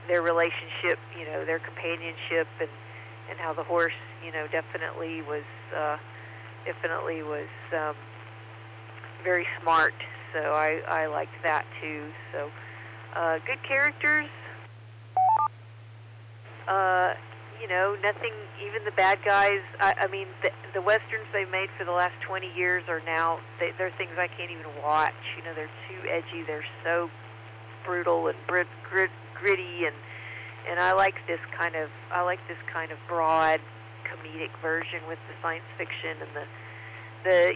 their relationship, you know, their companionship, and how the horse, you know, definitely was very smart. So I liked that too. So good characters. You know, nothing. Even the bad guys. I mean, the westerns they've made for the last 20 years are now they're things I can't even watch. You know, they're too edgy. They're so brutal and gritty, and I like this kind of broad comedic version with the science fiction and the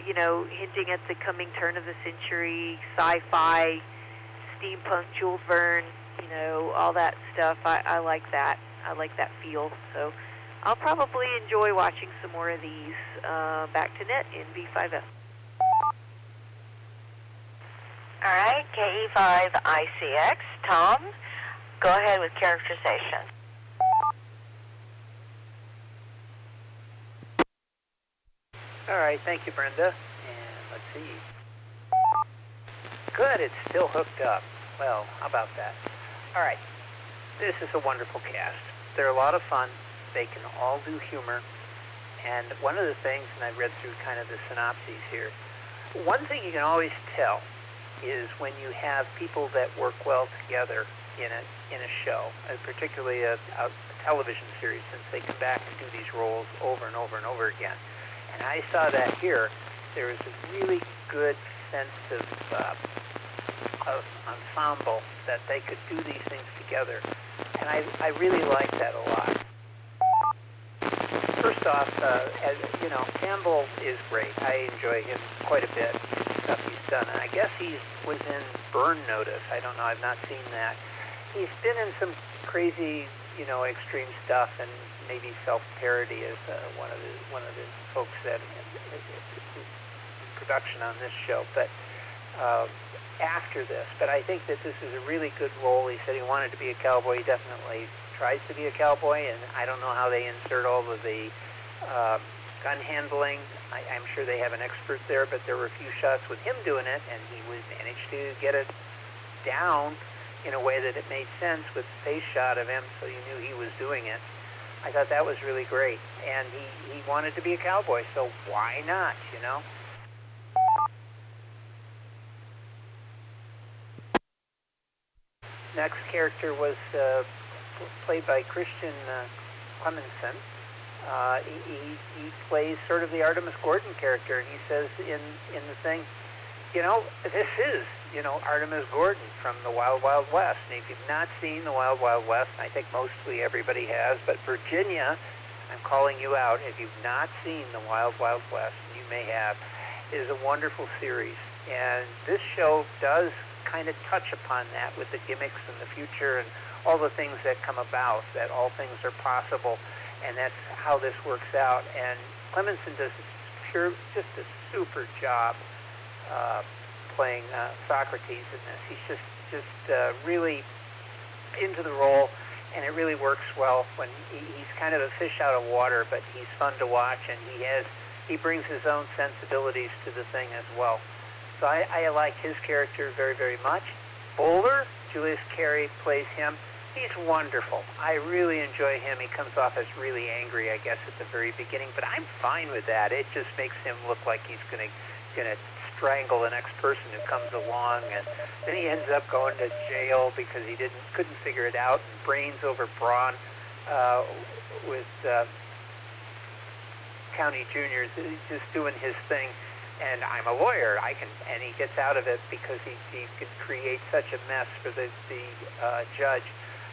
you know, hinting at the coming turn of the century, sci-fi, steampunk, Jules Verne, you know, all that stuff. I like that. I like that feel. So I'll probably enjoy watching some more of these. Back to net in B5F. All right, KE5ICX. Tom, go ahead with characterization. All right, thank you, Brenda. And let's see. Good, it's still hooked up. Well, how about that? All right, this is a wonderful cast. They're a lot of fun. They can all do humor. And one of the things, and I read through kind of the synopses here, one thing you can always tell is when you have people that work well together in a show, and particularly a television series, since they come back to do these roles over and over and over again. And I saw that here. There was a really good sense of ensemble, that they could do these things together. And I really like that a lot. First off, as you know, Campbell is great. I enjoy him quite a bit, the stuff he's done. And I guess he was in Burn Notice. I don't know. I've not seen that. He's been in some crazy, you know, extreme stuff, and maybe self-parody is one of the folks that in production on this show. But after this, but I think that this is a really good role. He said he wanted to be a cowboy. He definitely tries to be a cowboy, and I don't know how they insert all of the gun handling. I'm sure they have an expert there, but there were a few shots with him doing it, and he managed to get it down in a way that it made sense with the face shot of him, so you knew he was doing it. I thought that was really great, and he wanted to be a cowboy, so why not, you know? Next character was played by Christian Clemenson. He plays sort of the Artemis Gordon character, and he says in the thing, you know, this is, you know, Artemis Gordon from the Wild Wild West. And if you've not seen the Wild Wild West, and I think mostly everybody has, but Virginia, I'm calling you out. If you've not seen the Wild Wild West, and you may have, it is a wonderful series. And this show does kind of touch upon that with the gimmicks and the future and all the things that come about, that all things are possible. and that's how this works out. And Clemenson does just a super job playing Socrates in this. He's just really into the role, and it really works well. When he's kind of a fish out of water, but he's fun to watch, and he brings his own sensibilities to the thing as well. So I like his character very, very much. Bowler, Julius Carey plays him. He's wonderful. I really enjoy him. He comes off as really angry, I guess, at the very beginning, but I'm fine with that. It just makes him look like he's gonna strangle the next person who comes along, and then he ends up going to jail because he couldn't figure it out, and brains over brawn with county juniors, just doing his thing. And I'm a lawyer. And he gets out of it because he could create such a mess for the judge.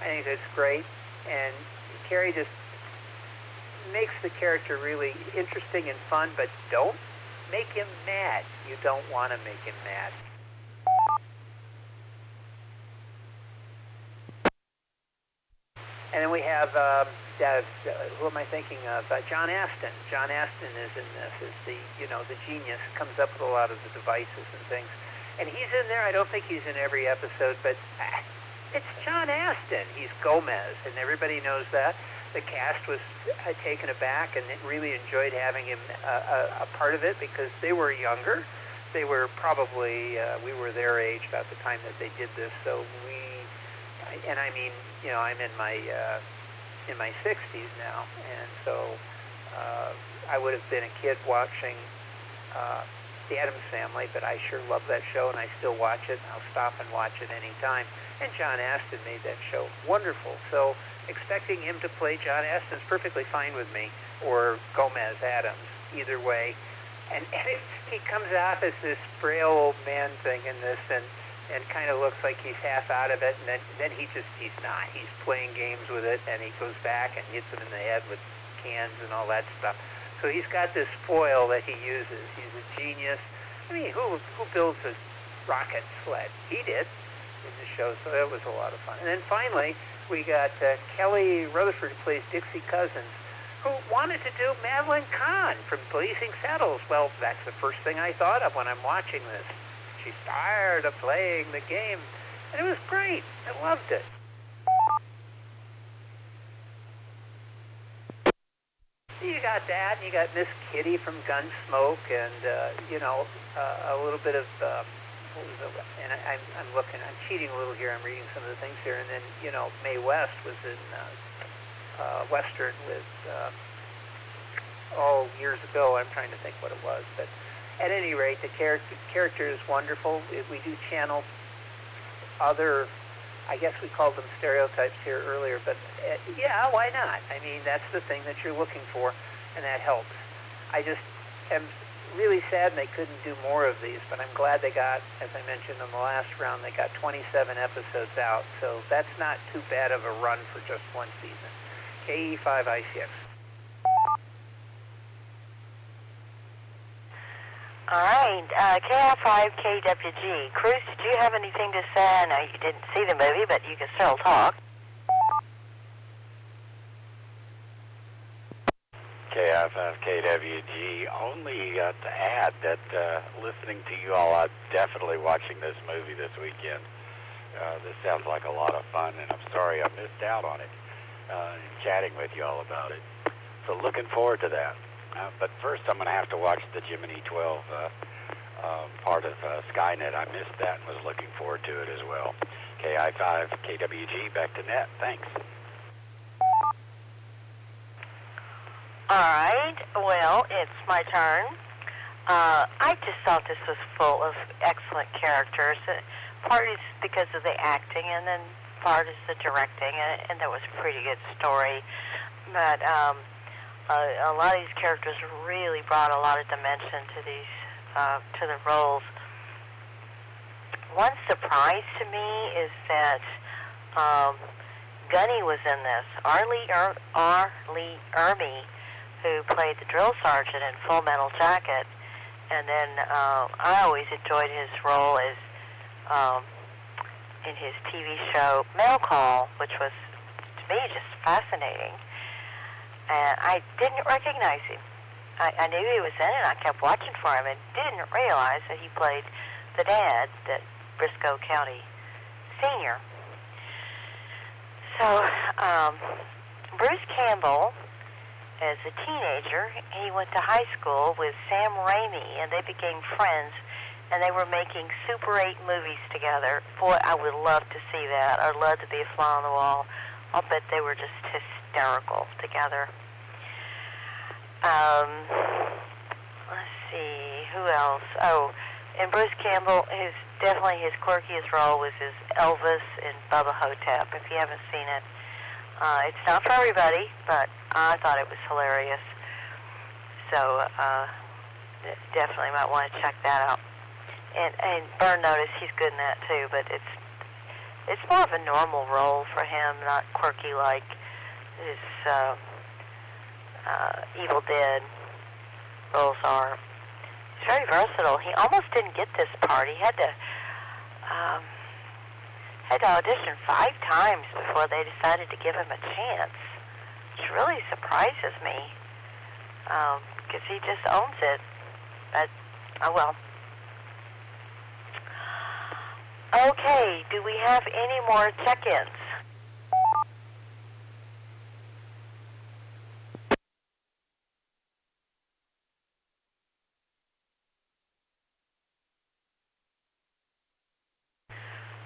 I think that's great. And Carey just makes the character really interesting and fun, but don't make him mad. You don't want to make him mad. And then we have, who am I thinking of? John Astin. John Astin is in this, is the genius, comes up with a lot of the devices and things. And he's in there. I don't think he's in every episode, but it's John Astin. He's Gomez, and everybody knows that. The cast was taken aback and really enjoyed having him a part of it because they were younger. They were probably, we were their age about the time that they did this, so I'm in my 60s now, and so I would have been a kid watching The Addams Family, but I sure love that show, and I still watch it, and I'll stop and watch it any time. And John Astin made that show wonderful, so expecting him to play John Astin is perfectly fine with me, or Gomez Adams, either way. And he comes out as this frail old man thing in this, and kind of looks like he's half out of it, and then he's not. He's playing games with it, and he goes back and hits him in the head with cans and all that stuff. So he's got this foil that he uses. He's a genius. I mean, who builds a rocket sled? He did in the show, so that was a lot of fun. And then finally, we got Kelly Rutherford, who plays Dixie Cousins, who wanted to do Madeline Kahn from Blazing Saddles. Well, that's the first thing I thought of when I'm watching this. She's tired of playing the game, and it was great. I loved it. You got that, and you got Miss Kitty from Gunsmoke, and a little bit of what was it? And I'm cheating a little here. I'm reading some of the things here, and then Mae West was in Western with years ago. I'm trying to think what it was, but at any rate, the character is wonderful. We do channel other, I guess we called them stereotypes here earlier, but yeah, why not? I mean, that's the thing that you're looking for, and that helps. I just am really sad they couldn't do more of these, but I'm glad they got, as I mentioned in the last round, they got 27 episodes out, so that's not too bad of a run for just one season. KE5ICX. All right, KI5KWG. Cruz, did you have anything to say? I know you didn't see the movie, but you can still talk. KI5KWG. Only to add that listening to you all, I'm definitely watching this movie this weekend. This sounds like a lot of fun, and I'm sorry I missed out on it, chatting with you all about it. So looking forward to that. But first, I'm going to have to watch the Gemini 12 part of Skynet. I missed that and was looking forward to it as well. KI5KWG, back to net. Thanks. All right. Well, it's my turn. I just thought this was full of excellent characters. Part is because of the acting, and then part is the directing, and there was a pretty good story. But a lot of these characters really brought a lot of dimension to these to the roles. One surprise to me is that Gunny was in this. R. Lee Ermey, who played the drill sergeant in Full Metal Jacket, and then I always enjoyed his role as in his TV show Mail Call, which was to me just fascinating. and I didn't recognize him. I knew he was in it, and I kept watching for him and didn't realize that he played the dad, that Briscoe County Senior. So, Bruce Campbell, as a teenager, he went to high school with Sam Raimi, and they became friends, and they were making Super 8 movies together. Boy, I would love to see that. I'd love to be a fly on the wall. I'll bet they were just hysterical together. Let's see, who else? Oh, and Bruce Campbell, definitely his quirkiest role was as Elvis in Bubba Hotep. If you haven't seen it, it's not for everybody, but I thought it was hilarious. So definitely might want to check that out. And Burn Notice, he's good in that too, but it's more of a normal role for him, not quirky like his Evil Dead roles are. He's very versatile. He almost didn't get this part. He had to audition 5 times before they decided to give him a chance, which really surprises me, because he just owns it. But, oh well. Okay, do we have any more check-ins?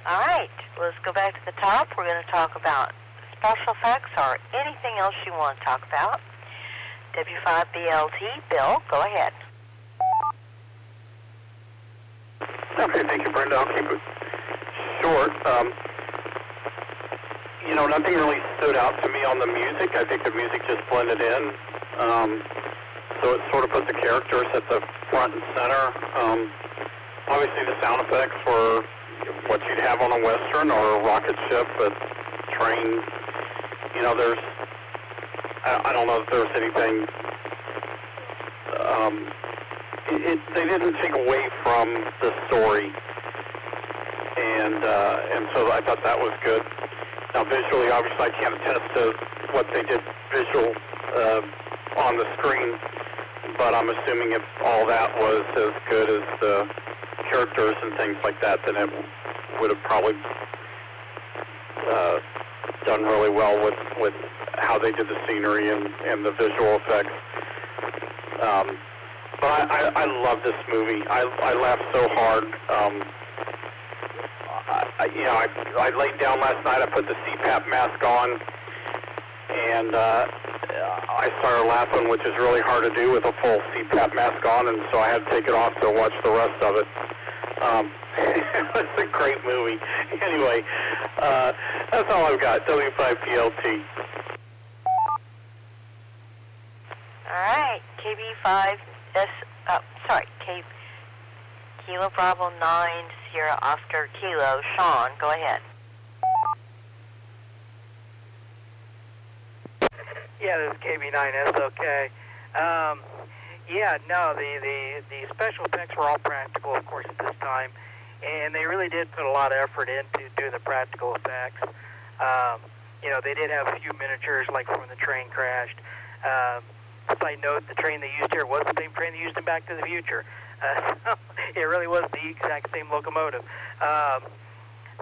All right, let's go back to the top. We're going to talk about special effects or anything else you want to talk about. W5BLT, Bill, go ahead. Okay, thank you, Brenda. I'll keep it short. Nothing really stood out to me on the music. I think the music just blended in. So it sort of put the characters at the front and center. Obviously, the sound effects were what you'd have on a Western or a rocket ship, a train. I don't know if there's anything. They didn't take away from the story, and so I thought that was good. Now, visually, obviously, I can't attest to what they did visual on the screen, but I'm assuming if all that was as good as the characters and things like that, then it would have probably done really well with how they did the scenery and the visual effects. But I love this movie. I laughed so hard. I laid down last night. I put the CPAP mask on, and I started laughing, which is really hard to do with a full CPAP mask on, and so I had to take it off to watch the rest of it. It's a great movie. Anyway, that's all I've got. W5PLT. All right, Kilo Bravo 9 Sierra Oscar Kilo. Sean, go ahead. Yeah, this is KB9SOK. The special effects were all practical, of course, at this time, and they really did put a lot of effort into doing the practical effects. They did have a few miniatures, like when the train crashed. Side note, the train they used here was the same train they used in Back to the Future. It really was the exact same locomotive.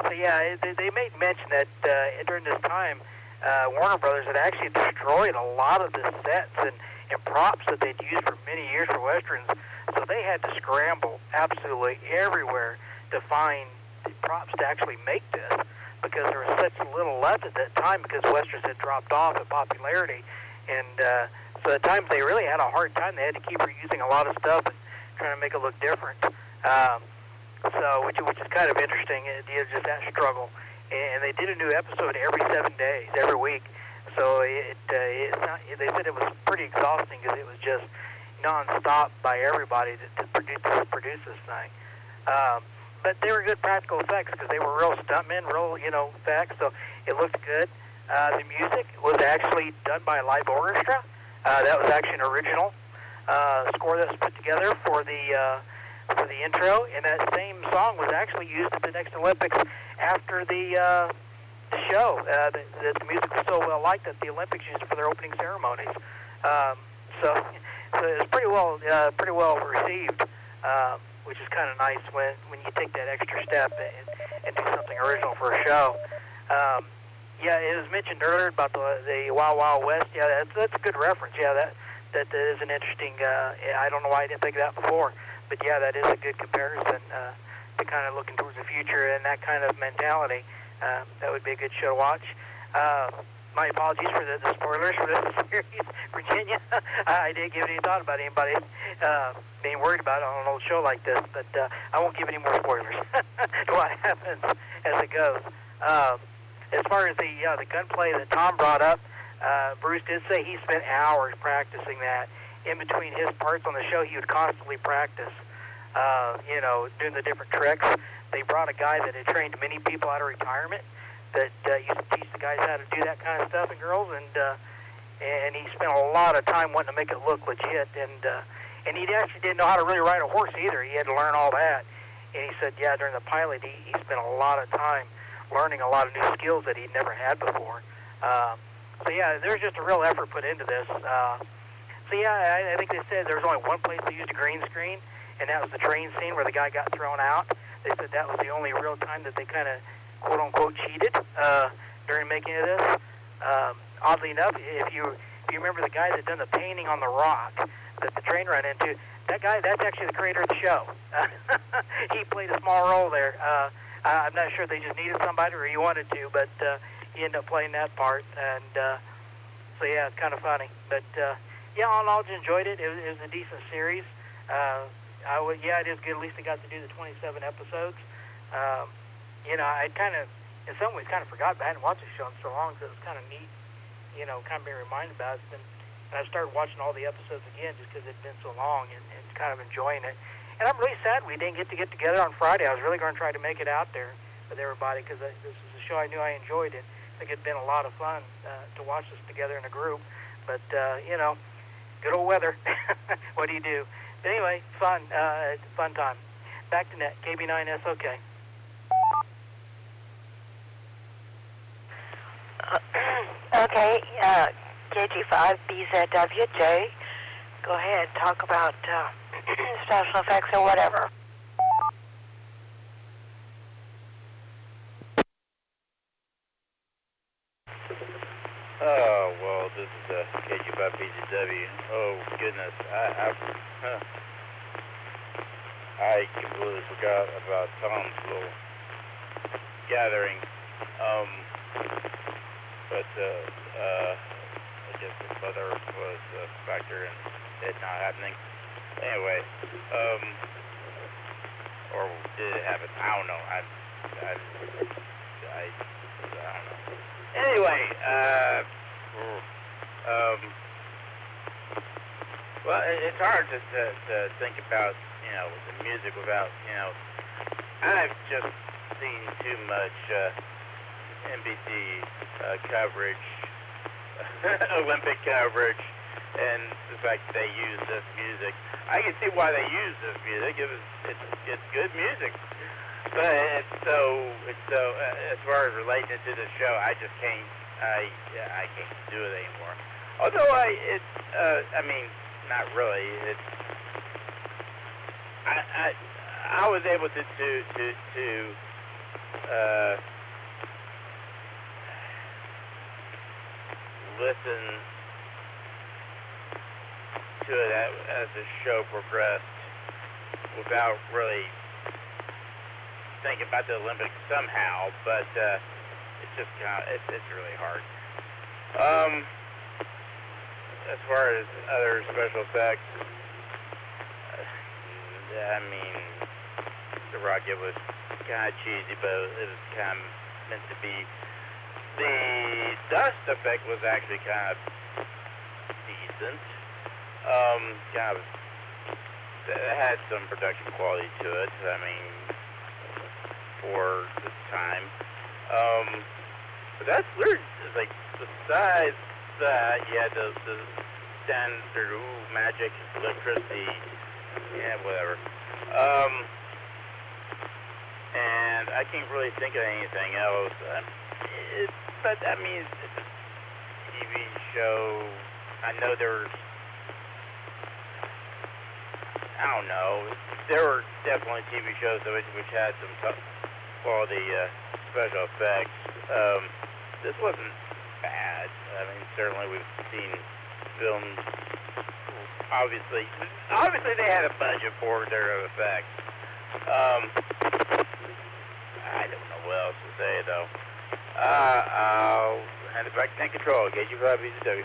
They made mention that during this time, Warner Brothers had actually destroyed a lot of the sets and props that they'd used for many years for Westerns. So they had to scramble absolutely everywhere to find the props to actually make this, because there was such little left at that time because Westerns had dropped off in popularity. And so at times they really had a hard time. They had to keep reusing a lot of stuff and trying to make it look different. Which is kind of interesting, just that struggle. And they did a new episode every 7 days, every week. So they said it was pretty exhausting because it was just non-stop by everybody to produce this thing. But they were good practical effects because they were real stuntmen, real effects. So it looked good. The music was actually done by a live orchestra. That was actually an original score that was put together for the intro, and that same song was actually used at the next Olympics after the the show. That the music was so well liked that the Olympics used it for their opening ceremonies. So it was pretty well received, which is kind of nice when you take that extra step and do something original for a show. Yeah, it was mentioned earlier about the Wild Wild West. Yeah, that's a good reference. Yeah, that is an interesting. I don't know why I didn't think of that before, but yeah, that is a good comparison to kind of looking towards the future and that kind of mentality. That would be a good show to watch. My apologies for the spoilers for this series, Virginia. I didn't give any thought about anybody being worried about it on an old show like this, but I won't give any more spoilers to what happens as it goes. As far as the gunplay that Tom brought up, Bruce did say he spent hours practicing that. In between his parts on the show, he would constantly practice, doing the different tricks. They brought a guy that had trained many people out of retirement that used to teach the guys how to do that kind of stuff and girls, and he spent a lot of time wanting to make it look legit, and he actually didn't know how to really ride a horse either. He had to learn all that, and he said, yeah, during the pilot, he spent a lot of time learning a lot of new skills that he'd never had before. So yeah, there's just a real effort put into this. So yeah, I think they said there was only one place they used a green screen, and that was the train scene where the guy got thrown out. They said that was the only real time that they kind of quote-unquote cheated during making of this. Oddly enough, if you remember the guy that done the painting on the rock that the train ran into, that guy, that's actually the creator of the show. He played a small role there. I'm not sure if they just needed somebody or he wanted to, but he ended up playing that part. And so yeah, it's kind of funny. But yeah, all in all, just enjoyed it. It was a decent series. It is good. At least they got to do the 27 episodes. I kind of, in some ways, kind of forgot, but I hadn't watched the show in so long, so it was kind of neat, kind of being reminded about it. And I started watching all the episodes again just because it'd been so long and kind of enjoying it. And I'm really sad we didn't get together on Friday. I was really going to try to make it out there with everybody because this is a show I knew I enjoyed. It. I think it'd been a lot of fun to watch this together in a group. But, good old weather. What do you do? But anyway, fun time. Back to net, KB9SOK. Okay, KG5BZWJ. Go ahead, talk about special effects or whatever. Oh, well, this is KG5BZW. Oh, goodness. I completely forgot about Tom's little gathering. But I guess the weather was a factor in it not happening. Anyway, or did it happen? I don't know. I don't know. Anyway, well, it's hard to think about, the music without, I've just seen too much NBC coverage, Olympic coverage, and the fact that they use this music. I can see why they use this music. It's good music, but it's so as far as relating it to the show, I just can't. I can't do it anymore. Although not really. I was able to listen to it as the show progressed without really thinking about the Olympics somehow, but it's just it's really hard. As far as other special effects, the rocket was kind of cheesy, but it was kind of meant to be. The dust effect was actually kind of decent. It had some production quality to it. For the time. But that's weird. It's like besides that, you had the standard magic, electricity, whatever. And I can't really think of anything else. But I mean, it's a TV show. I know there's, I don't know. There were definitely TV shows which had some tough quality special effects. This wasn't bad. I mean, certainly we've seen films. Obviously they had a budget for their effects. I don't know what else to say though. I'll hand it back to Tank Control. Gauge you 5 BZW.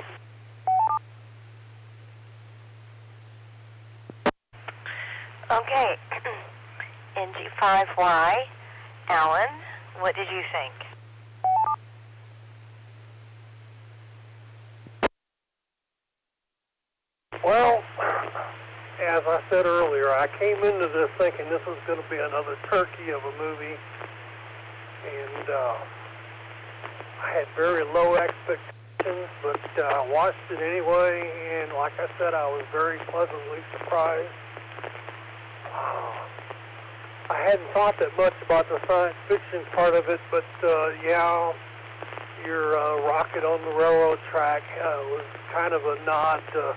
Okay. NG5Y, Alan, what did you think? Well, as I said earlier, I came into this thinking this was going to be another turkey of a movie, and I had very low expectations, but I watched it anyway, and like I said, I was very pleasantly surprised. I hadn't thought that much about the science fiction part of it, but yeah, your rocket on the railroad track was kind of a nod to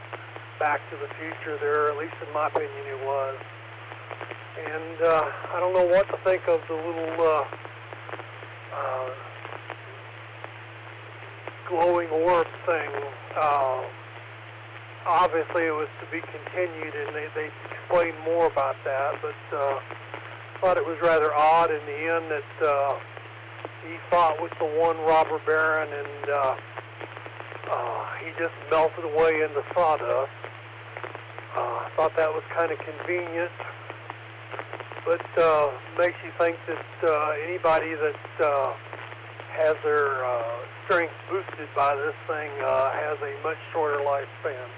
Back to the Future there, at least in my opinion it was. And I don't know what to think of the little glowing orb thing. Obviously it was to be continued, and they explained more about that, but thought it was rather odd in the end that he fought with the one robber baron, and he just melted away into sawdust. I thought that was kind of convenient, but makes you think that anybody that has their strength boosted by this thing has a much shorter lifespan.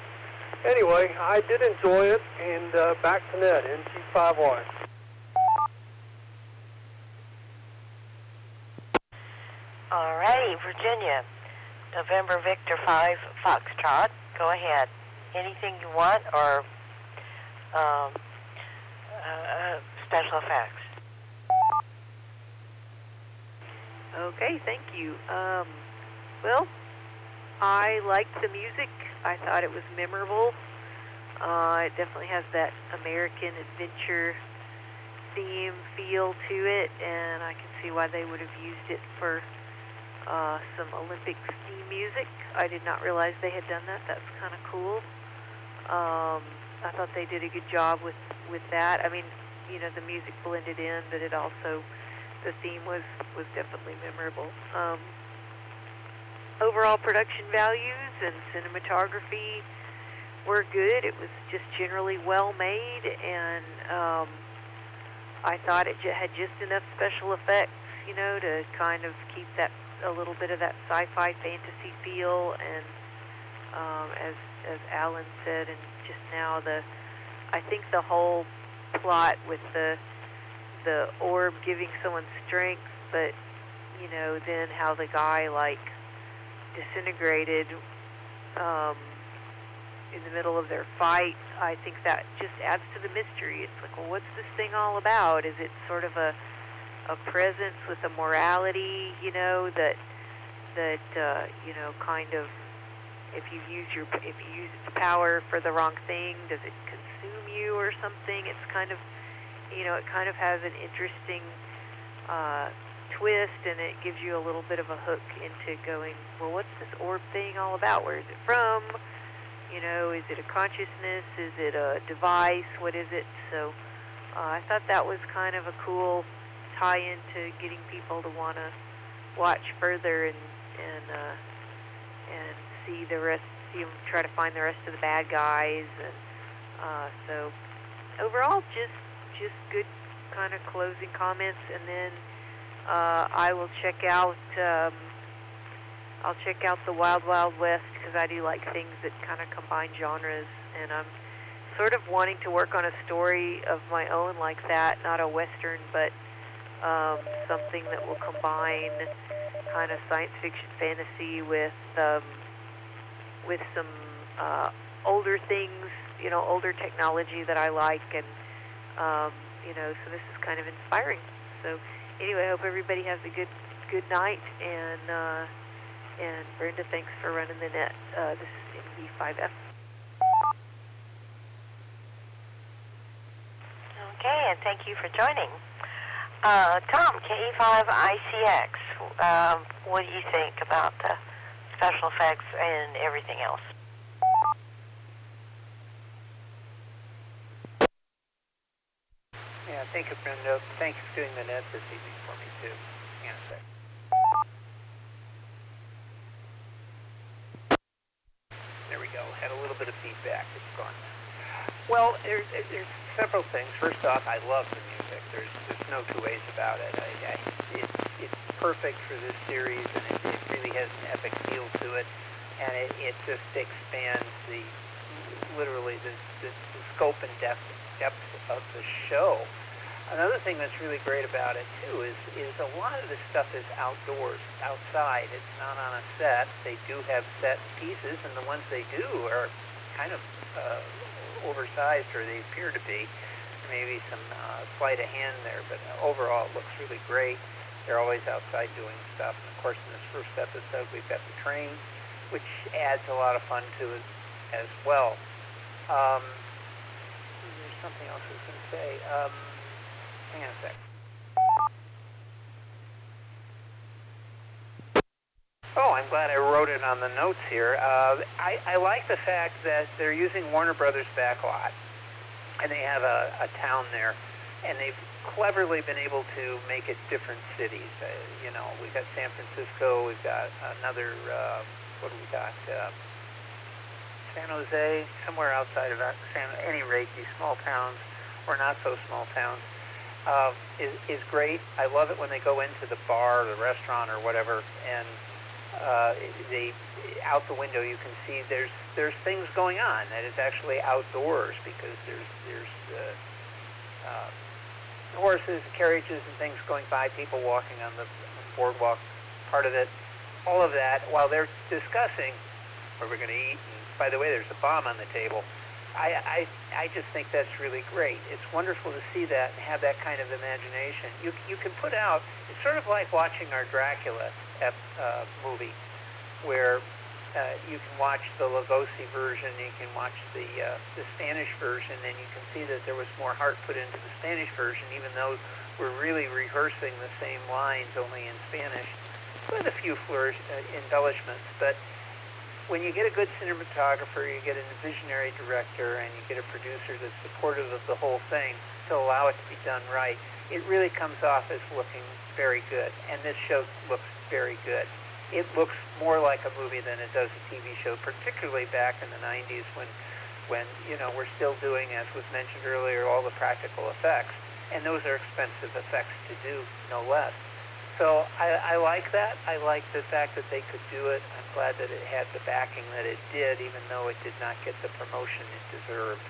Anyway, I did enjoy it, and back to net, NG5Y. Alrighty, Virginia, November Victor 5 Foxtrot, go ahead. Anything you want, or special effects? Okay, thank you. Well, I liked the music. I thought it was memorable. It definitely has that American adventure theme feel to it, and I can see why they would have used it for some Olympic ski music. I did not realize they had done that. That's kind of cool. I thought they did a good job with that. I mean, you know, the music blended in, but it also, the theme was definitely memorable. Overall production values and cinematography were good. It was just generally well made, and I thought it had just enough special effects, you know, to kind of keep that a little bit of that sci-fi fantasy feel. And as Alan said, and just now, I think the whole plot with the orb giving someone strength, but you know, then how the guy like disintegrated in the middle of their fight, I think that just adds to the mystery. It's like, well, what's this thing all about? Is it sort of a presence with a morality, you know, that you know, kind of, if you use its power for the wrong thing, does it consume you or something? It's kind of, you know, it kind of has an interesting twist, and it gives you a little bit of a hook into going, well, what's this orb thing all about? Where is it from? You know, is it a consciousness? Is it a device? What is it? So I thought that was kind of a cool tie-in to getting people to want to watch further and see the rest, see them try to find the rest of the bad guys. And so overall, just good kind of closing comments. And then I will check out. I'll check out the Wild Wild West, because I do like things that kind of combine genres, and I'm sort of wanting to work on a story of my own like that, not a Western, but something that will combine kind of science fiction fantasy with some older things, you know, older technology that I like, and you know, so this is kind of inspiring. So anyway, I hope everybody has a good good night, and Brenda, thanks for running the net. This is MD5F. Okay, and thank you for joining. Tom, KE5ICX, what do you think about the special effects and everything else? Yeah, thank you, Brenda. Thank you for doing the net this evening for me, too. Hang on a sec. There we go. Had a little bit of feedback. It's gone now. Well, there's several things. First off, I love the music. There's no two ways about it. It's perfect for this series, and it really has an epic feel to it, and it just expands literally the scope and depth of the show. Another thing that's really great about it too is a lot of the stuff is outdoors, outside. It's not on a set. They do have set pieces, and the ones they do are kind of oversized, or they appear to be. Maybe some sleight of hand there, but overall it looks really great. They're always outside doing stuff. And of course, in this first episode, we've got the train, which adds a lot of fun to it as well. There's something else I was going to say. Hang on a sec. Oh, I'm glad I wrote it on the notes here. I like the fact that they're using Warner Brothers backlot, and they have a town there, and they've cleverly been able to make it different cities. We've got San Francisco, we've got another, what do we got? San Jose, somewhere outside of at any rate, these small towns, or not so small towns, is great. I love it when they go into the bar, or the restaurant, or whatever, and they out the window you can see there's things going on that is actually outdoors, because there's horses, carriages, and things going by, people walking on the boardwalk, part of it, all of that, while they're discussing what we're going to eat. And by the way, there's a bomb on the table. I just think that's really great. It's wonderful to see that and have that kind of imagination. You can put out, it's sort of like watching our Dracula movie, where you can watch the Lugosi version, you can watch the Spanish version, and you can see that there was more heart put into the Spanish version, even though we're really rehearsing the same lines, only in Spanish, with a few embellishments. But when you get a good cinematographer, you get a visionary director, and you get a producer that's supportive of the whole thing to allow it to be done right, it really comes off as looking very good. And this show looks very good. It looks more like a movie than it does a TV show, particularly back in the 90s when we're still doing, as was mentioned earlier, all the practical effects. And those are expensive effects to do, no less. So I like that. I like the fact that they could do it. I'm glad that it had the backing that it did, even though it did not get the promotion it deserved.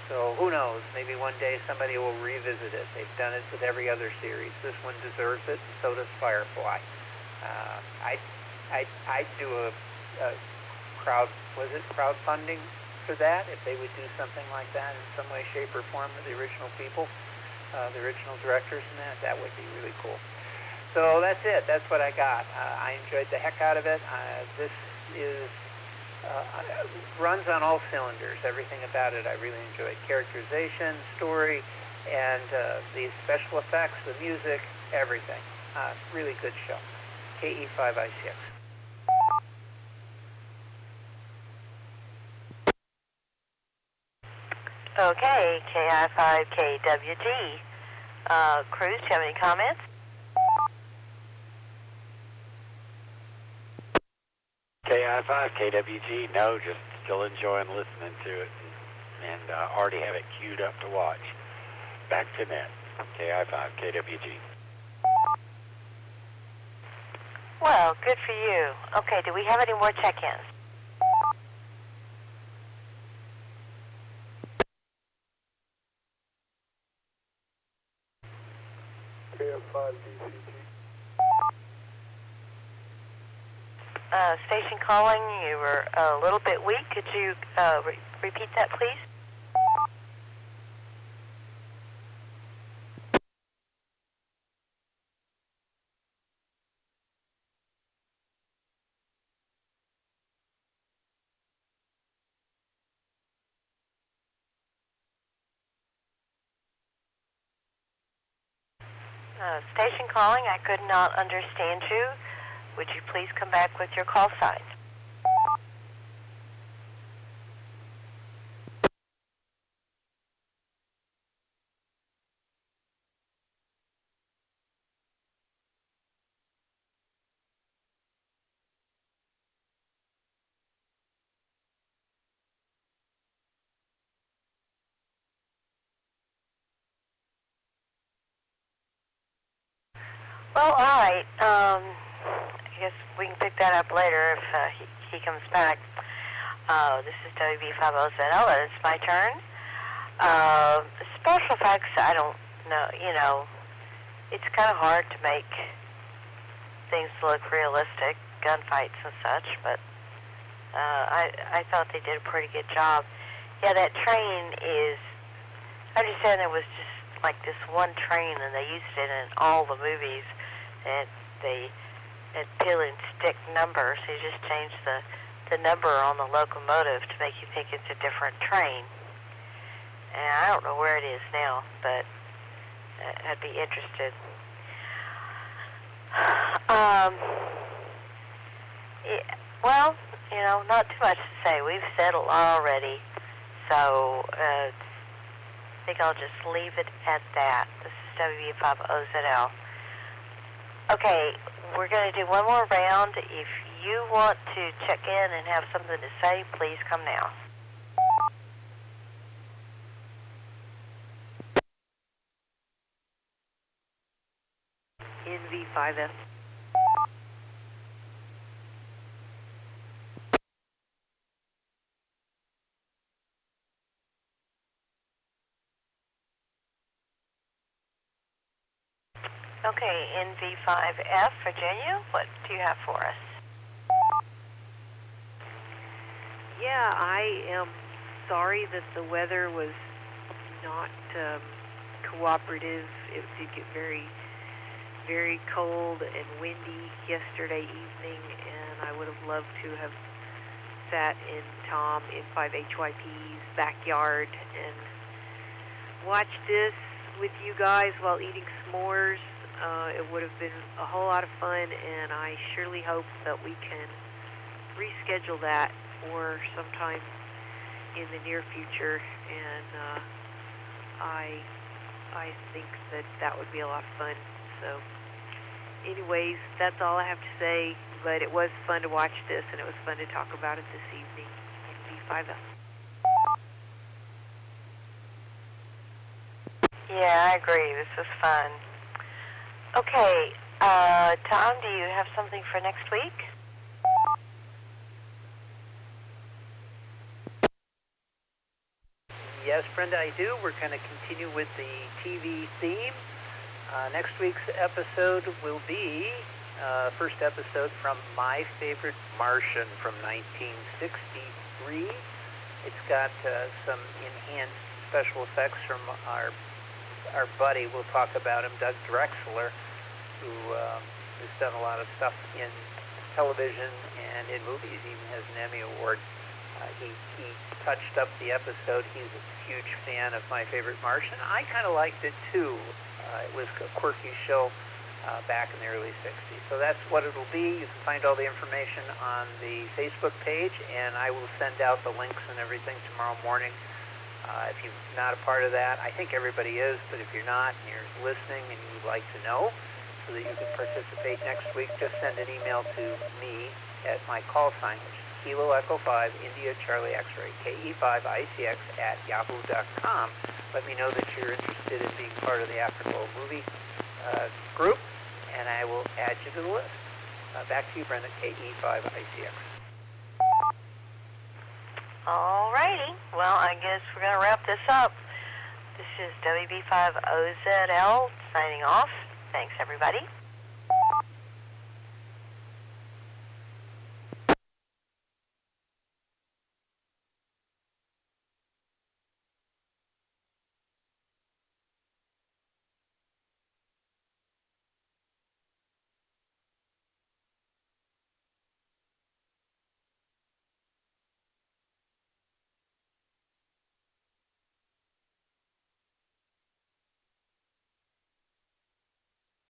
So who knows? Maybe one day somebody will revisit it. They've done it with every other series. This one deserves it, and so does Firefly. I'd do a crowdfunding for that, if they would do something like that in some way, shape, or form with the original people, the original directors, and that would be really cool. So that's it. That's what I got. I enjoyed the heck out of it. This is runs on all cylinders. Everything about it I really enjoyed. Characterization, story, and the special effects, the music, everything. Really good show. KE5I6. Okay, KI5KWG. Cruz, do you have any comments? KI5KWG, no, just still enjoying listening to it, and already have it queued up to watch. Back to net. KI5KWG. Well, good for you. Okay, do we have any more check-ins? KF5DCG. Station calling, you were a little bit weak. Could you repeat that, please? Station calling, I could not understand you. Would you please come back with your call sign? Well, all right. I guess we can pick that up later if he comes back. This is WB50ZL, and it's my turn. Special effects, I don't know. You know, it's kind of hard to make things look realistic, gunfights and such, but I thought they did a pretty good job. Yeah, that train is, I understand there was just like this one train, and they used it in all the movies, and they had peel and stick numbers. So you just change the number on the locomotive to make you think it's a different train. And I don't know where it is now, but I'd be interested. Well, you know, not too much to say. We've said a lot already, so I think I'll just leave it at that. This is WB50ZL. Okay, we're going to do one more round. If you want to check in and have something to say, please come now. NV5F. Okay, NV5F, Virginia, what do you have for us? Yeah, I am sorry that the weather was not cooperative. It did get very, very cold and windy yesterday evening, and I would have loved to have sat in Tom in 5HYP's backyard and watched this with you guys while eating s'mores. It would have been a whole lot of fun, and I surely hope that we can reschedule that for sometime in the near future, and I think that would be a lot of fun. So anyways, that's all I have to say, but it was fun to watch this, and it was fun to talk about it this evening in V5F. Yeah, I agree. This was fun. Okay, Tom, do you have something for next week? Yes, Brenda, I do. We're going to continue with the TV theme. Next week's episode will be first episode from My Favorite Martian from 1963. It's got some enhanced special effects from our buddy. We'll talk about him, Doug Drexler, who has done a lot of stuff in television and in movies, even has an Emmy Award. He touched up the episode. He's a huge fan of My Favorite Martian. I kind of liked it too. It was a quirky show back in the early 60s. So that's what it'll be. You can find all the information on the Facebook page, and I will send out the links and everything tomorrow morning. If you're not a part of that, I think everybody is, but if you're not and you're listening and you'd like to know so that you can participate next week, just send an email to me at my call sign, which is Kilo Echo 5 India Charlie X-Ray, KE5ICX at yahoo.com. Let me know that you're interested in being part of the Afterglow movie group, and I will add you to the list. Back to you, Brenda, KE5ICX. All righty. Well, I guess we're going to wrap this up. This is WB50ZL signing off. Thanks, everybody.